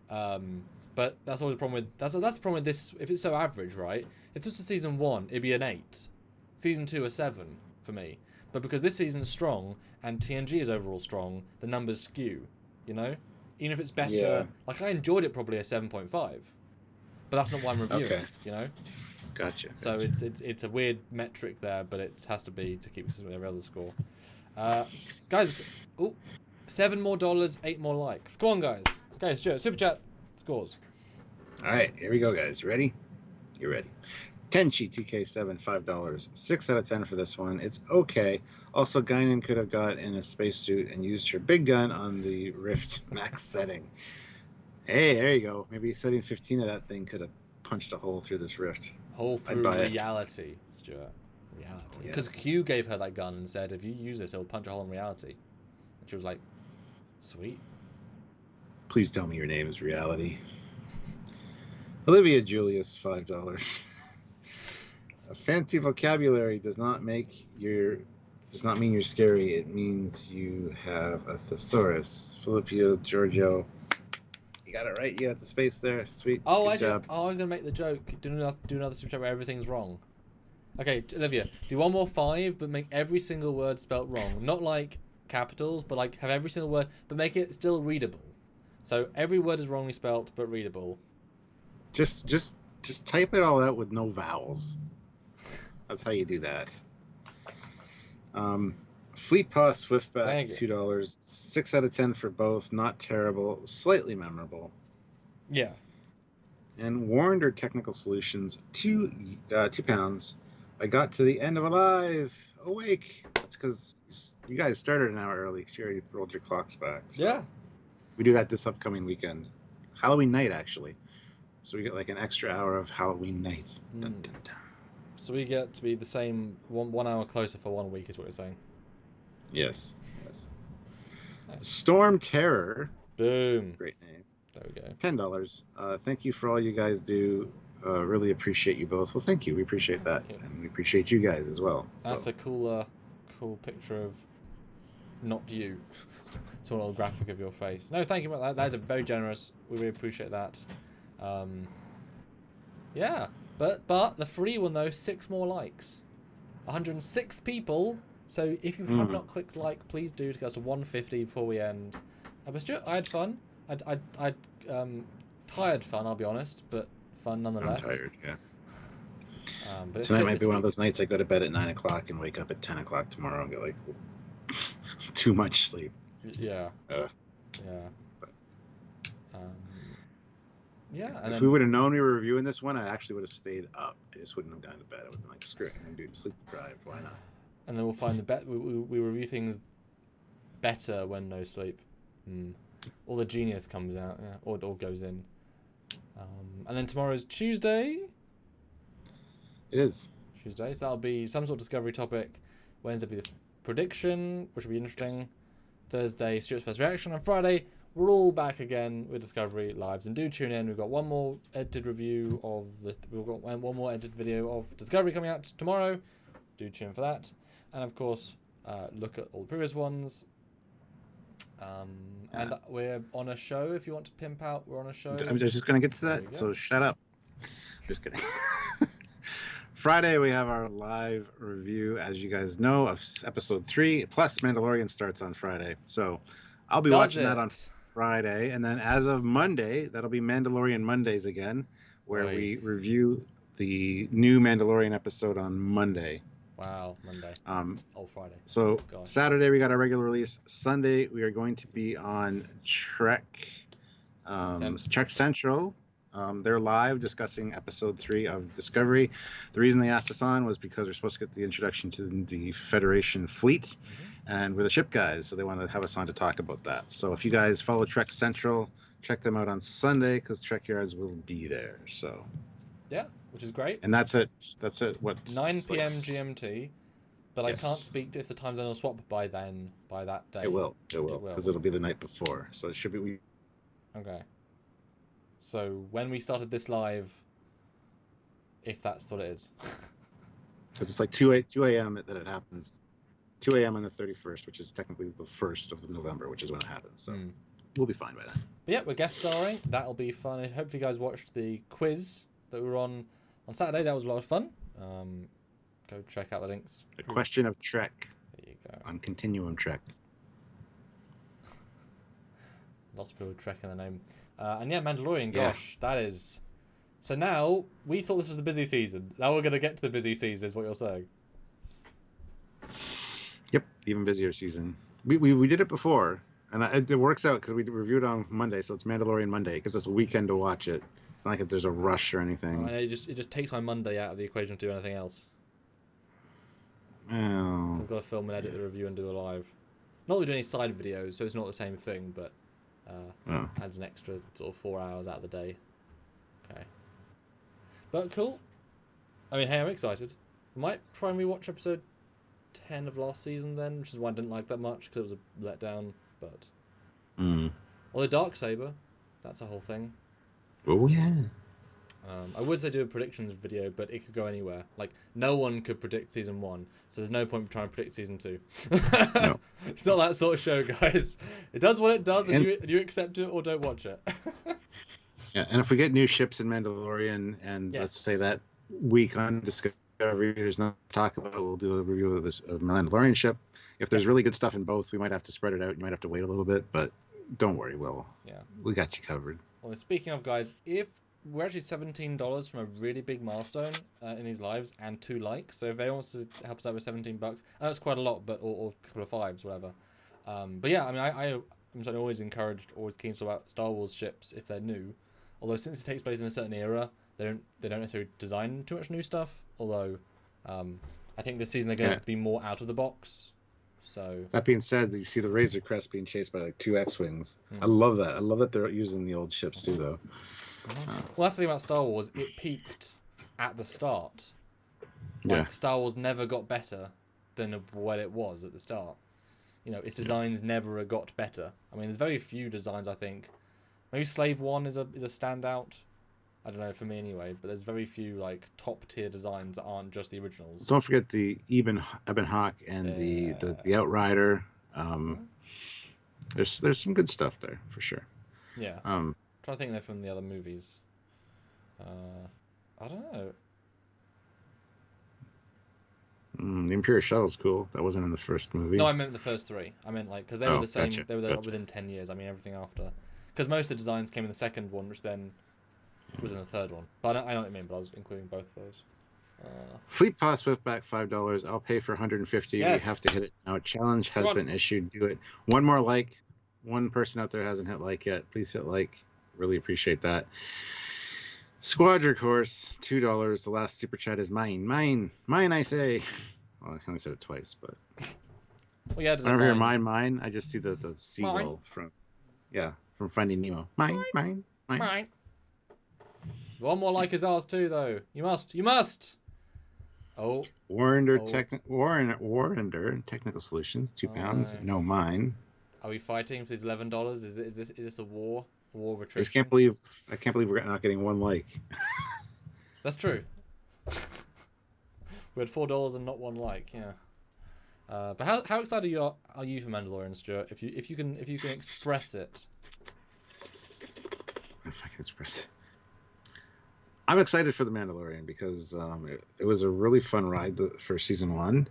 But that's always the problem with that's the problem with this. If it's so average, right? If this was season 1, it'd be an 8. Season 2, a 7 for me. But because this season's strong and TNG is overall strong, the numbers skew. Even if it's better, like I enjoyed it probably a 7.5. But that's not what I'm reviewing, Gotcha. So it's a weird metric there, but it has to be to keep consistent with every other score. Guys, $7 more, 8 more likes. Come on, guys. Okay, Stuart, Super Chat scores. All right, here we go, guys. Ready? You're ready. Tenchi 2K7, $5. 6 out of 10 for this one. It's okay. Also, Guinan could have got in a spacesuit and used her big gun on the Rift max setting. Hey, there you go. Maybe setting 15 of that thing could have punched a hole through this rift. Hole through reality, Stuart. Reality. Because Q gave her that gun and said, if you use this, it'll punch a hole in reality. And she was like, sweet. Please tell me your name is Reality. Olivia Julius, $5. A fancy vocabulary does not mean you're scary. It means you have a thesaurus. Filippo Giorgio. You got it right. You got the space there. Sweet. Good job. I was going to make the joke. Do another super chat where everything's wrong. Okay, Olivia, do one more 5, but make every single word spelt wrong. Not like capitals, but like have every single word, but make it still readable. So every word is wrongly spelt, but readable. Just type it all out with no vowels. That's how you do that. Fleet Paw Swiftback, $2. 6 out of 10 for both. Not terrible. Slightly memorable. Yeah. And Warned or Technical Solutions, £2. I got to the end of Alive. Awake. That's because you guys started an hour early. You already rolled your clocks back. So yeah. We do that this upcoming weekend. Halloween night, actually. So we get like an extra hour of Halloween night. Dun, dun, dun. So we get to be the same 1 hour closer for 1 week is what you're saying? Yes. Nice. Storm Terror. Boom. Great name. There we go. $10. Thank you for all you guys do. Really appreciate you both. Well, thank you. We appreciate that. And we appreciate you guys as well. That's a cool picture of not you. It's a little graphic of your face. No, thank you about that. That is a very generous. We really appreciate that. Yeah. But the free one, though, 6 more likes. 106 people. So if you have not clicked like, please do to get us to 150 before we end. But Stuart, I had fun. I tired fun, I'll be honest, but fun nonetheless. I'm tired, yeah. But it Tonight fit might this be one of week. those nights I go to bed at 9 o'clock and wake up at 10 o'clock tomorrow and get like too much sleep. Yeah. Uh, Yeah. Yeah. And if then we would have known we were reviewing this one, I actually would have stayed up. I just wouldn't have gone to bed. I would have been like, screw it, I'm going to do the sleep drive. Why not? and then we'll find we review things better when no sleep. All the genius comes out, yeah, or goes in. And then tomorrow's Tuesday. It is. Tuesday, so that'll be some sort of discovery topic. Wednesday will be the prediction, which will be interesting. Yes. Thursday, Stuart's first reaction. And Friday, we're all back again with Discovery Lives. And do tune in. We've got one more edited review of we've got one more edited video of Discovery coming out tomorrow. Do tune in for that. And of course, look at all the previous ones. And we're on a show. If you want to pimp out, we're on a show. I'm just going to get to that, so shut up. Just kidding. Friday, we have our live review, as you guys know, of episode 3, plus Mandalorian starts on Friday. So I'll be watching that on Friday. And then as of Monday, that'll be Mandalorian Mondays again, where we review the new Mandalorian episode on Monday. Wow, Monday. Friday. So Saturday, we got our regular release. Sunday, we are going to be on Trek Central. They're live discussing episode 3 of Discovery. The reason they asked us on was because we're supposed to get the introduction to the Federation fleet, and we're the ship guys, so they wanted to have us on to talk about that. So if you guys follow Trek Central, check them out on Sunday, because Trekyards will be there. So yeah, which is great. And that's it. What 9 p.m. GMT. But yes. I can't speak if the time zone will swap by that day. It will, because it'll be the night before. So it should be. Okay. So when we started this live, if that's what it is. Because it's like 2 a.m. that it happens. 2 a.m. on the 31st, which is technically the 1st of November, which is when it happens. So we'll be fine by then. But yeah, we're guest starring. That'll be fun. I hope you guys watched the quiz that we were on Saturday. That was a lot of fun. Go check out the links. A question of Trek. There you go. On Continuum Trek. Lots of people Trek in the name. And yeah, Mandalorian, gosh, that is... So now, we thought this was the busy season. Now we're going to get to the busy season, is what you're saying. Yep, even busier season. We did it before, and it works out because we reviewed it on Monday, so it's Mandalorian Monday. It gives us a weekend to watch it. It's not like there's a rush or anything. It just takes my Monday out of the equation to do anything else. Oh. I've got to film and edit the review and do the live. Not that we do any side videos, so it's not the same thing, but... adds an extra sort of 4 hours out of the day. Okay. But cool. I mean, hey, I'm excited. I might try and rewatch episode 10 of last season then, which is why I didn't like that much, because it was a letdown, but... Although Darksaber, that's a whole thing. Oh, yeah. I would say do a predictions video, but it could go anywhere. Like, no one could predict season 1, so there's no point trying to predict season 2. No. It's not that sort of show, guys. It does what it does, and you accept it or don't watch it. Yeah, and if we get new ships in Mandalorian, and let's say that week on Discovery, there's no talk about it, we'll do a review of this Mandalorian ship. If there's really good stuff in both, we might have to spread it out. You might have to wait a little bit, but don't worry, we got you covered. Well, speaking of, guys, if we're actually $17 from a really big milestone in these lives and 2 likes. So if anyone wants to help us out with $17, that's quite a lot, but or a couple of 5s, whatever. But yeah, I mean, I'm always keen to talk about Star Wars ships if they're new. Although since it takes place in a certain era, they don't necessarily design too much new stuff. Although I think this season they're going to be more out of the box. So that being said, you see the Razor Crest being chased by like 2 X-wings. I love that. I love that they're using the old ships too, though. Well, that's the thing about Star Wars. It peaked at the start. Like, Star Wars never got better than what it was at the start. You know, its designs never got better. I mean, there's very few designs, I think. Maybe Slave One is a standout. I don't know, for me anyway. But there's very few like top tier designs that aren't just the originals. Don't forget the Ebon Hawk and the Outrider. There's some good stuff there for sure. Yeah. Trying to think they're from the other movies. I don't know. The Imperial Shuttle's cool. That wasn't in the first movie. No, I meant the first 3. I meant like because they were the same. Gotcha. They were there within 10 years. I mean everything after. Because most of the designs came in the second one, which then was in the third one. But I know what you mean. But I was including both of those. Fleet Pass Swiftback $5. I'll pay for 150. Yes. We have to hit it now. Challenge has Come on. been issued. Do it. One more like. One person out there hasn't hit like yet. Please hit like. Really appreciate that. Squadron Course $2. The last super chat is mine. Mine. I say. Well, I only said it twice, but Well, yeah, whenever I hear mine, I just see the seagull from Finding Nemo. Mine. One more like is ours too, though. You must. Oh. Warrender Technical Solutions, £2. no. No, mine. Are we fighting for these $11? Is this a war? A war of I attrition? just can't believe we're not getting one like. That's true. We had $4 and not one like, yeah. But how excited are you for Mandalorian, Stuart? If you can express it. If I can express it. I'm excited for The Mandalorian because it was a really fun ride for season 1,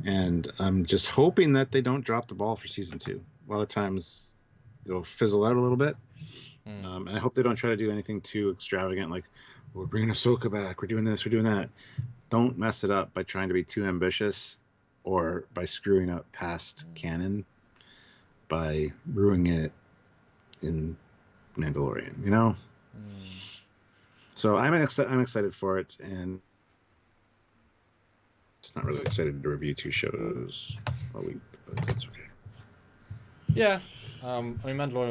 and I'm just hoping that they don't drop the ball for season 2. A lot of times they'll fizzle out a little bit, and I hope they don't try to do anything too extravagant, like we're bringing Ahsoka back, we're doing this, we're doing that. Don't mess it up by trying to be too ambitious or by screwing up past canon by ruining it in Mandalorian, you know? So I'm excited for it, and just not really excited to review 2 shows a week, but that's okay. Yeah, I mean, Mandalorian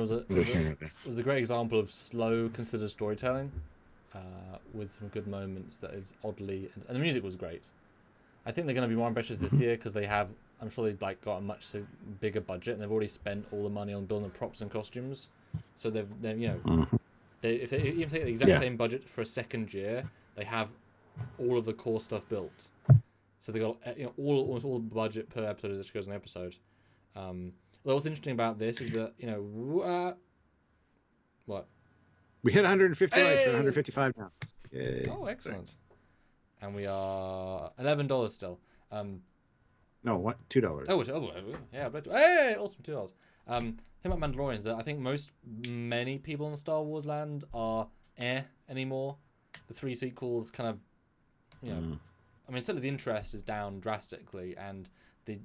was a great example of slow, considered storytelling, with some good moments that is oddly, and the music was great. I think they're going to be more ambitious this year because I'm sure they've got a much bigger budget, and they've already spent all the money on building the props and costumes. So they've if they take the exact same budget for a second year, they have all of the core stuff built. So they got almost all the budget per episode that goes in the episode. What's interesting about this is that what? We hit 150 likes, 155 now. Yay. Oh, excellent! And we are $11 still. No, what? $2. Oh, yeah. Hey, awesome, $2. Thing about Mandalorian is that I think many people in Star Wars land are anymore. The 3 sequels kind of, I mean, certainly the interest is down drastically, and the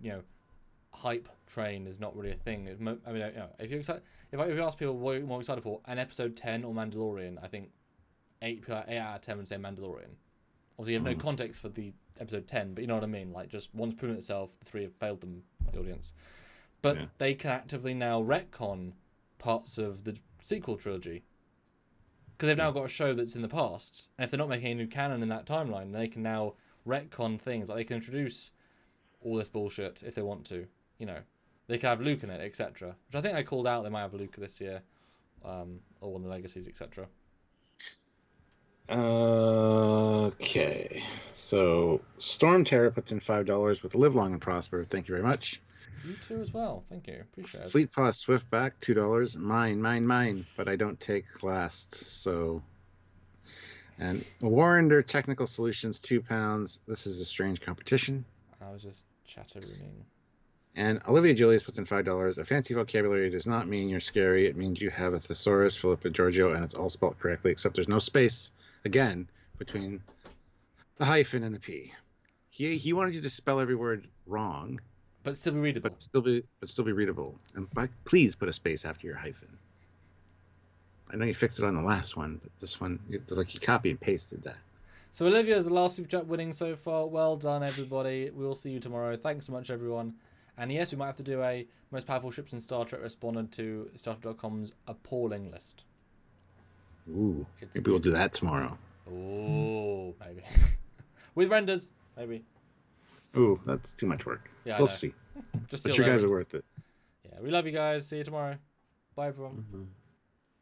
hype train is not really a thing. I mean, if you ask people what you're more excited for, an episode 10 or Mandalorian, I think 8 out of 10 would say Mandalorian. Obviously, you have no context for the episode 10, but you know what I mean. Like, just one's proven itself, the 3 have failed them, the audience. But they can actively now retcon parts of the sequel trilogy. Because they've now got a show that's in the past. And if they're not making a new canon in that timeline, they can now retcon things. Like, they can introduce all this bullshit if they want to. They can have Luke in it, etc. Which I think I called out they might have Luke this year. Or one of the Legacies, etc. Okay. So, Storm Terror puts in $5 with Live Long and Prosper. Thank you very much. You too as well. Thank you. Appreciate it. Fleet Pass Swiftback, $2. Mine. But I don't take last, so. And Warrender Technical Solutions, £2. This is a strange competition. I was just chattering. And Olivia Julius puts in $5. A fancy vocabulary does not mean you're scary. It means you have a thesaurus, Philippa Giorgio, and it's all spelled correctly, except there's no space, again, between the hyphen and the P. He wanted you to spell every word wrong. But still be readable. But still be readable. And please put a space after your hyphen. I know you fixed it on the last one, but this one, it's like you copy and pasted that. So Olivia is the last Super Chat winning so far. Well done, everybody. We will see you tomorrow. Thanks so much, everyone. And yes, we might have to do a most powerful ships in Star Trek responded to StarTrek.com's appalling list. Ooh, maybe we'll do that tomorrow. Ooh, maybe. With renders, maybe. Ooh, that's too much work. Yeah, we'll see. But you guys are worth it. Yeah, we love you guys. See you tomorrow. Bye, everyone.